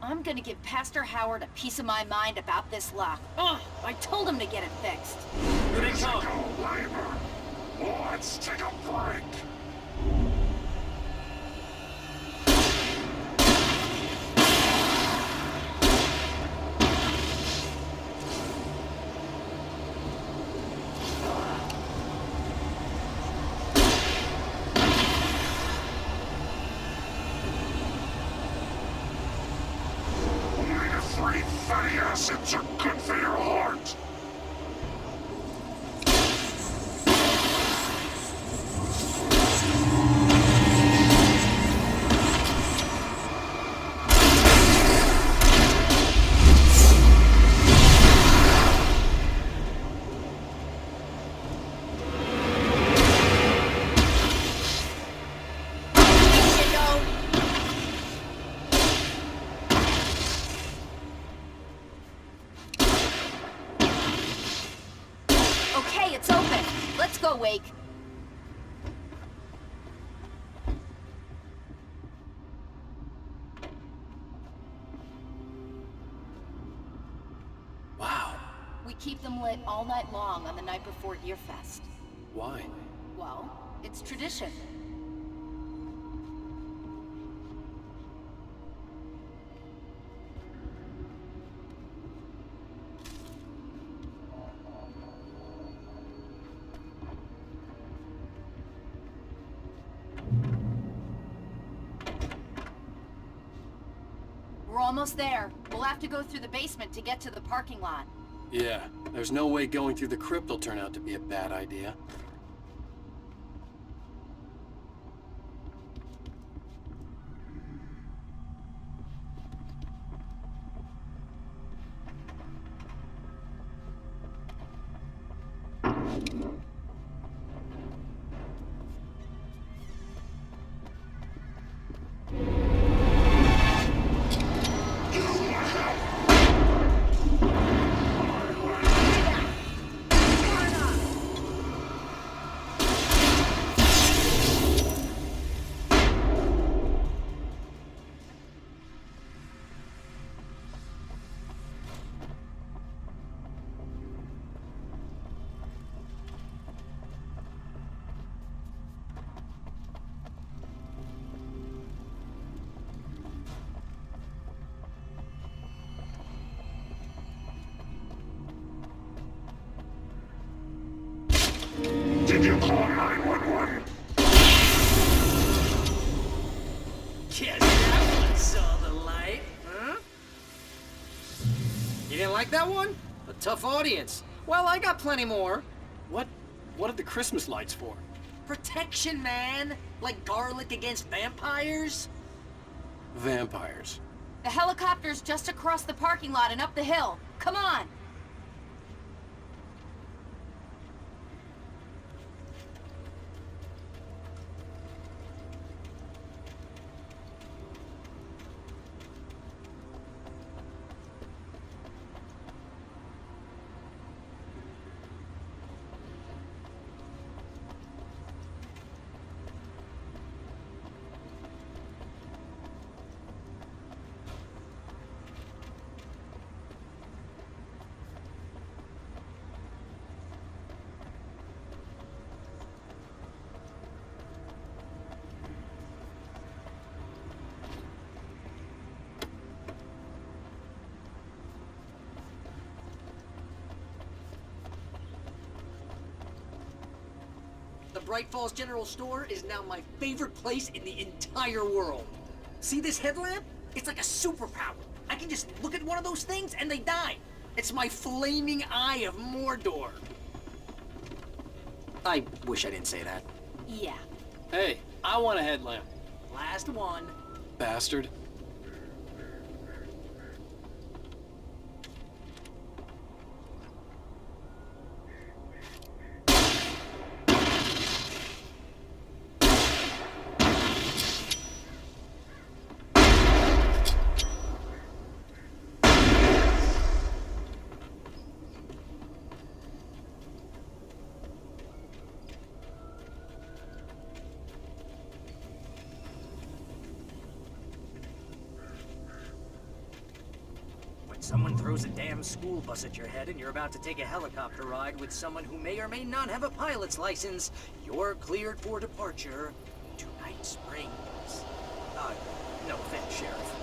[SPEAKER 26] I'm gonna give Pastor Howard a piece of my mind about this lock. Ugh, I told him to get it fixed.
[SPEAKER 6] Here they come.
[SPEAKER 18] Let's take a break. Omega-3 fatty acids are good for your heart.
[SPEAKER 26] Okay, it's open. Let's go, Wake.
[SPEAKER 1] Wow.
[SPEAKER 26] We keep them lit all night long on the night before Yearfest.
[SPEAKER 1] Why?
[SPEAKER 26] Well, it's tradition. We're almost there. We'll have to go through the basement to get to the parking lot.
[SPEAKER 1] Yeah, there's no way going through the crypt will turn out to be a bad idea. Did you call 911?
[SPEAKER 21] Guess that one saw the light, huh? You didn't like that one? A tough audience. Well, I got plenty more.
[SPEAKER 1] What are the Christmas lights for?
[SPEAKER 21] Protection, man. Like garlic against vampires.
[SPEAKER 1] Vampires.
[SPEAKER 26] The helicopter's just across the parking lot and up the hill. Come on!
[SPEAKER 21] The Bright Falls General Store is now my favorite place in the entire world. See this headlamp? It's like a superpower. I can just look at one of those things and they die. It's my flaming eye of Mordor. I wish I didn't say that.
[SPEAKER 26] Yeah.
[SPEAKER 1] Hey, I want a headlamp.
[SPEAKER 21] Last one.
[SPEAKER 1] Bastard.
[SPEAKER 21] Someone throws a damn school bus at your head and you're about to take a helicopter ride with someone who may or may not have a pilot's license, you're cleared for departure to Night Springs. No offense, Sheriff.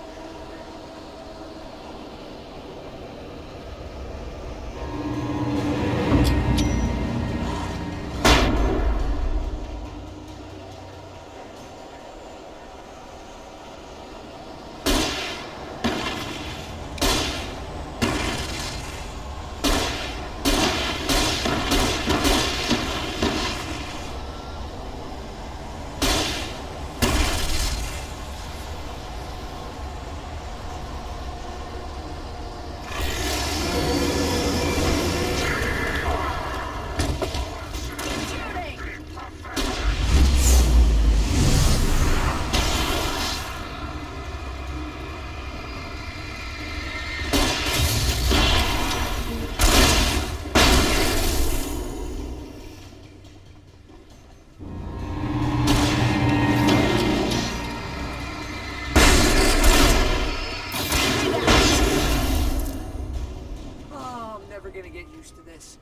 [SPEAKER 21] Gonna get used to this.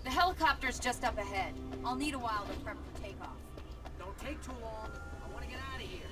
[SPEAKER 14] The helicopter's just up ahead. I'll need a while to prep for takeoff.
[SPEAKER 21] Don't take too long. I want to get out of here.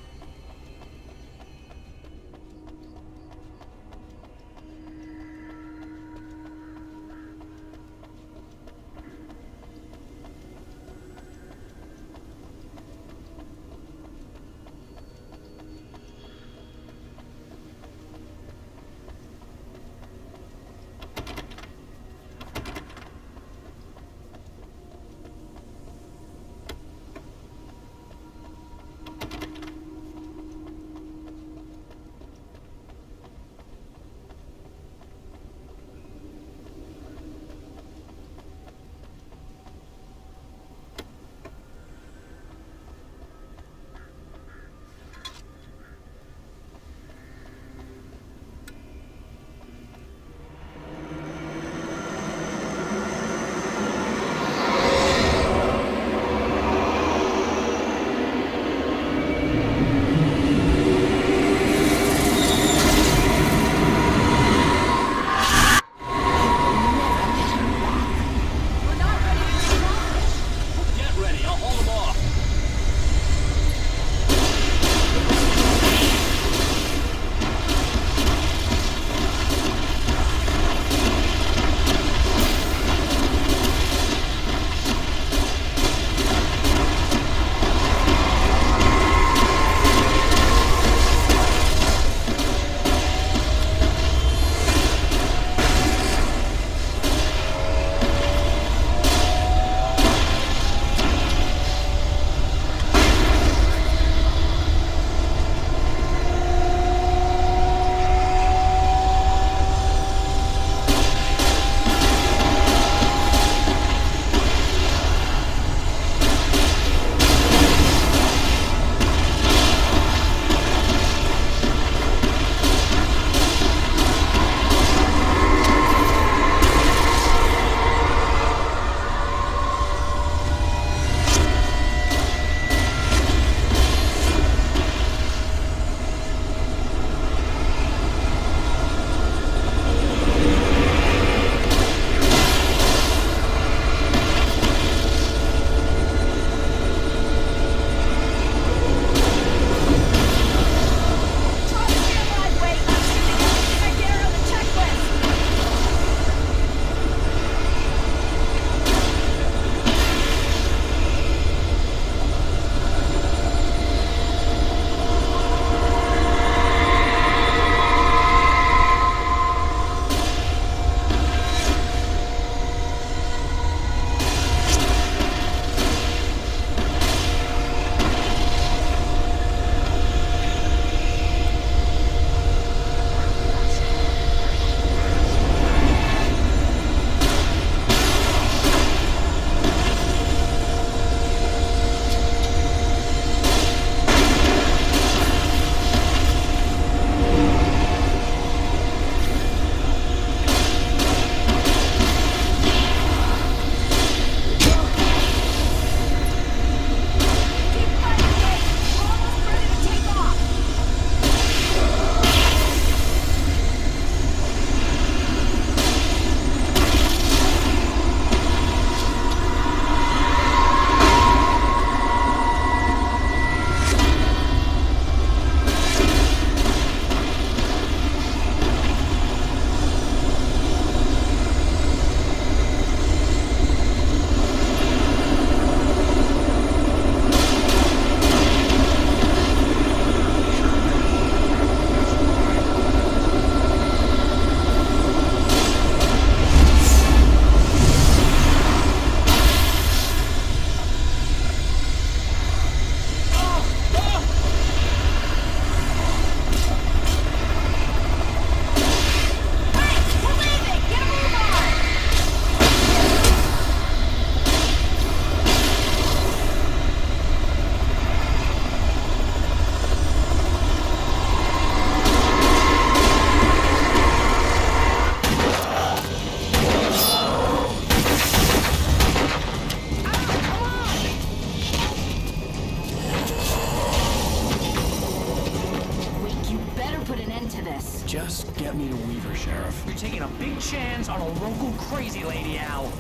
[SPEAKER 1] need a weaver, Sheriff.
[SPEAKER 6] You're taking a big chance on a local crazy lady, Al.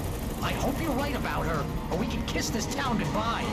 [SPEAKER 6] I hope you're right about her, or we can kiss this town goodbye.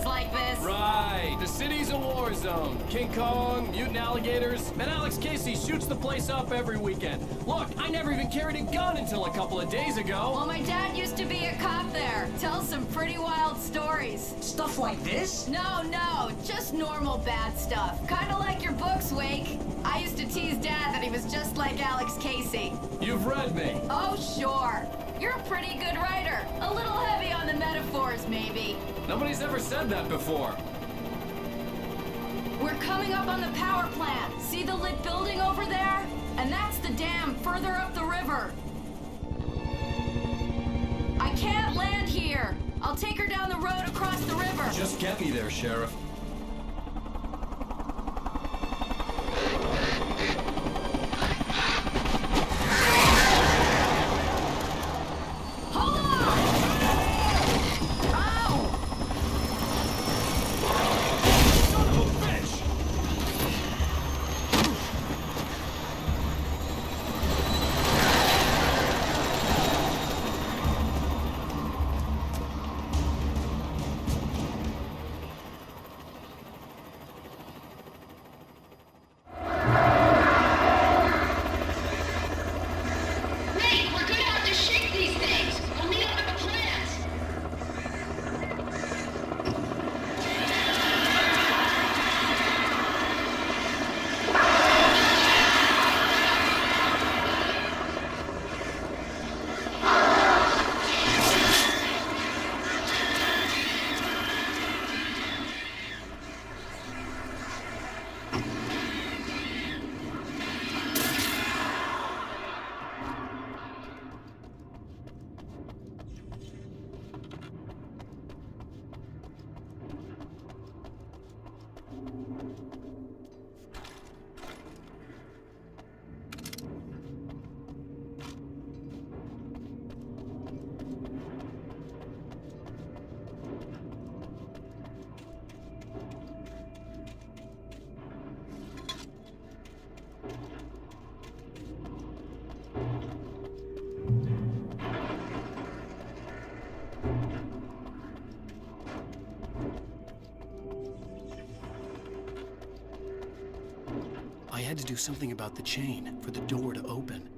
[SPEAKER 14] Like this.
[SPEAKER 7] Right. The city's a war zone. King Kong, mutant alligators, and Alex Casey shoots the place up every weekend. Look, I never even carried a gun until a couple of days ago.
[SPEAKER 14] Well, my dad used to be a cop there. Tells some pretty wild stories.
[SPEAKER 6] Stuff like this?
[SPEAKER 14] No, just normal bad stuff. Kinda like your books, Wake. I used to tease Dad that he was just like Alex Casey.
[SPEAKER 7] You've read me.
[SPEAKER 14] Oh, sure. You're a pretty good writer. A little heavy on the metaphors, maybe.
[SPEAKER 7] Nobody's ever said that before.
[SPEAKER 14] We're coming up on the power plant. See the lit building over there? And that's the dam further up the river. I can't land here. I'll take her down the road across the river.
[SPEAKER 7] Just get me there, Sheriff.
[SPEAKER 1] I had to do something about the chain for the door to open.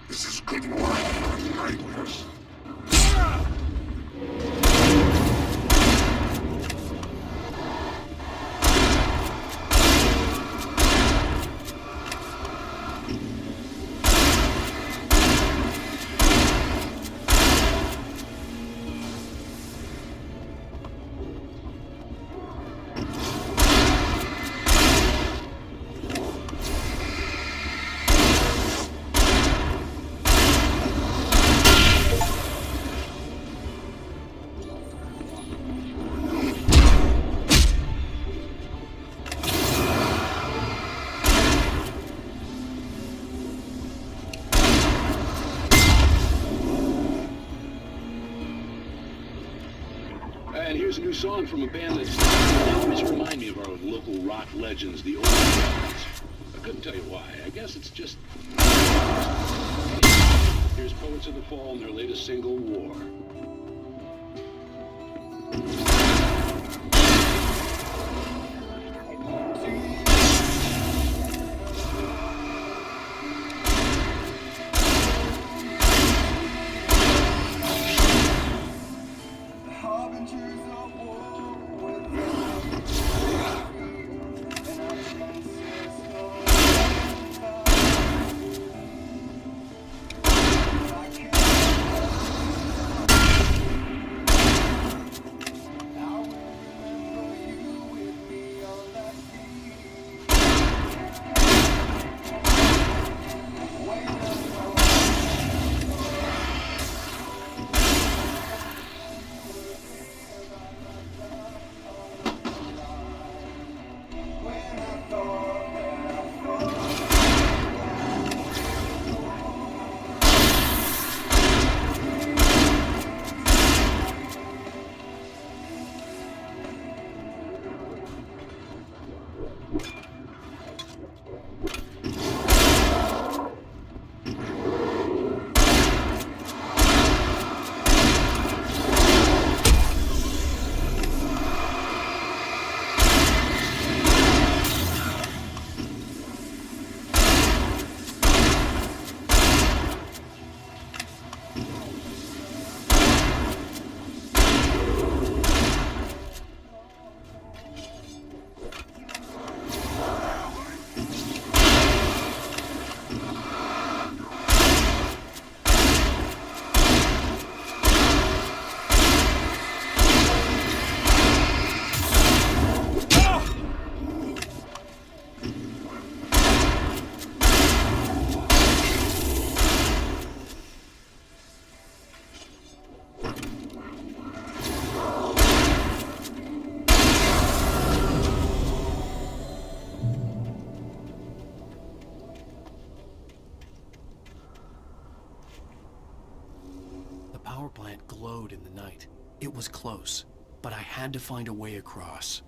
[SPEAKER 18] This is good work for the nightmares.
[SPEAKER 19] a new song from a band that always remind me of our local rock legends, the old bands. I couldn't tell you why. I guess it's just... Here's Poets of the Fall and their latest single, War.
[SPEAKER 1] The power plant glowed in the night. It was close, but I had to find a way across.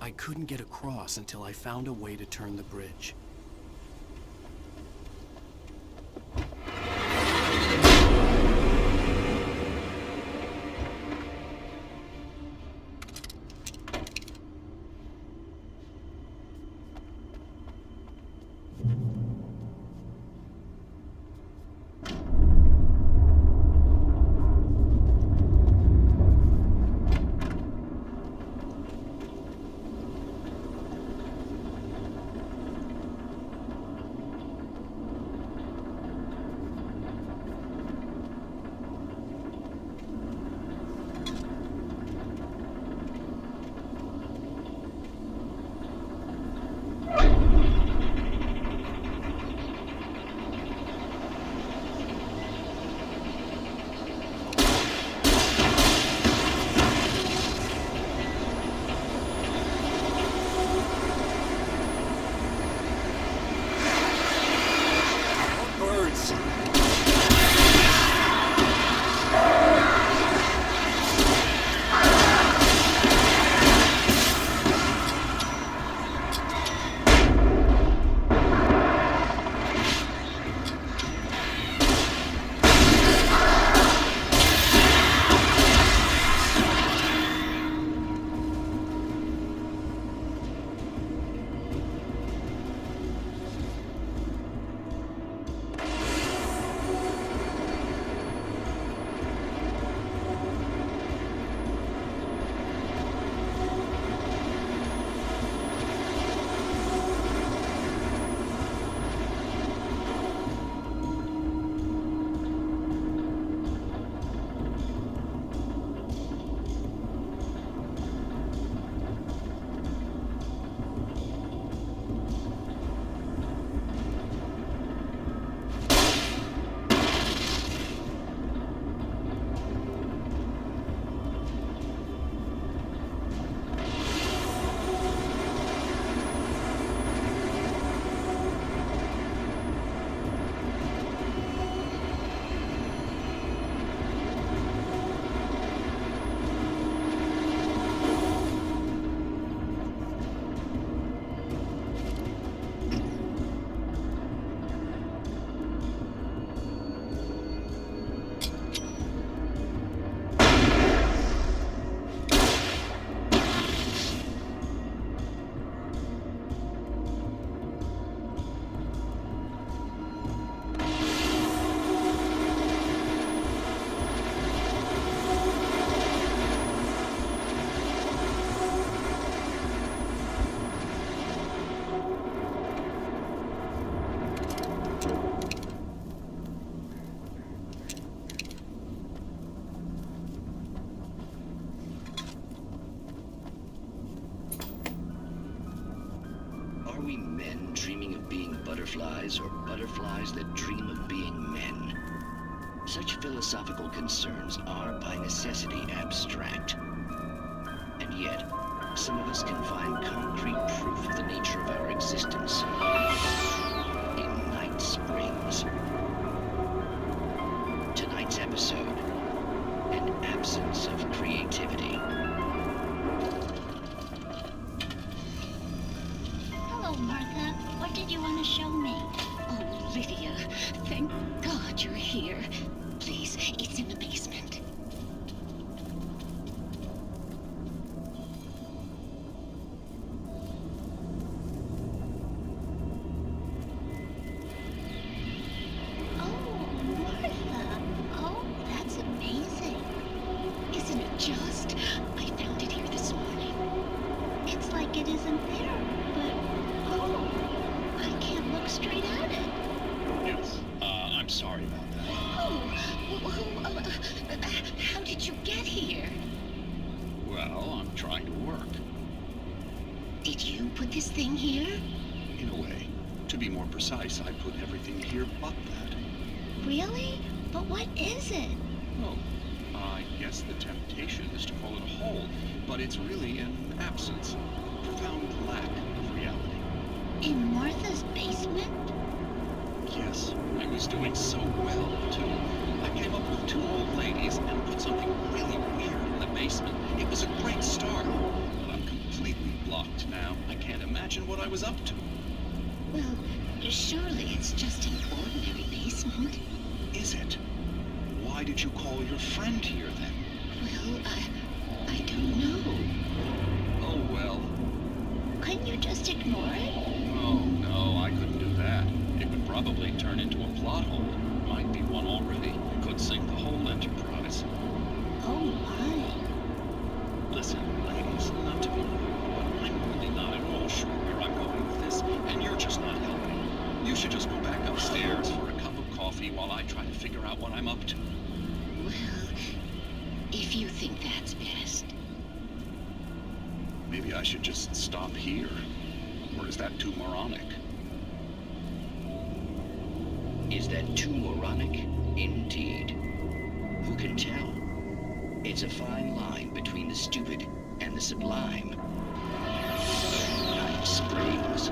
[SPEAKER 1] I couldn't get across until I found a way to turn the bridge.
[SPEAKER 2] Are we men dreaming of being butterflies, or butterflies that dream of being men? Such philosophical concerns are by necessity abstract. And yet, some of us can find concrete proof of the nature of our existence in Night Springs. Tonight's episode, an absence of creativity.
[SPEAKER 11] Hello, Martha. What did you want to show me? Oh, Lydia, thank God you're here. Please, it's in the basement. How did you get here?
[SPEAKER 12] Well, I'm trying to work.
[SPEAKER 11] Did you put this thing here?
[SPEAKER 12] In a way. To be more precise, I put everything here but that.
[SPEAKER 11] Really? But what is it?
[SPEAKER 12] Oh, I guess the temptation is to call it a hole, but it's really an absence. Profound lack of reality.
[SPEAKER 11] In Martha's basement?
[SPEAKER 12] Yes, I was doing so well, too. I came up with 2 old ladies and put something really weird in the basement. It was a great start, but I'm completely blocked.
[SPEAKER 19] I was up to.
[SPEAKER 11] Well, surely it's just an ordinary basement.
[SPEAKER 19] Is it? Why did you call your friend here then?
[SPEAKER 11] Well, I don't know.
[SPEAKER 19] Oh, well.
[SPEAKER 11] Couldn't you just ignore it?
[SPEAKER 19] Oh, no, I couldn't do that. It would probably turn into a plot hole. Might be one already. Could sink the whole enterprise.
[SPEAKER 11] Oh, my.
[SPEAKER 19] Listen, ladies, not to be rude, but I'm really not at all sure where I'm going with this, and you're just not helping. You should just go back upstairs for a cup of coffee while I try to figure out what I'm up to.
[SPEAKER 11] Well, if you think that's best.
[SPEAKER 19] Maybe I should just stop here. Or is that too moronic?
[SPEAKER 2] Is that too moronic? Indeed. Who can tell? It's a fine line between the stupid and the sublime. Night Springs.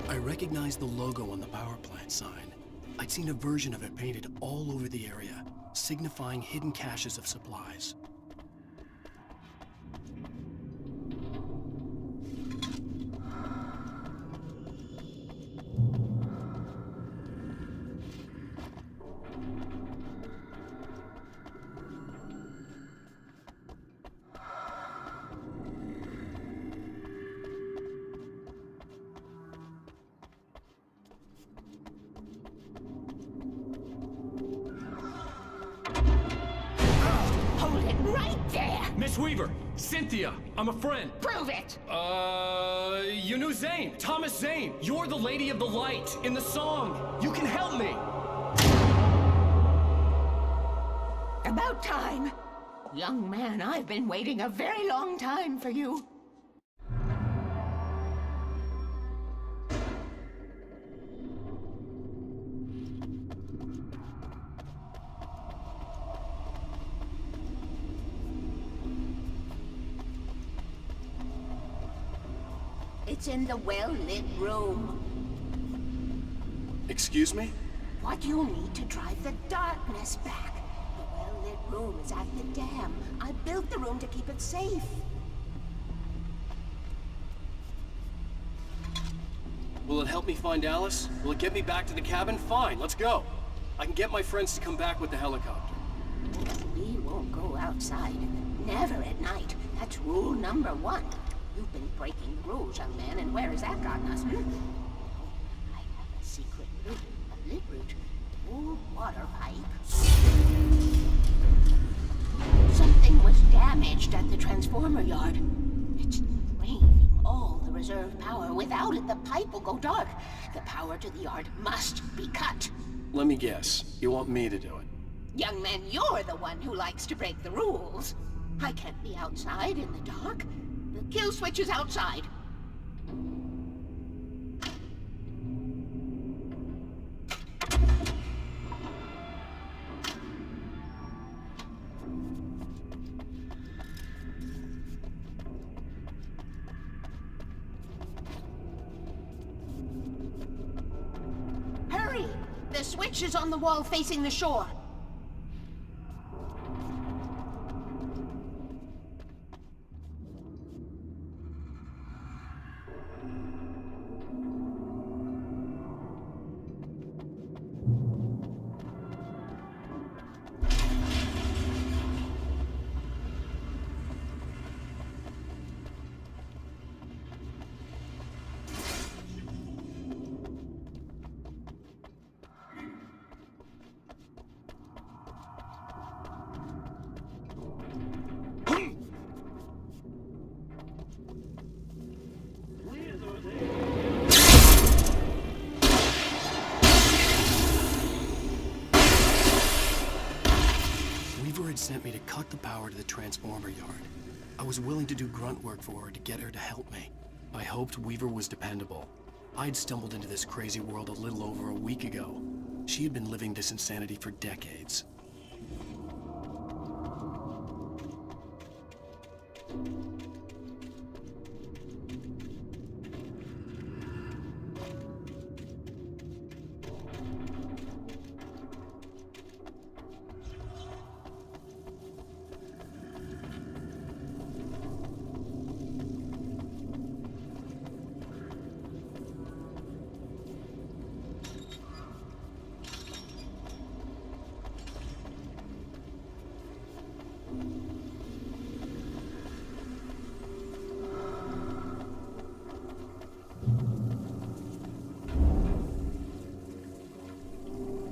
[SPEAKER 1] I recognized the logo on the power plant sign. I'd seen a version of it painted all over the area, signifying hidden caches of supplies.
[SPEAKER 7] Miss Weaver! Cynthia! I'm a friend!
[SPEAKER 11] Prove it!
[SPEAKER 7] You knew Zane! Thomas Zane! You're the Lady of the Light in the song! You can help me!
[SPEAKER 11] About time! Young man, I've been waiting a very long time for you. It's in the well-lit room.
[SPEAKER 1] Excuse me?
[SPEAKER 11] What you need to drive the darkness back. The well-lit room is at the dam. I built the room to keep it safe.
[SPEAKER 1] Will it help me find Alice? Will it get me back to the cabin? Fine, let's go. I can get my friends to come back with the helicopter.
[SPEAKER 11] We won't go outside. Never at night. That's rule number 1. You've been breaking the rules, young man, and where has that gotten us, I have a secret route, a lit route, old water pipe. Something was damaged at the transformer yard. It's draining all the reserve power. Without it, the pipe will go dark. The power to the yard must be cut.
[SPEAKER 1] Let me guess. You want me to do it?
[SPEAKER 11] Young man, you're the one who likes to break the rules. I can't be outside in the dark. The kill switch is outside. Hurry! The switch is on the wall facing the shore.
[SPEAKER 1] Sent me to cut the power to the transformer yard. I was willing to do grunt work for her to get her to help me. I hoped Weaver was dependable. I'd stumbled into this crazy world a little over a week ago. She had been living this insanity for decades.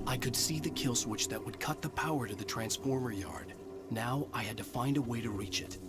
[SPEAKER 1] I could see the kill switch that would cut the power to the transformer yard. Now I had to find a way to reach it.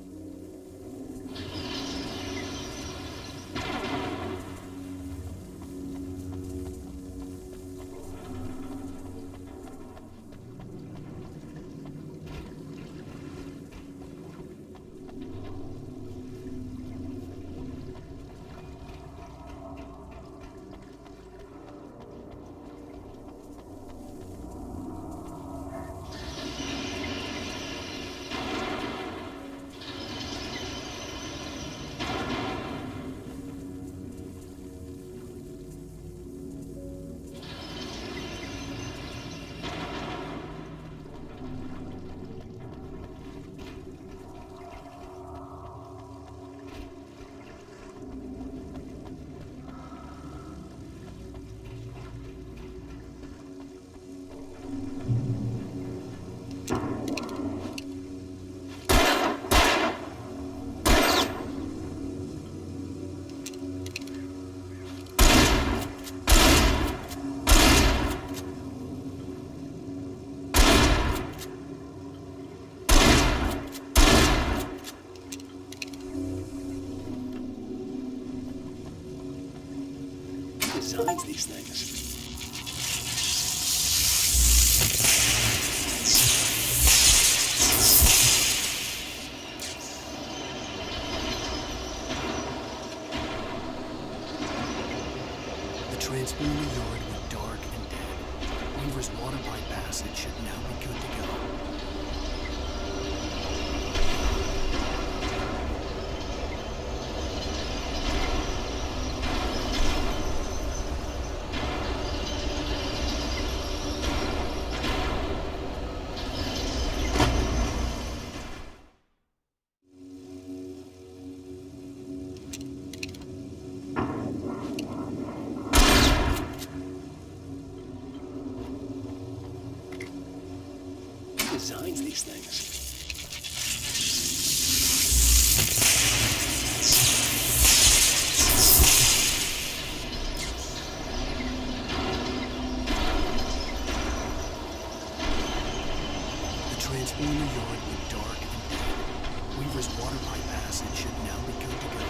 [SPEAKER 1] designs these things? The transponder yard went dark and dead. Weaver's water pipe passage should now be good to go. Designs these things. The transponder yard went dark and dead. Weaver's water pipe passage should now be good to go.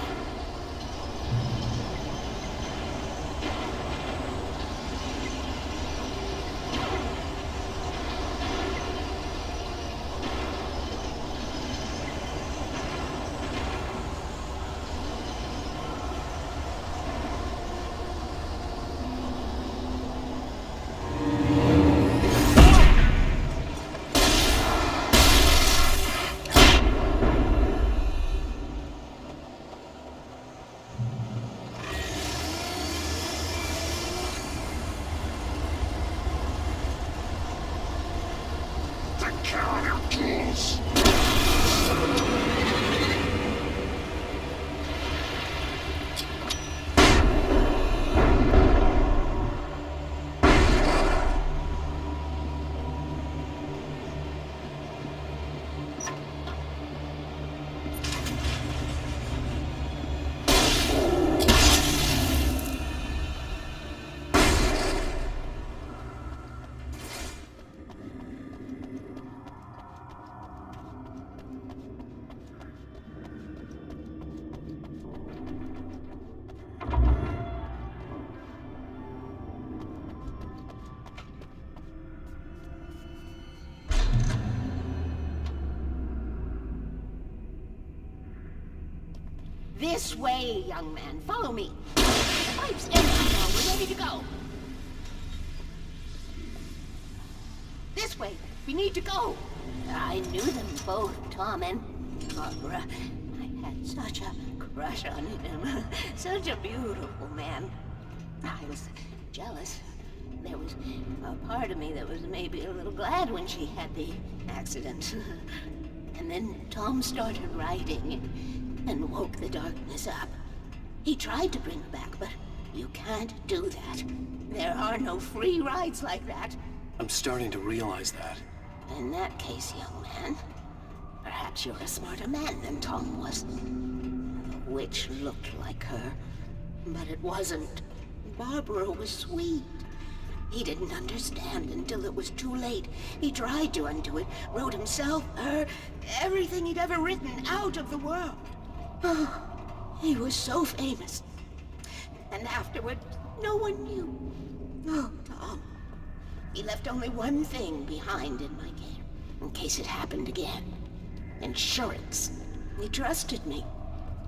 [SPEAKER 11] This way, young man. Follow me. The pipe's empty now. We're ready to go. This way. We need to go. I knew them both, Tom and Barbara. I had such a crush on him. Such a beautiful man. I was jealous. There was a part of me that was maybe a little glad when she had the accident. And then Tom started writing and woke the darkness up. He tried to bring her back, but you can't do that. There are no free rides like that.
[SPEAKER 1] I'm starting to realize that.
[SPEAKER 11] In that case, young man, perhaps you're a smarter man than Tom was. The witch looked like her, but it wasn't. Barbara was sweet. He didn't understand until it was too late. He tried to undo it, wrote himself, her, everything he'd ever written out of the world. Oh, he was so famous. And afterward, no one knew. Oh, Tom. He left only one thing behind in my game, in case it happened again. Insurance. He trusted me.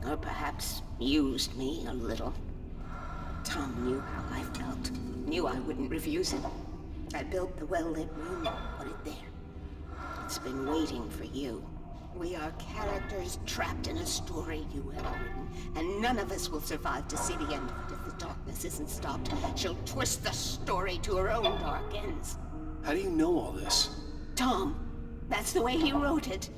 [SPEAKER 11] Or perhaps used me a little. Tom knew how I felt. Knew I wouldn't refuse him. I built the well-lit room, put it there. It's been waiting for you. We are characters trapped in a story you have written, and none of us will survive to see the end of it if the darkness isn't stopped. She'll twist the story to her own dark ends.
[SPEAKER 1] How do you know all this?
[SPEAKER 11] Tom, that's the way he wrote it.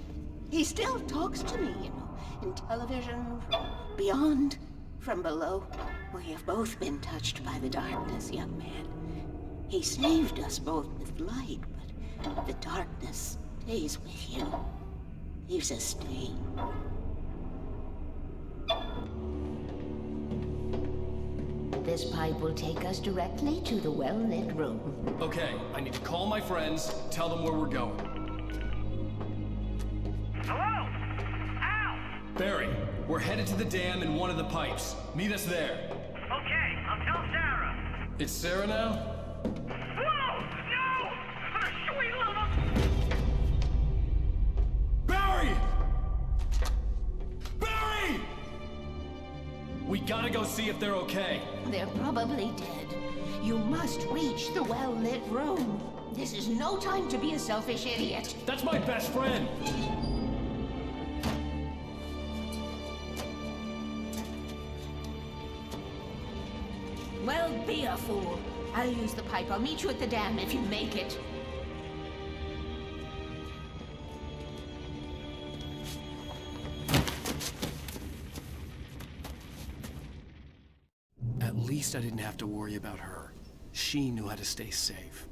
[SPEAKER 11] He still talks to me, you know, in television, from beyond, from below. We have both been touched by the darkness, young man. He saved us both with light, but the darkness stays with you. Leaves a stain.
[SPEAKER 5] This pipe will take us directly to the well-lit room.
[SPEAKER 7] Okay, I need to call my friends, tell them where we're going.
[SPEAKER 13] Hello? Al!
[SPEAKER 7] Barry, we're headed to the dam in one of the pipes. Meet us there.
[SPEAKER 13] Okay, I'll tell Sarah.
[SPEAKER 7] It's Sarah now?
[SPEAKER 13] Whoa! No! Sweet little...
[SPEAKER 7] Barry! Barry! We gotta go see if they're okay.
[SPEAKER 5] They're probably dead. You must reach the well-lit room. This is no time to be a selfish idiot.
[SPEAKER 7] That's my best friend!
[SPEAKER 5] Well, be a fool. I'll use the pipe. I'll meet you at the dam if you make it.
[SPEAKER 1] At least I didn't have to worry about her. She knew how to stay safe.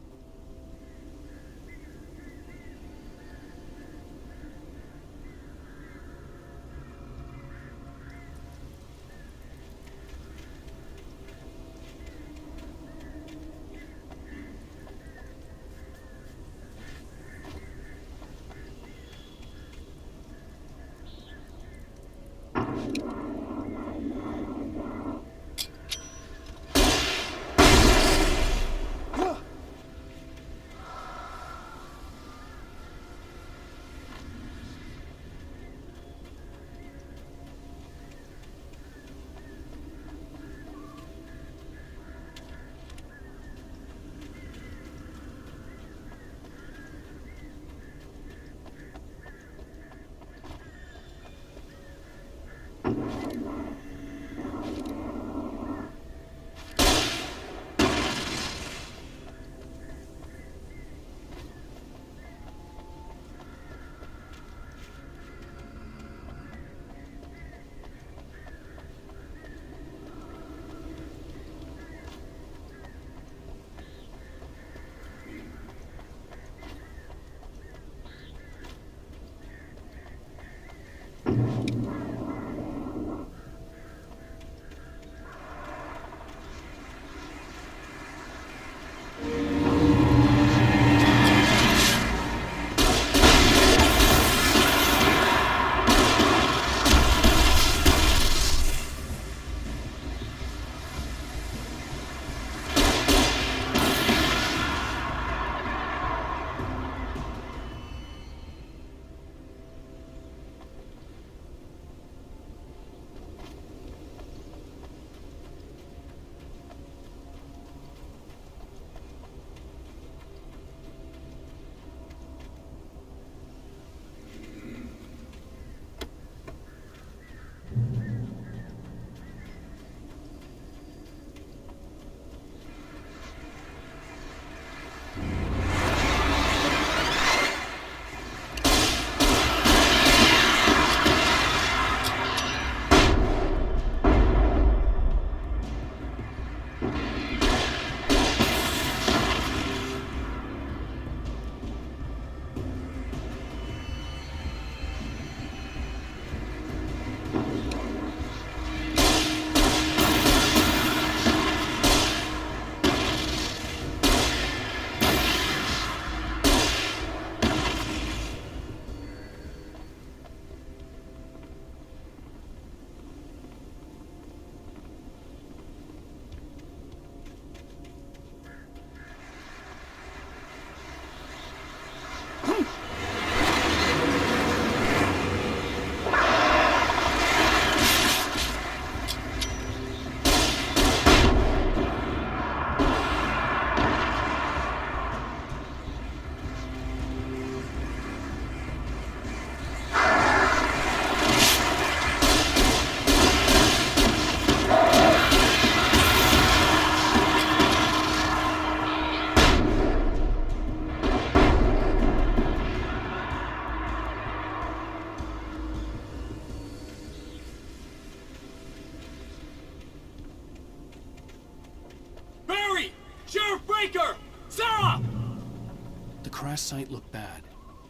[SPEAKER 1] The crash site looked bad,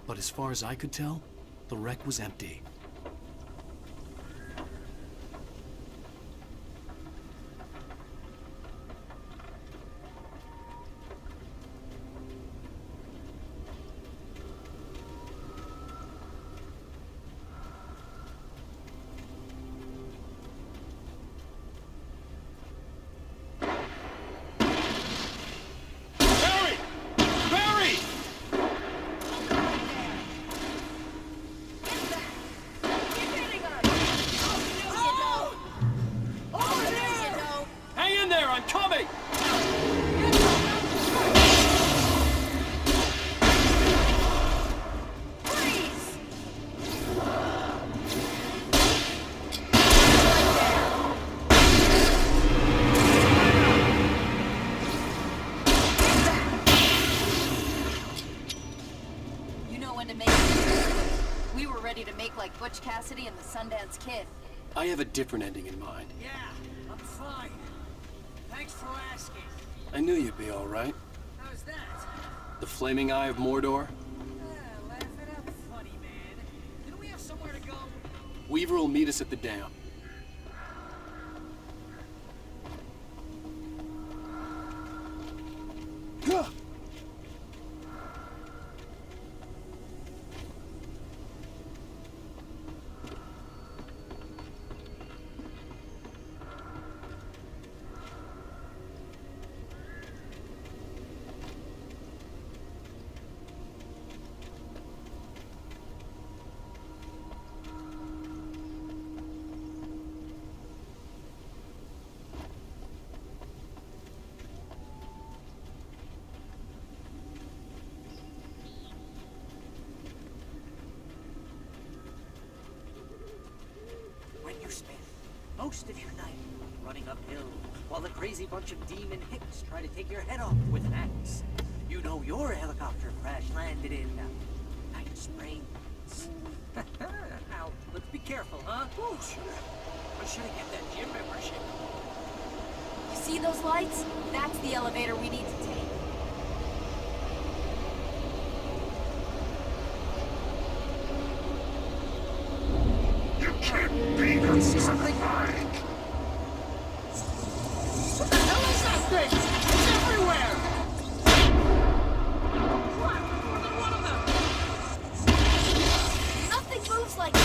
[SPEAKER 1] but as far as I could tell, the wreck was empty.
[SPEAKER 14] like Butch Cassidy and the Sundance Kid.
[SPEAKER 17] I have a different ending in mind.
[SPEAKER 21] Yeah, I'm fine. Thanks for asking.
[SPEAKER 17] I knew you'd be all right.
[SPEAKER 21] How's that?
[SPEAKER 17] The flaming eye of Mordor?
[SPEAKER 21] Laugh it up, funny man. Didn't we have somewhere to go?
[SPEAKER 17] Weaver will meet us at the dam.
[SPEAKER 21] You spend most of your night running uphill while the crazy bunch of demon hicks try to take your head off with an axe. You know your helicopter crash landed in Night Springs. Now, let's be careful, huh? Oh, sure. I should have get that gym membership.
[SPEAKER 14] You see those lights? That's the elevator we need to take.
[SPEAKER 21] See something? What the hell is that thing? It's everywhere! What? More than one of them!
[SPEAKER 14] Nothing moves like that.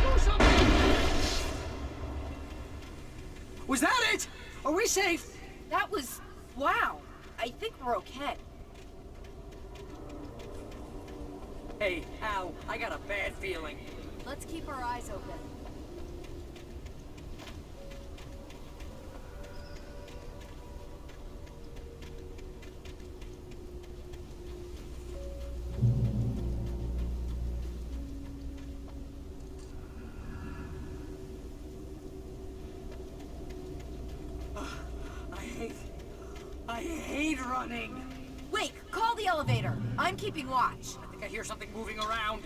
[SPEAKER 21] Do something! Was that it? Are we safe?
[SPEAKER 14] That was... wow. I think we're okay.
[SPEAKER 21] Hey, Al, I got a bad feeling.
[SPEAKER 14] Let's keep our eyes open.
[SPEAKER 21] I hate running.
[SPEAKER 14] Wait, call the elevator. I'm keeping watch.
[SPEAKER 21] I think I hear something moving around.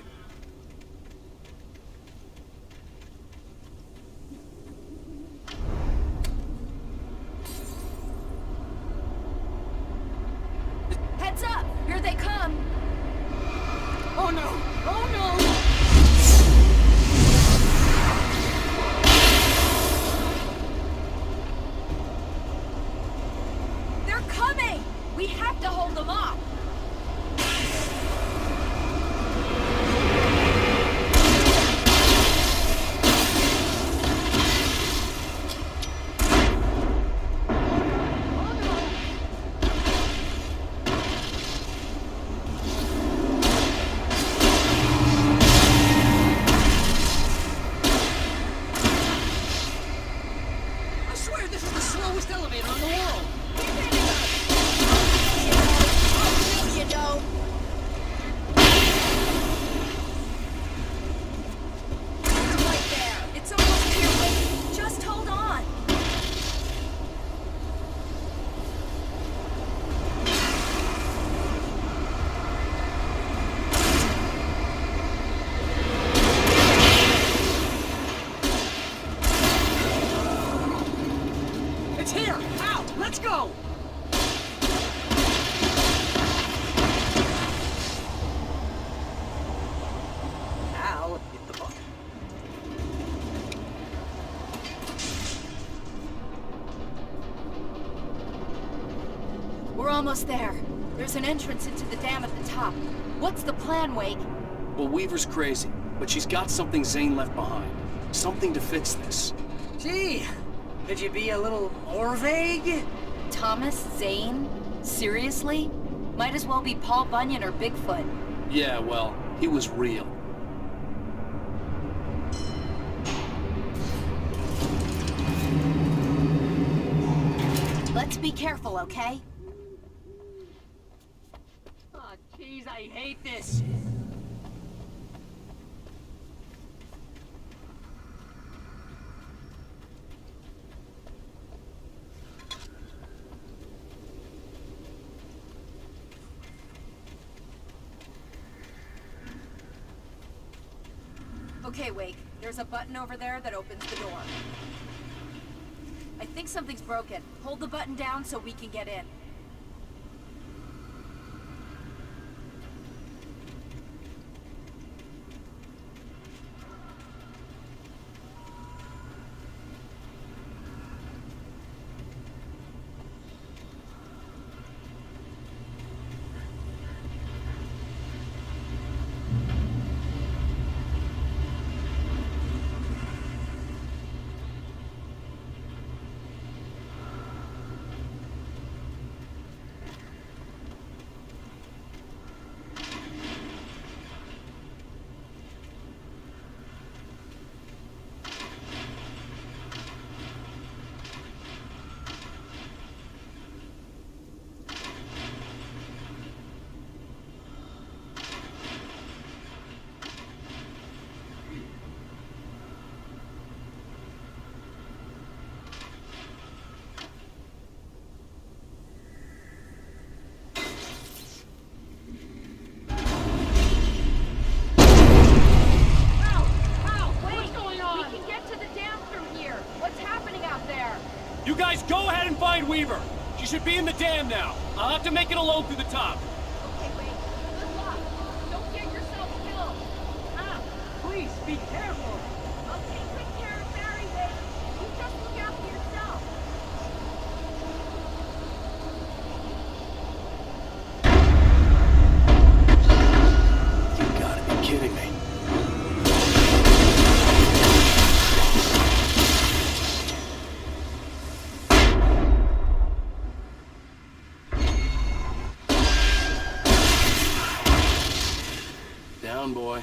[SPEAKER 14] Heads up! Here they come!
[SPEAKER 21] Oh no! Oh no!
[SPEAKER 14] They're coming! We have to hold them off!
[SPEAKER 21] I swear this is the slowest elevator in the world!
[SPEAKER 14] You know. It's right there. It's almost here. Wait, just hold on.
[SPEAKER 21] It's here! Al, let's go! Al hit the button.
[SPEAKER 14] We're almost there. There's an entrance into the dam at the top. What's the plan, Wake?
[SPEAKER 17] Well, Weaver's crazy, but she's got something Zane left behind. Something to fix this.
[SPEAKER 21] Gee, could you be a little more vague?
[SPEAKER 14] Thomas Zane? Seriously? Might as well be Paul Bunyan or Bigfoot.
[SPEAKER 17] Yeah, well, he was real.
[SPEAKER 14] Let's be careful, okay?
[SPEAKER 21] Oh, jeez, I hate this.
[SPEAKER 14] Okay, Wake. There's a button over there that opens the door. I think something's broken. Hold the button down so we can get in.
[SPEAKER 7] You guys go ahead and find Weaver. She should be in the dam now. I'll have to make it alone through the top.
[SPEAKER 14] Okay, wait. Good luck. Don't get yourself killed. Ah,
[SPEAKER 6] Please, be careful.
[SPEAKER 14] I'll take good care of Barry, Wade. You just look after yourself.
[SPEAKER 1] You gotta be kidding me. Down, boy.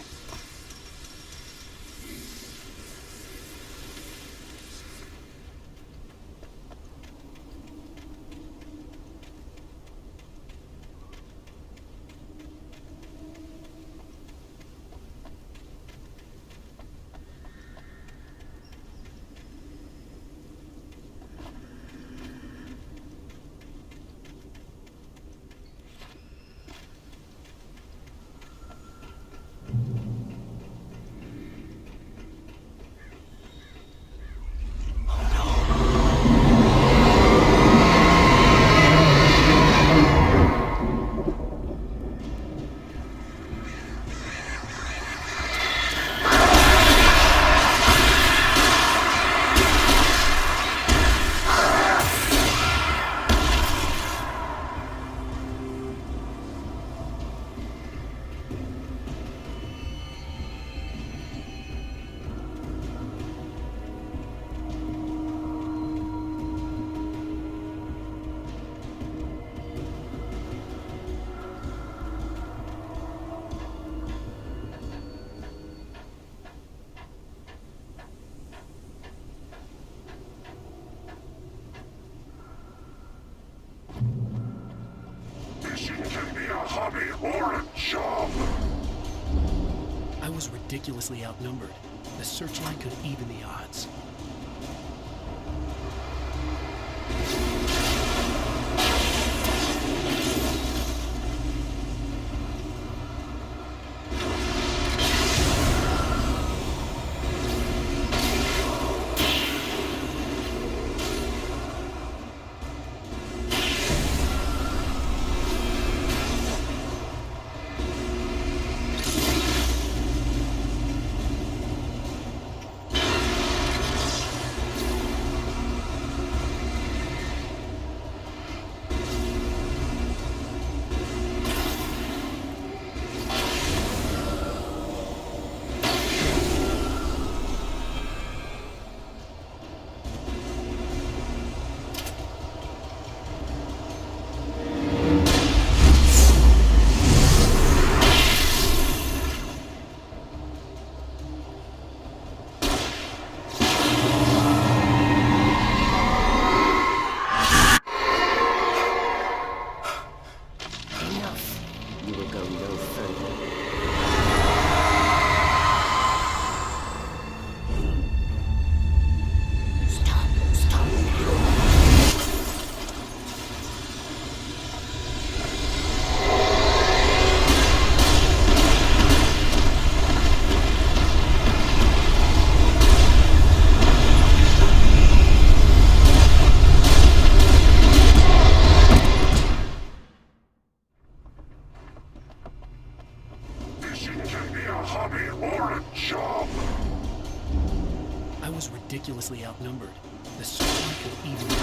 [SPEAKER 18] hobby or a job.
[SPEAKER 1] I was ridiculously outnumbered. The searchlight could even the odds.
[SPEAKER 6] The storm could even...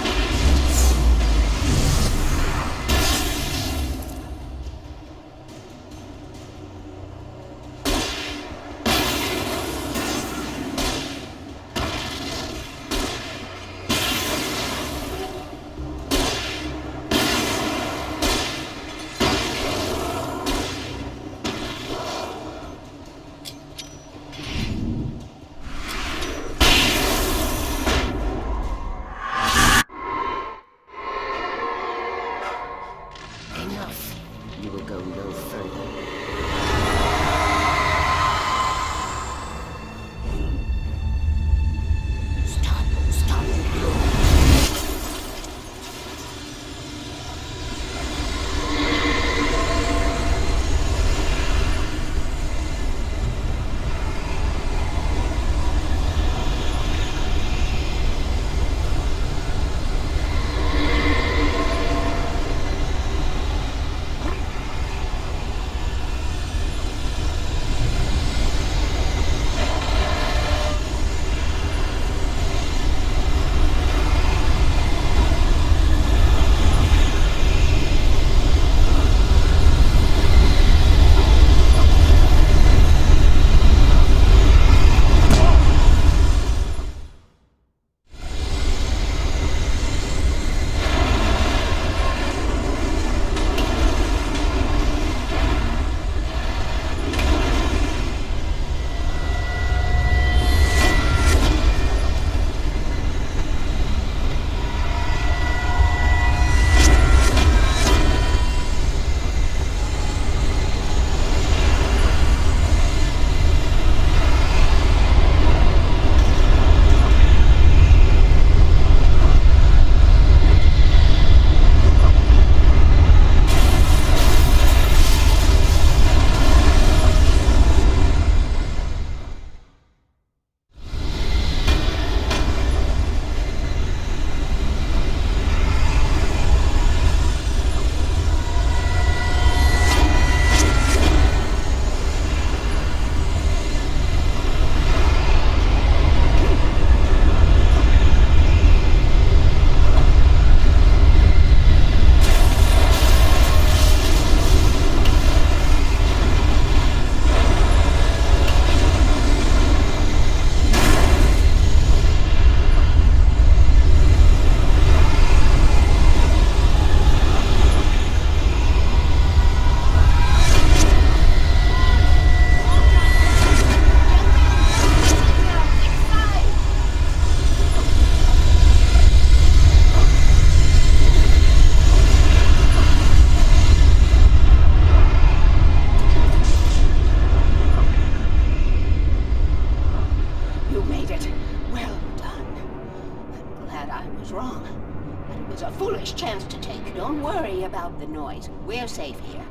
[SPEAKER 3] About the noise. We're safe here.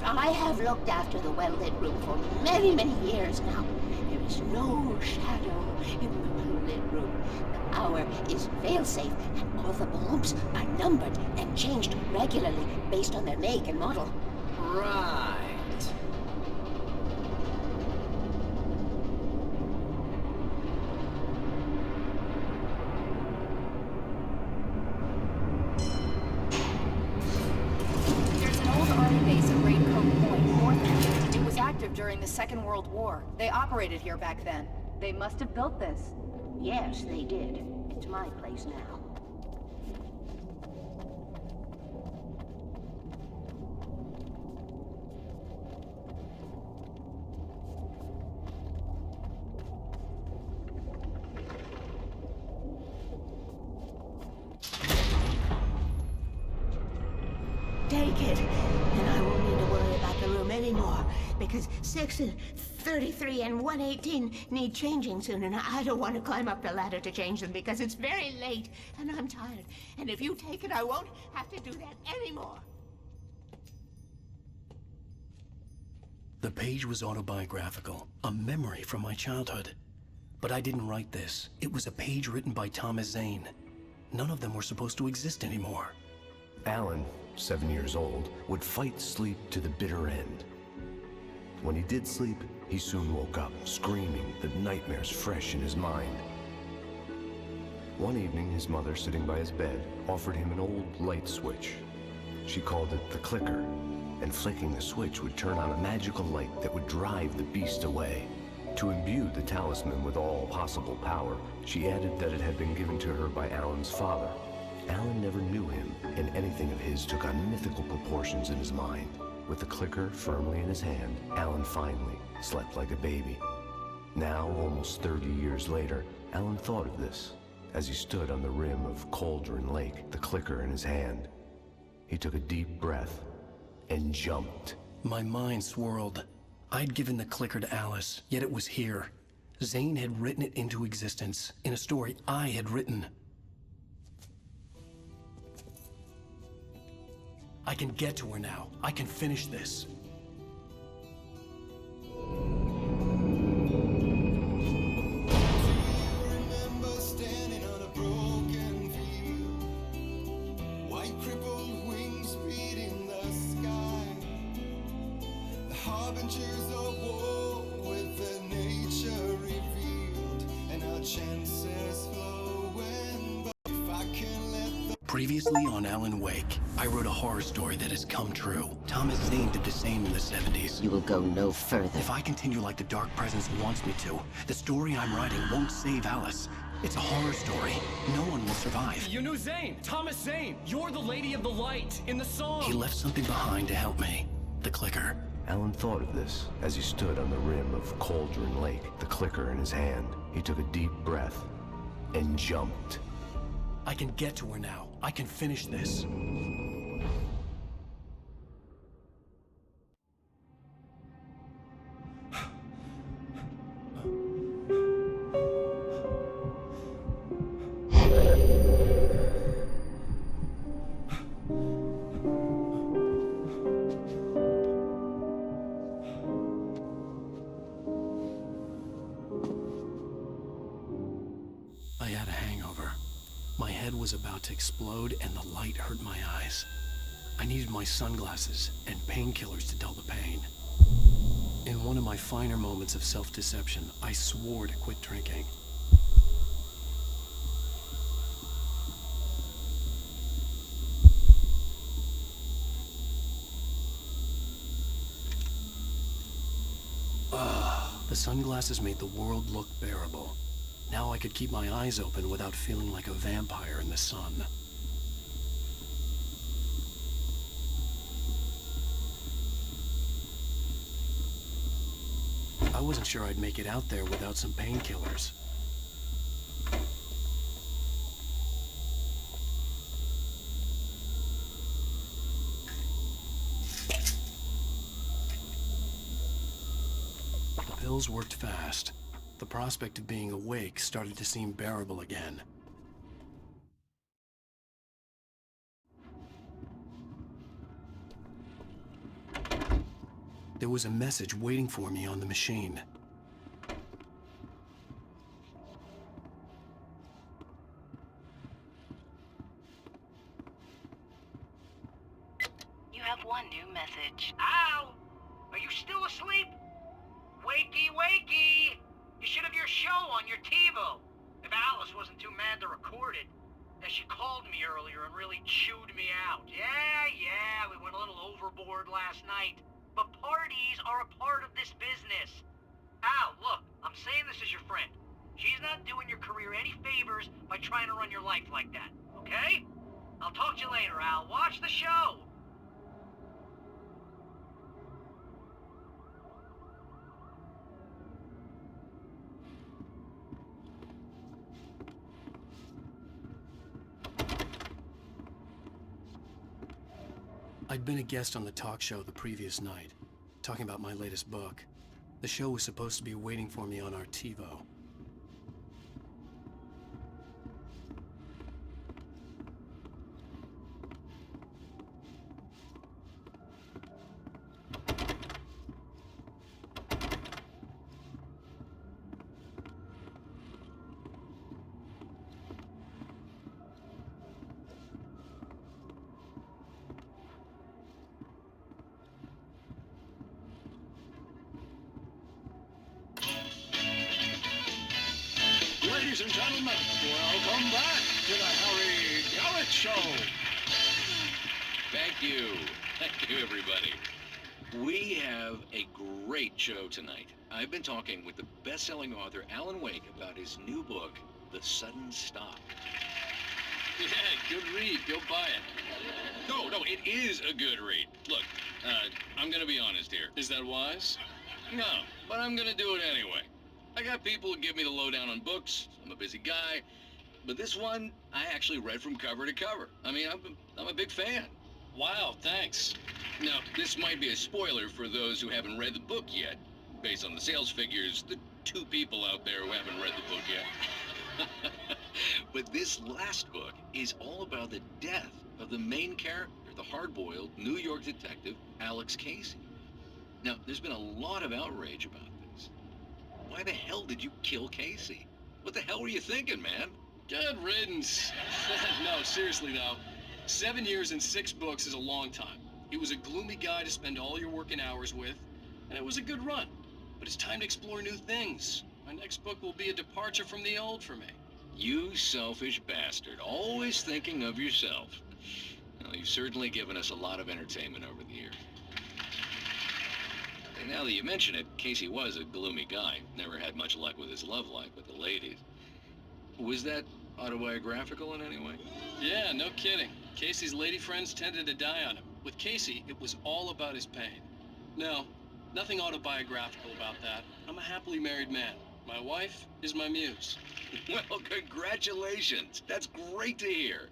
[SPEAKER 3] I have looked after the well-lit room for many, many years now. There is no shadow in the well-lit room. The hour is fail-safe, and all the bulbs are numbered and changed regularly based on their make and model.
[SPEAKER 21] Right.
[SPEAKER 26] During the Second World War. They operated here back then. They must have built this.
[SPEAKER 3] Yes, they did. It's my place now.
[SPEAKER 5] Take it, and I won't need to worry about the room anymore, because Section 33 and 118 need changing soon, and I don't want to climb up the ladder to change them because it's very late, and I'm tired. And if you take it, I won't have to do that anymore.
[SPEAKER 1] The page was autobiographical, a memory from my childhood. But I didn't write this. It was a page written by Thomas Zane. None of them were supposed to exist anymore.
[SPEAKER 9] Alan, 7 years old, would fight sleep to the bitter end. When he did sleep, he soon woke up, screaming, the nightmares fresh in his mind. One evening, his mother, sitting by his bed, offered him an old light switch. She called it the clicker, and flicking the switch would turn on a magical light that would drive the beast away. To imbue the talisman with all possible power, she added that it had been given to her by Alan's father. Alan never knew him, and anything of his took on mythical proportions in his mind. With the clicker firmly in his hand, Alan finally slept like a baby. Now, almost 30 years later, Alan thought of this as he stood on the rim of Cauldron Lake, the clicker in his hand. He took a deep breath and jumped.
[SPEAKER 1] My mind swirled. I'd given the clicker to Alice, yet it was here. Zane had written it into existence, in a story I had written. I can get to her now. I can finish this. Previously on Alan Wake, I wrote a horror story that has come true. Thomas Zane did the same in the 70s.
[SPEAKER 3] You will go no further.
[SPEAKER 1] If I continue like the Dark Presence wants me to, the story I'm writing won't save Alice. It's a horror story. No one will survive.
[SPEAKER 7] You knew Zane! Thomas Zane! You're the Lady of the Light in the song!
[SPEAKER 1] He left something behind to help me. The clicker.
[SPEAKER 9] Alan thought of this as he stood on the rim of Cauldron Lake, the clicker in his hand. He took a deep breath and jumped.
[SPEAKER 1] I can get to her now. I can finish this. I had a hangover. My head was about to explode and the light hurt my eyes. I needed my sunglasses and painkillers to dull the pain. In one of my finer moments of self-deception, I swore to quit drinking. The sunglasses made the world look bearable. Now I could keep my eyes open without feeling like a vampire in the sun. I wasn't sure I'd make it out there without some painkillers. The pills worked fast. The prospect of being awake started to seem bearable again. There was a message waiting for me on the machine.
[SPEAKER 15] You have one new message.
[SPEAKER 16] Al! Are you still asleep? Wakey, wakey! You should have your show on your TiVo. If Alice wasn't too mad to record it. And she called me earlier and really chewed me out. Yeah, we went a little overboard last night. But parties are a part of this business. Al, look, I'm saying this as your friend. She's not doing your career any favors by trying to run your life like that, okay? I'll talk to you later, Al. Watch the show!
[SPEAKER 1] I'd been a guest on the talk show the previous night, talking about my latest book. The show was supposed to be waiting for me on our TiVo.
[SPEAKER 7] show.
[SPEAKER 2] Thank you. Thank you, everybody. We have a great show tonight. I've been talking with the best-selling author Alan Wake about his new book, The Sudden Stop.
[SPEAKER 7] Yeah, good read. Go buy it.
[SPEAKER 2] No, it is a good read. Look, I'm gonna be honest here.
[SPEAKER 7] Is that wise?
[SPEAKER 2] No, but I'm gonna do it anyway. I got people who give me the lowdown on books. I'm a busy guy. But this one, I actually read from cover to cover. I mean, I'm a big fan.
[SPEAKER 7] Wow, thanks.
[SPEAKER 2] Now, this might be a spoiler for those who haven't read the book yet. Based on the sales figures, the 2 people out there who haven't read the book yet. But this last book is all about the death of the main character, the hard-boiled New York detective, Alex Casey. Now, there's been a lot of outrage about this. Why the hell did you kill Casey? What the hell were you thinking, man?
[SPEAKER 7] Good riddance. No, seriously though. 7 years and 6 books is a long time. He was a gloomy guy to spend all your working hours with, and it was a good run. But it's time to explore new things. My next book will be a departure from the old for me.
[SPEAKER 2] You selfish bastard, always thinking of yourself. Well, you've certainly given us a lot of entertainment over the years. And now that you mention it, Casey was a gloomy guy. Never had much luck with his love life with the ladies. Was that autobiographical in any way?
[SPEAKER 7] Yeah, no kidding. Casey's lady friends tended to die on him. With Casey, it was all about his pain. No, nothing autobiographical about that. I'm a happily married man. My wife is my muse.
[SPEAKER 2] Well, congratulations. That's great to hear.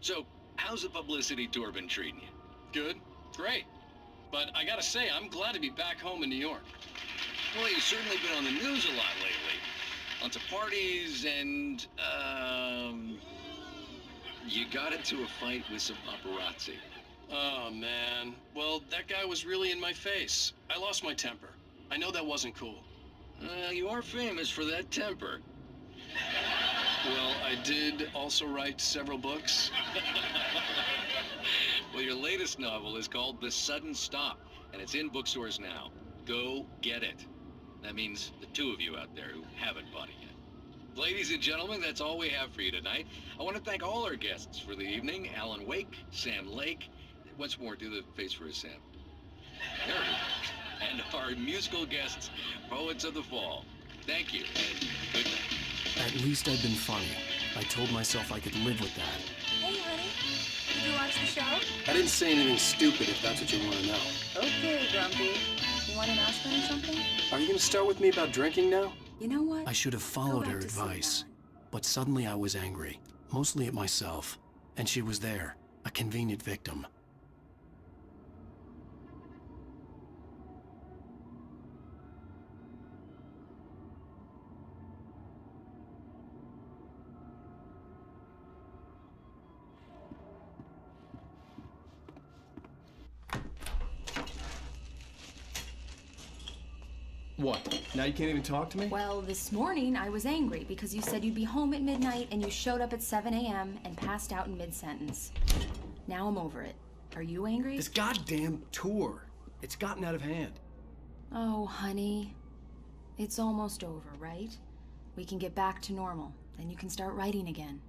[SPEAKER 2] So, how's the publicity tour been treating you?
[SPEAKER 7] Good. Great. But I gotta say, I'm glad to be back home in New York.
[SPEAKER 2] Well, you've certainly been on the news a lot lately. Lots of parties and, you got into a fight with some paparazzi.
[SPEAKER 7] Oh, man. Well, that guy was really in my face. I lost my temper. I know that wasn't cool.
[SPEAKER 2] You are famous for that temper.
[SPEAKER 7] Well, I did also write several books.
[SPEAKER 2] Well, your latest novel is called The Sudden Stop, and it's in bookstores now. Go get it. That means the 2 of you out there who haven't bought it yet. Ladies and gentlemen, that's all we have for you tonight. I want to thank all our guests for the evening. Alan Wake, Sam Lake. Once more, do the face for a Sam. There it is. And our musical guests, Poets of the Fall. Thank you, and good night.
[SPEAKER 1] At least I'd been funny. I told myself I could live with that.
[SPEAKER 26] Hey, honey. Did you watch the show?
[SPEAKER 1] I didn't say anything stupid, if that's what you want to know.
[SPEAKER 26] Okay, Grumpy. You want an aspirin or something?
[SPEAKER 1] Are you going to start with me about drinking now?
[SPEAKER 26] You know what?
[SPEAKER 1] I should have followed her advice. But suddenly I was angry, mostly at myself. And she was there, a convenient victim.
[SPEAKER 7] What? Now you can't even talk to me?
[SPEAKER 26] Well, this morning I was angry because you said you'd be home at midnight and you showed up at 7 a.m. and passed out in mid-sentence. Now I'm over it. Are you angry?
[SPEAKER 1] This goddamn tour. It's gotten out of hand.
[SPEAKER 26] Oh, honey. It's almost over, right? We can get back to normal. Then you can start writing again.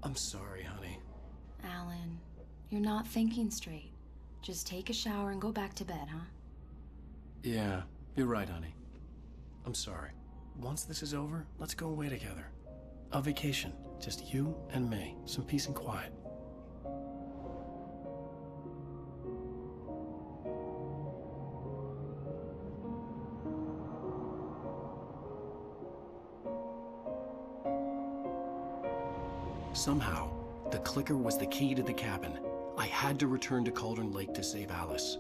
[SPEAKER 1] I'm sorry, honey.
[SPEAKER 26] Alan, you're not thinking straight. Just take a shower and go back to bed, huh?
[SPEAKER 1] Yeah. You're right, honey. I'm sorry. Once this is over, let's go away together. A vacation. Just you and me. Some peace and quiet. Somehow, the clicker was the key to the cabin. I had to return to Cauldron Lake to save Alice.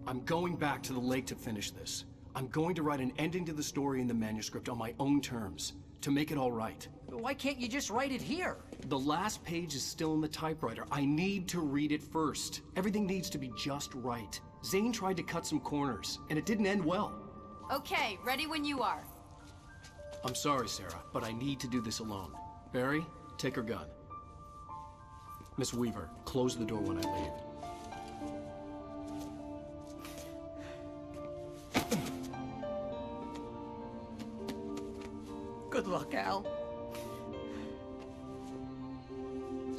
[SPEAKER 1] I'm going back to the lake to finish this. I'm going to write an ending to the story in the manuscript on my own terms, to make it all right.
[SPEAKER 6] Why can't you just write it here?
[SPEAKER 1] The last page is still in the typewriter. I need to read it first. Everything needs to be just right. Zane tried to cut some corners, and it didn't end well.
[SPEAKER 14] Okay, ready when you are.
[SPEAKER 1] I'm sorry, Sarah, but I need to do this alone. Barry, take her gun. Miss Weaver, close the door when I leave.
[SPEAKER 6] Good luck, Al.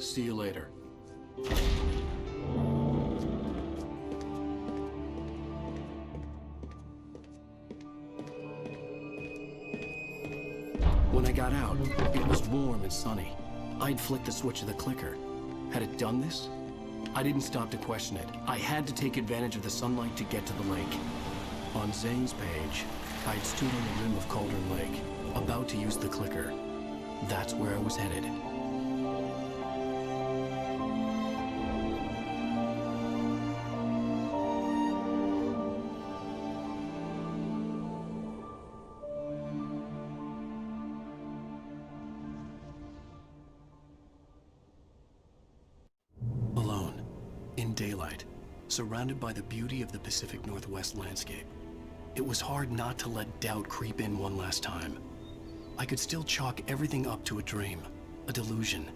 [SPEAKER 1] See you later. When I got out, it was warm and sunny. I'd flicked the switch of the clicker. Had it done this? I didn't stop to question it. I had to take advantage of the sunlight to get to the lake. On Zane's page, I'd stood on the rim of Cauldron Lake, about to use the clicker. That's where I was headed. Alone, in daylight, surrounded by the beauty of the Pacific Northwest landscape. It was hard not to let doubt creep in one last time. I could still chalk everything up to a dream, a delusion.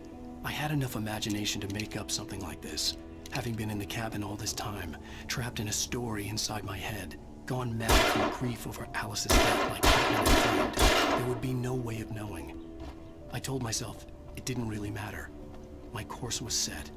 [SPEAKER 1] I had enough imagination to make up something like this, having been in the cabin all this time, trapped in a story inside my head, gone mad from grief over Alice's death like Batman had claimed. There would be no way of knowing. I told myself it didn't really matter. My course was set.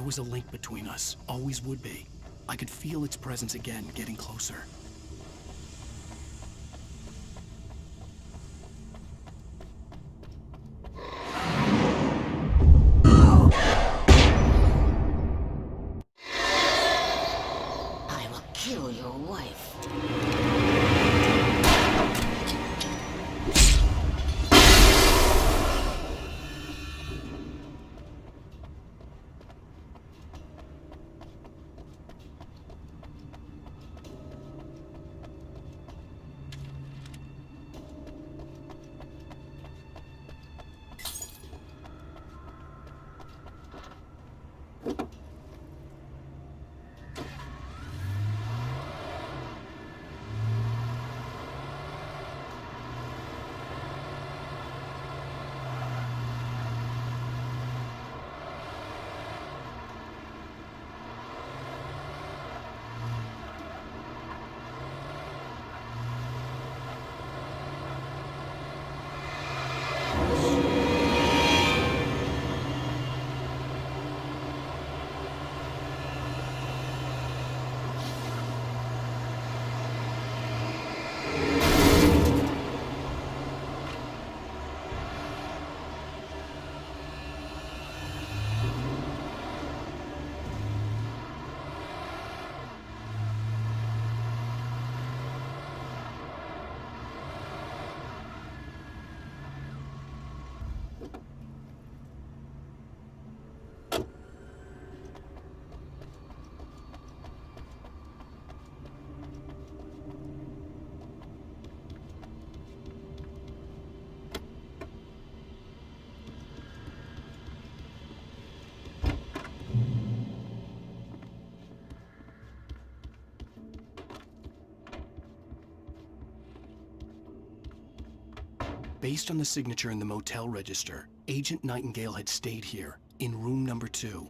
[SPEAKER 1] was a link between us, always would be. I could feel its presence again, getting closer.
[SPEAKER 3] I will kill your wife.
[SPEAKER 1] Based on the signature in the motel register, Agent Nightingale had stayed here, in room number 2.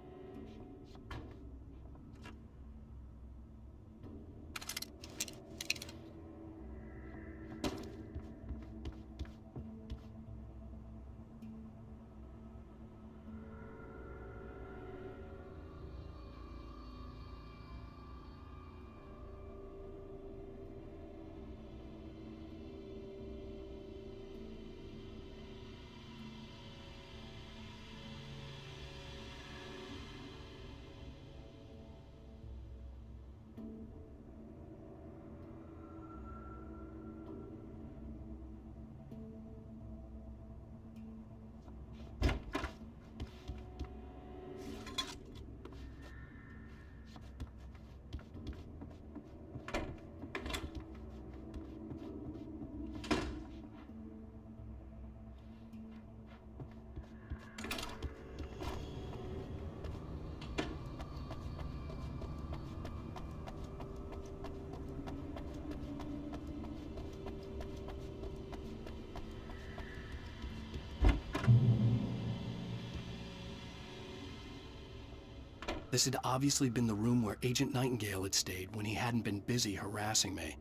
[SPEAKER 1] This had obviously been the room where Agent Nightingale had stayed when he hadn't been busy harassing me.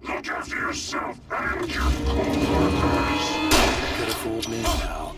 [SPEAKER 13] Look after yourself and your co-workers.
[SPEAKER 1] Could have fooled me, pal.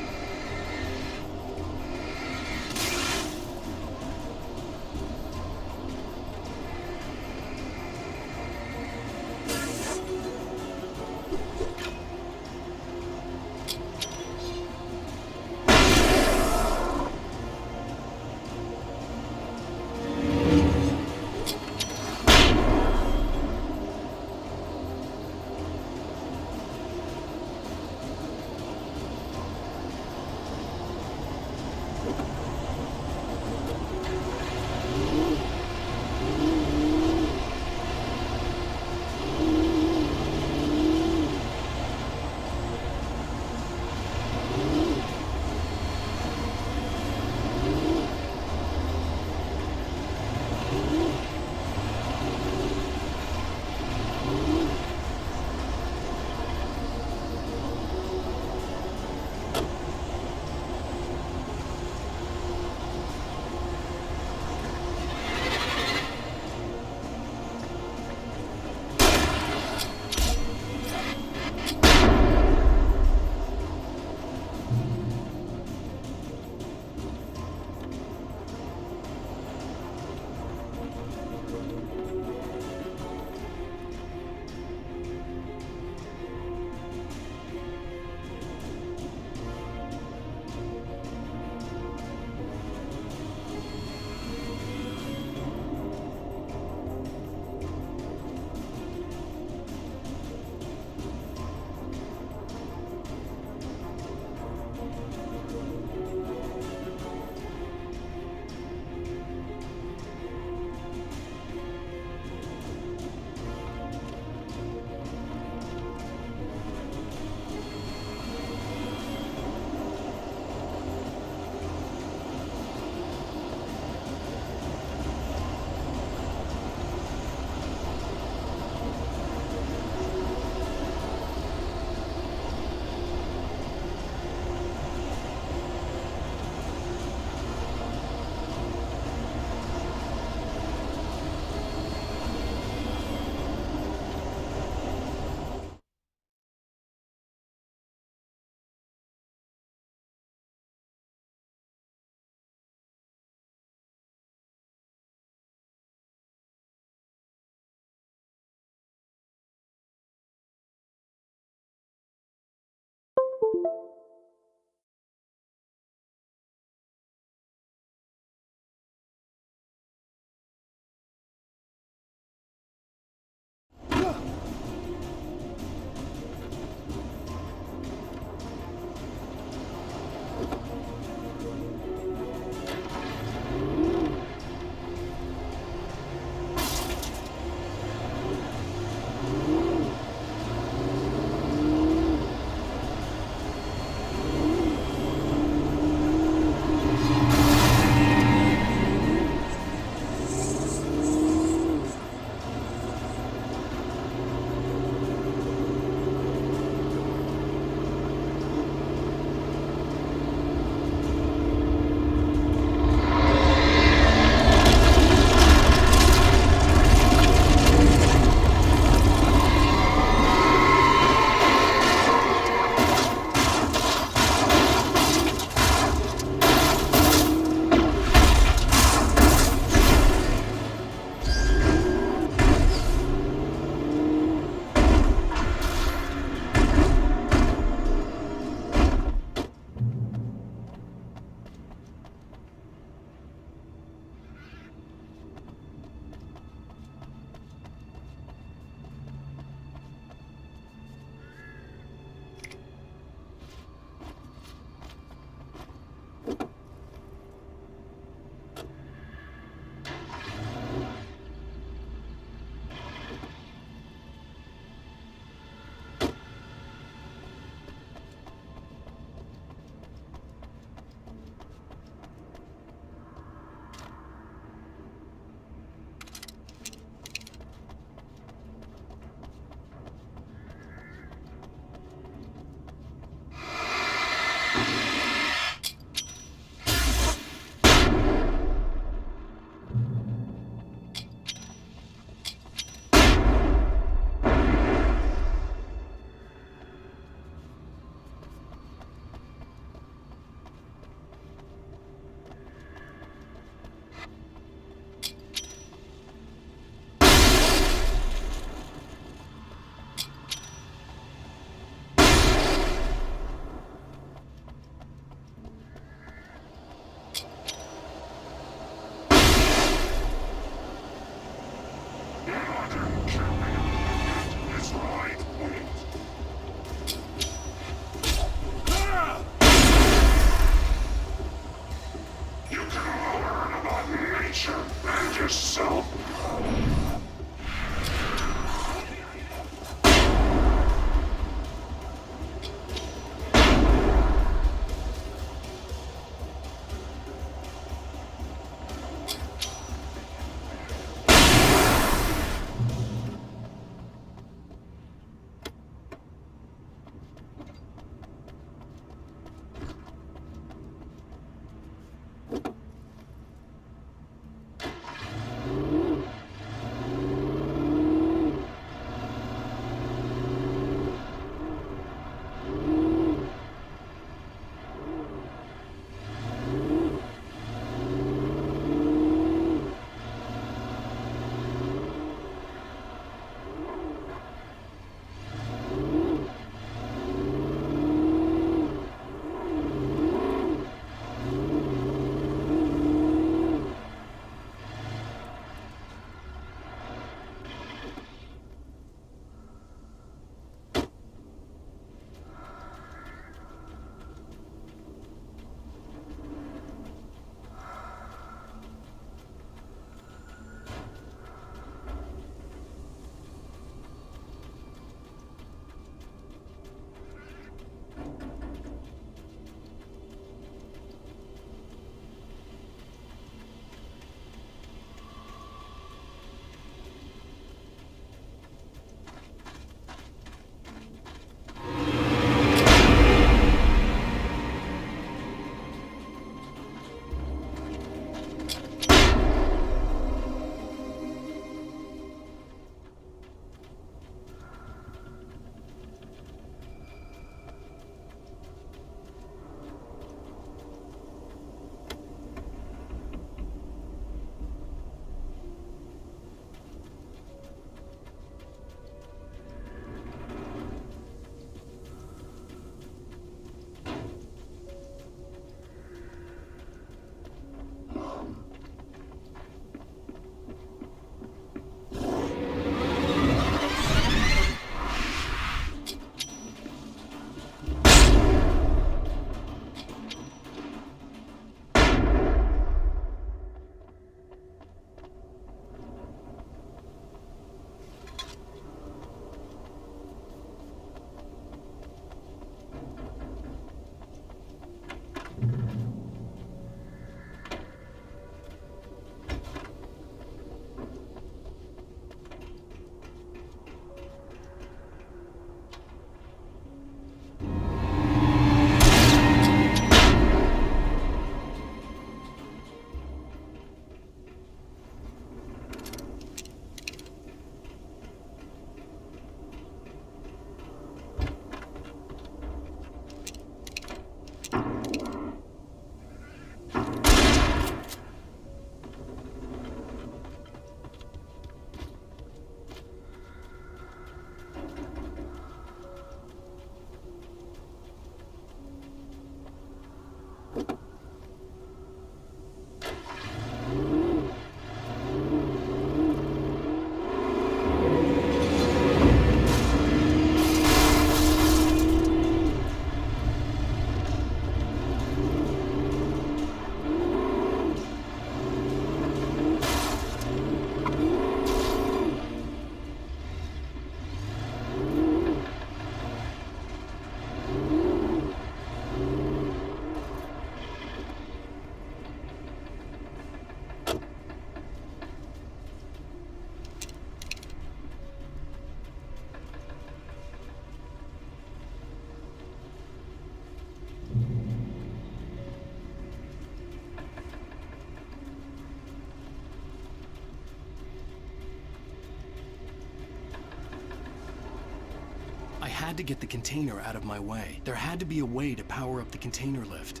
[SPEAKER 1] had to get the container out of my way. There had to be a way to power up the container lift.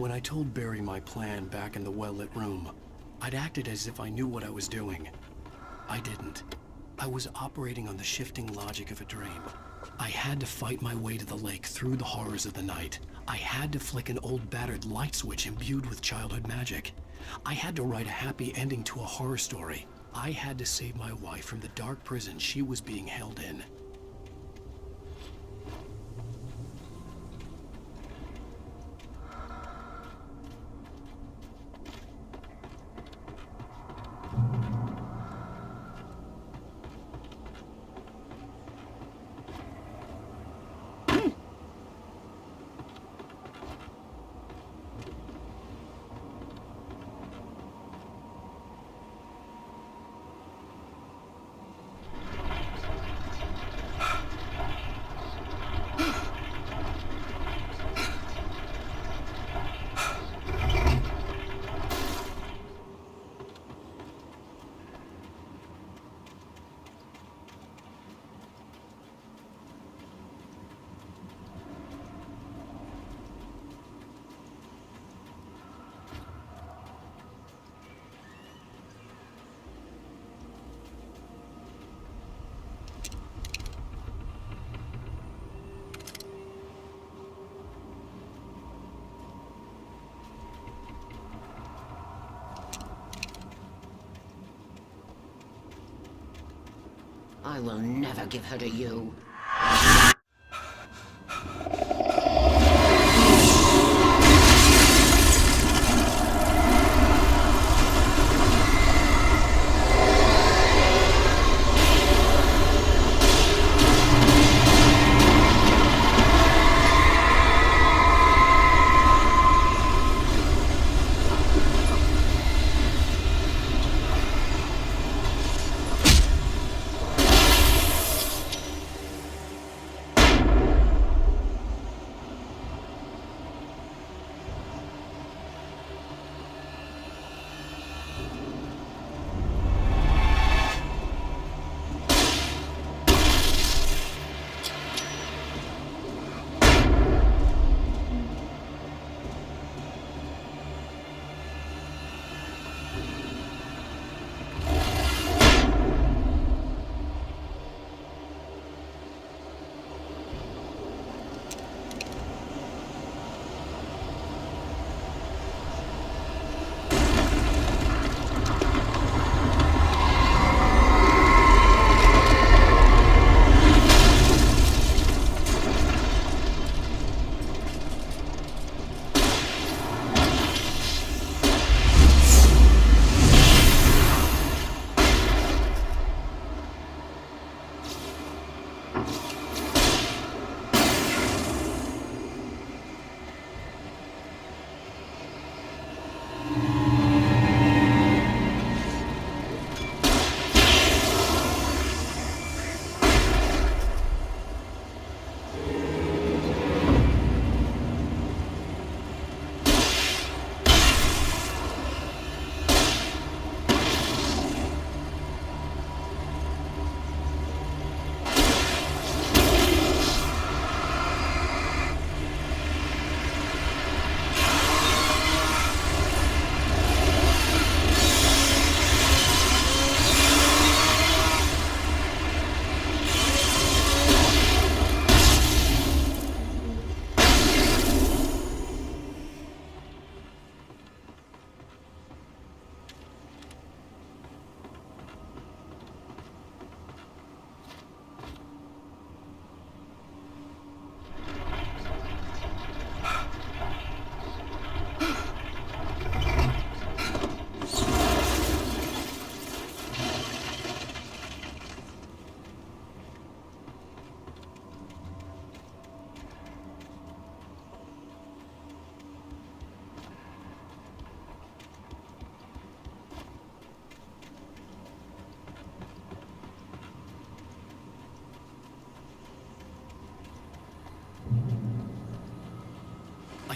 [SPEAKER 1] When I told Barry my plan back in the well-lit room, I'd acted as if I knew what I was doing. I didn't. I was operating on the shifting logic of a dream. I had to fight my way to the lake through the horrors of the night. I had to flick an old battered light switch imbued with childhood magic. I had to write a happy ending to a horror story. I had to save my wife from the dark prison she was being held in.
[SPEAKER 3] I will never give her to you.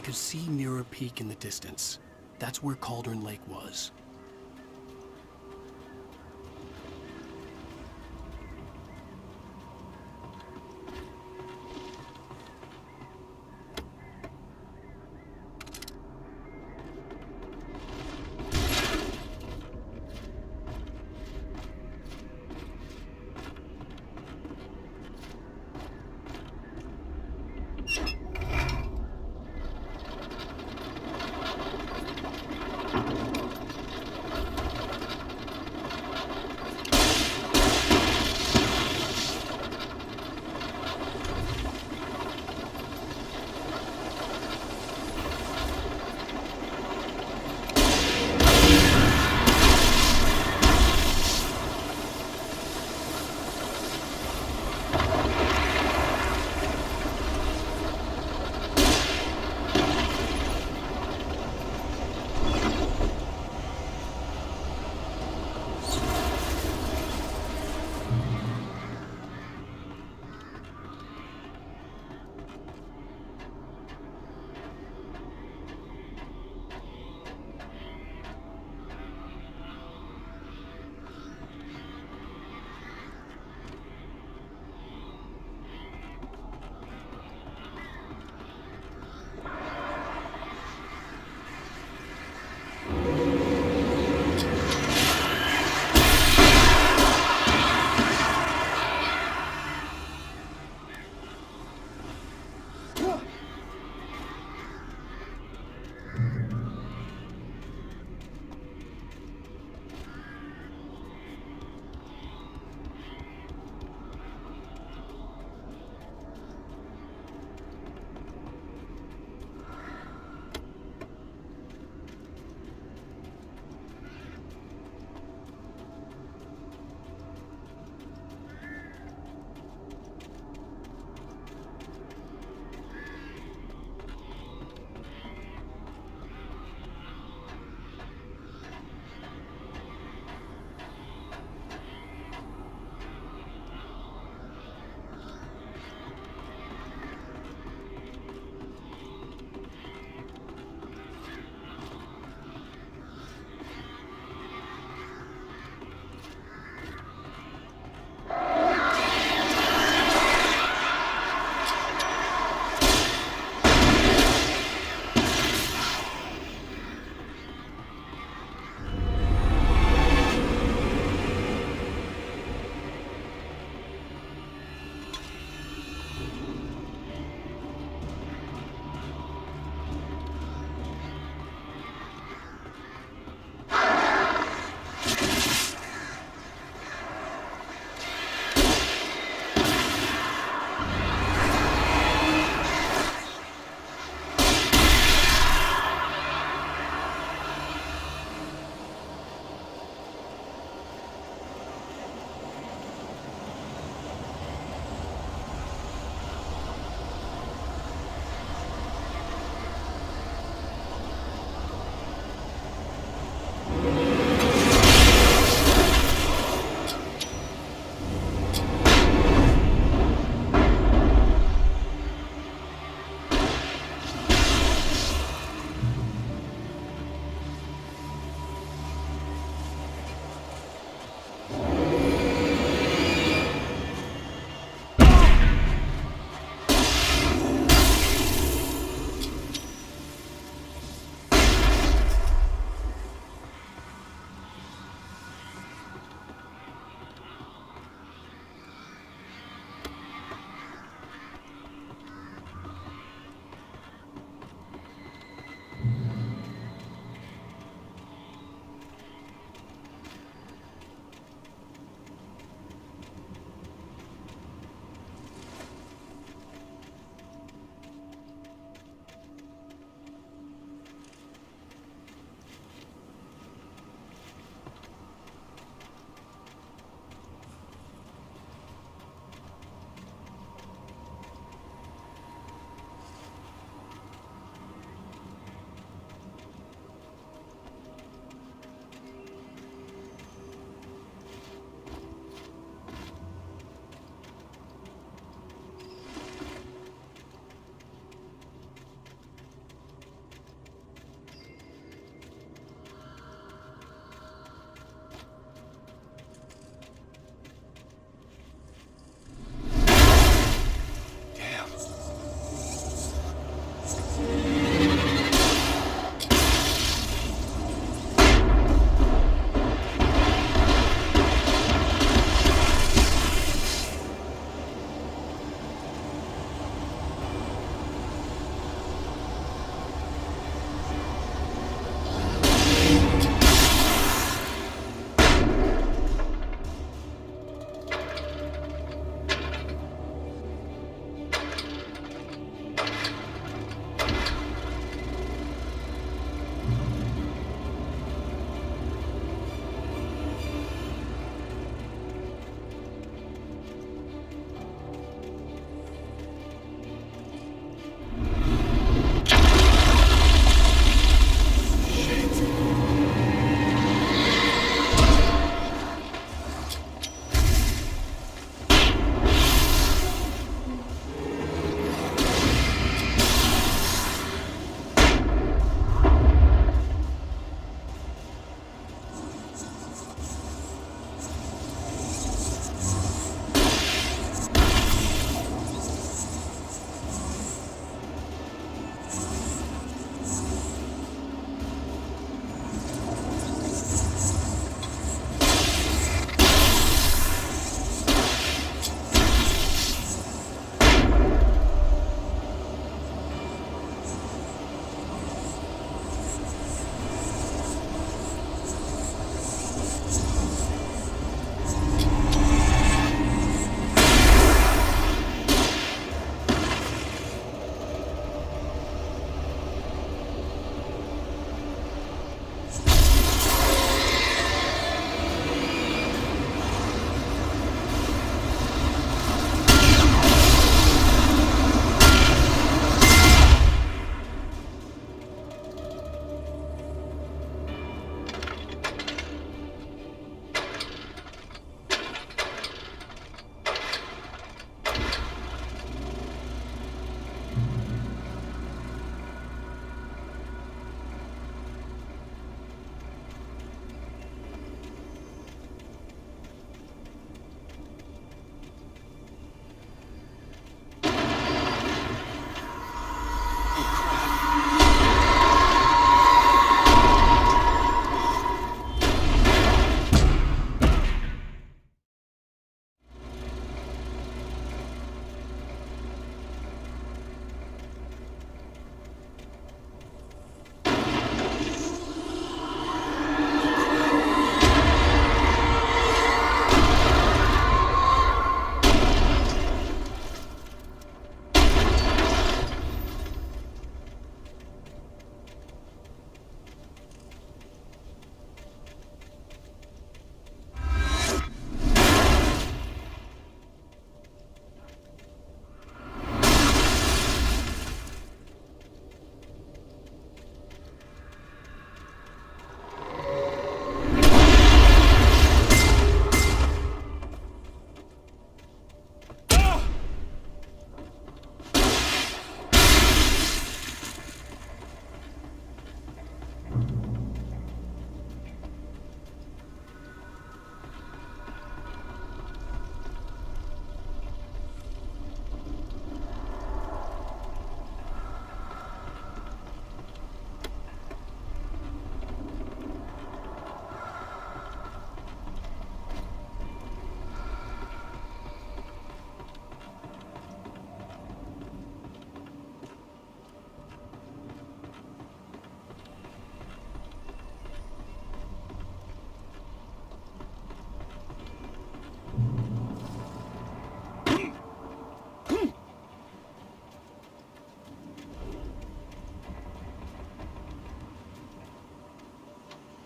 [SPEAKER 1] could see Mirror Peak in the distance. That's where Cauldron Lake was.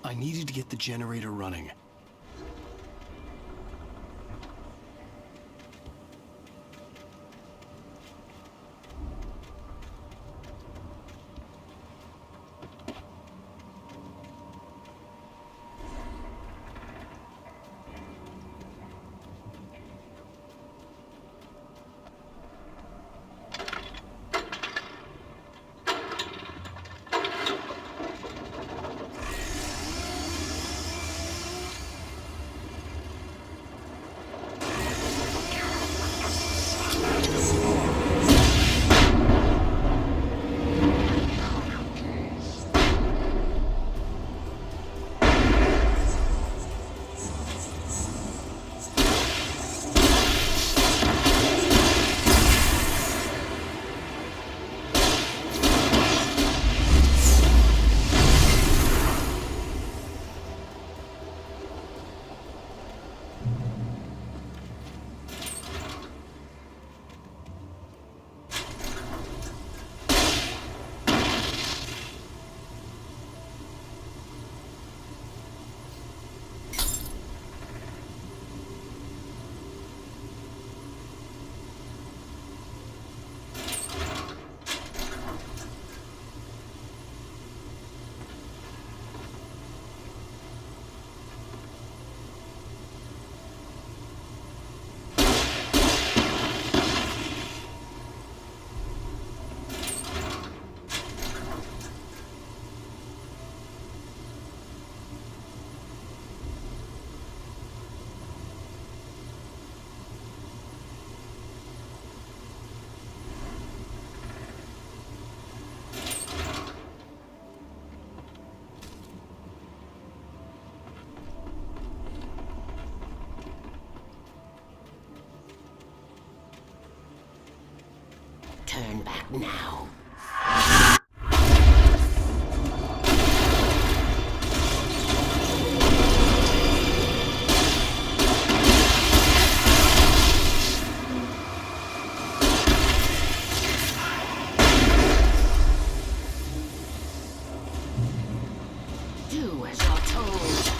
[SPEAKER 1] I needed to get the generator running.
[SPEAKER 3] Turn back now. Do as you're told.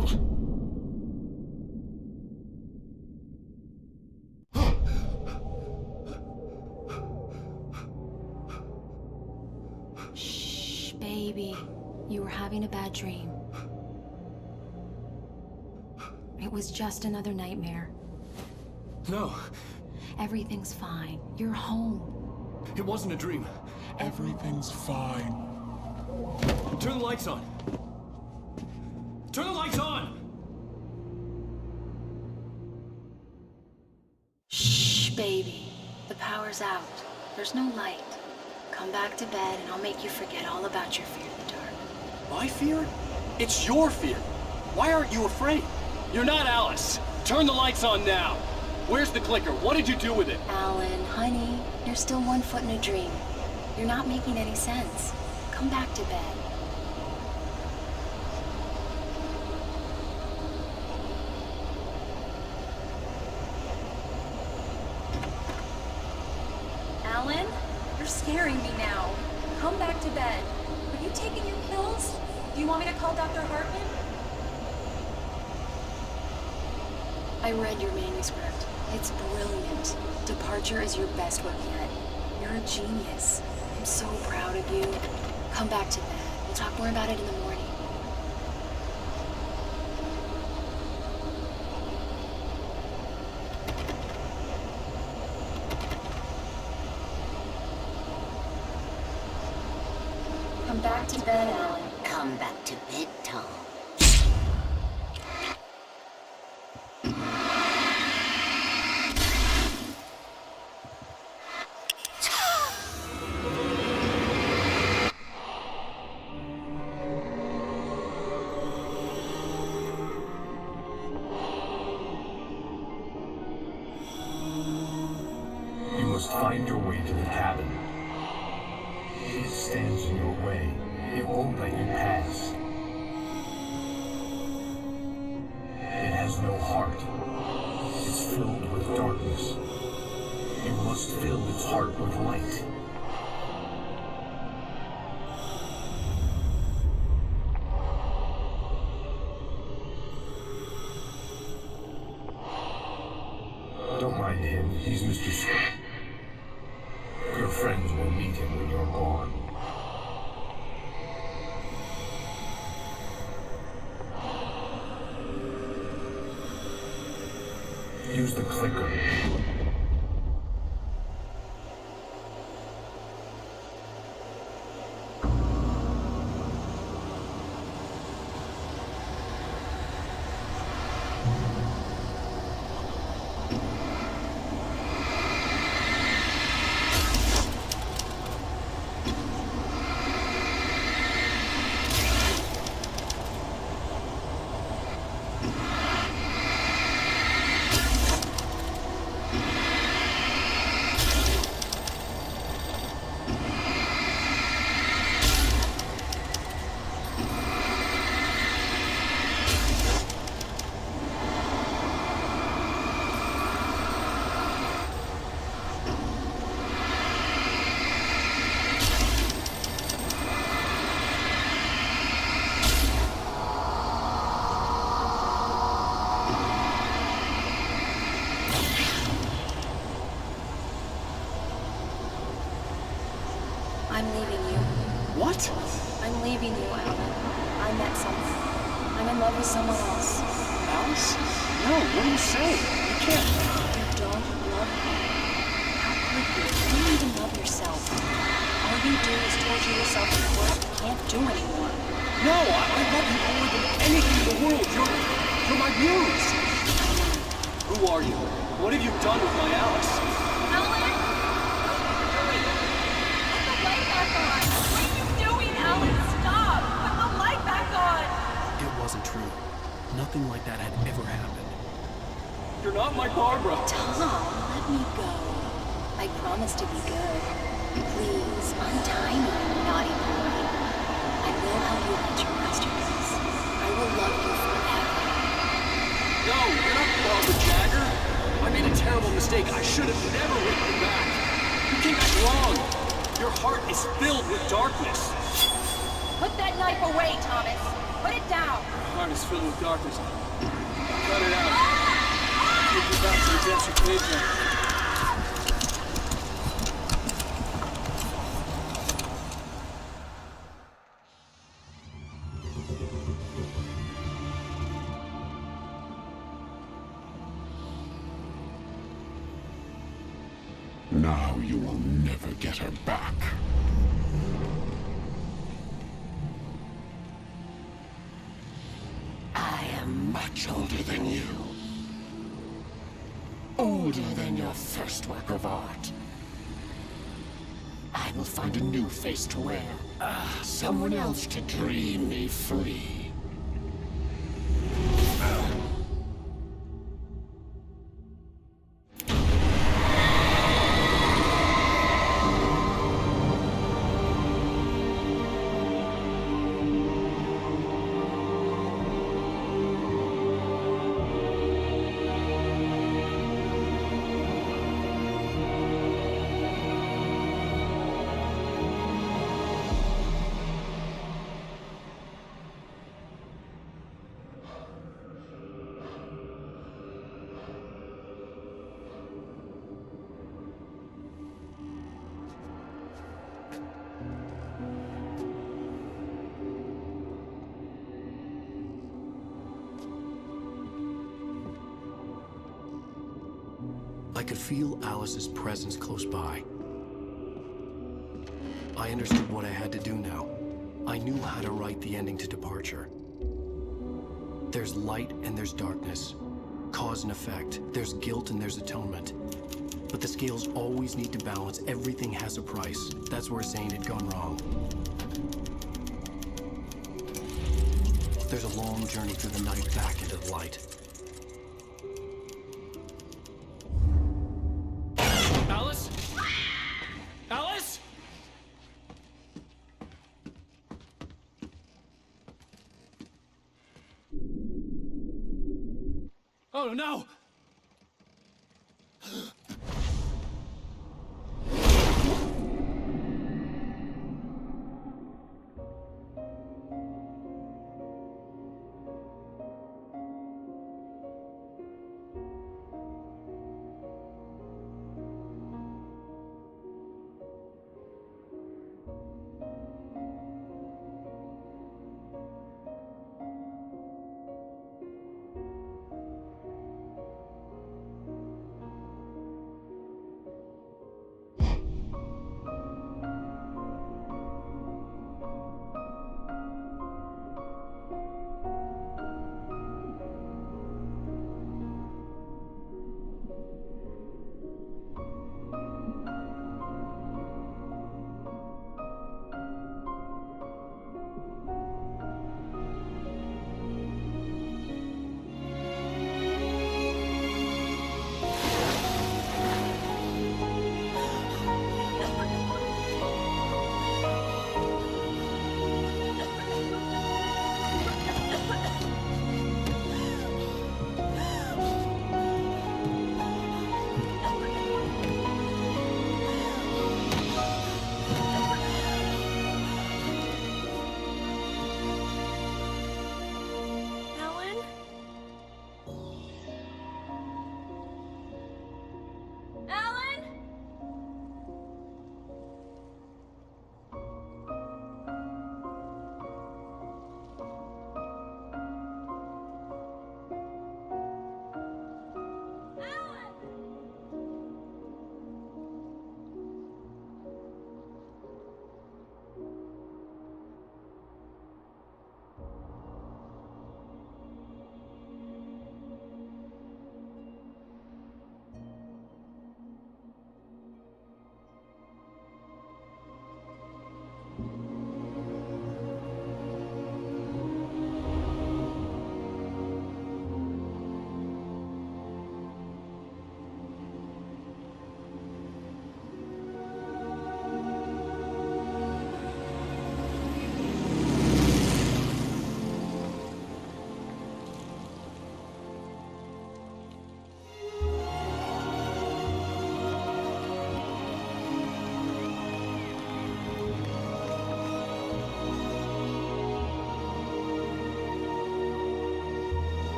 [SPEAKER 1] now!
[SPEAKER 26] Shh, baby. You were having a bad dream. It was just another nightmare.
[SPEAKER 1] No.
[SPEAKER 26] Everything's fine. You're home.
[SPEAKER 1] It wasn't a dream. Everything's fine. Turn the lights on. Turn the lights on!
[SPEAKER 26] Shh, baby. The power's out. There's no light. Come back to bed and I'll make you forget all about your fear of the dark.
[SPEAKER 17] My fear? It's your fear. Why aren't you afraid? You're not Alice. Turn the lights on now. Where's the clicker? What did you do with it?
[SPEAKER 26] Alan, honey, you're still 1 foot in a dream. You're not making any sense. Come back to bed. Alan, you're scaring me now. Come back to bed. Are you taking your pills? Do you want me to call Dr. Hartman? I read your manuscript. It's brilliant. Departure is your best work yet. You're a genius. I'm so proud of you. Come back to bed. We'll talk more about it in the morning. Come back to bed, Alan.
[SPEAKER 3] Come back to bed, Tom.
[SPEAKER 18] You must find your way to the cabin. It stands in your way. It won't let you pass. It has no heart. It's filled with darkness. You must fill its heart with light. Don't mind him. He's Mr. Scott. Your friends will meet him when you're gone. Use the clicker.
[SPEAKER 26] I'm leaving you.
[SPEAKER 17] What?
[SPEAKER 26] I'm leaving you, Alan. I met someone. I'm in love with someone else.
[SPEAKER 17] Alice? No, what are you saying? You can't.
[SPEAKER 26] You don't love me. How could you? You don't even love yourself. All you do is torture yourself to the work you can't do anymore.
[SPEAKER 17] No, I love you more than anything in the world. You're my muse. Who are you? What have you done with my Alice?
[SPEAKER 14] Alan? Put the light back on! What are you doing, Alan? Stop! Put the light back on!
[SPEAKER 1] It wasn't true. Nothing like that had ever happened.
[SPEAKER 17] You're not my Barbara.
[SPEAKER 26] Tom, let me go. I promise to be good. Please, untie me, naughty boy. I will help you get your masterpiece. I will love you forever.
[SPEAKER 17] No, you're not Barbara Jagger. I made a terrible mistake. I should have never written you back. You came back wrong. Your heart is filled with darkness.
[SPEAKER 14] Put that knife away, Thomas! Put it down!
[SPEAKER 17] My heart is filled with darkness. Cut it out. Keep it back to the depths of cage now.
[SPEAKER 13] Now you will never get her back.
[SPEAKER 3] I am much older than you. Older than your first work of art. I will find a new face to wear. Someone else to dream me free.
[SPEAKER 1] I could feel Alice's presence close by. I understood what I had to do now. I knew how to write the ending to Departure. There's light and there's darkness. Cause and effect. There's guilt and there's atonement. But the scales always need to balance. Everything has a price. That's where Zane had gone wrong. There's a long journey through the night back into the light.
[SPEAKER 17] Alice? Alice? Oh no!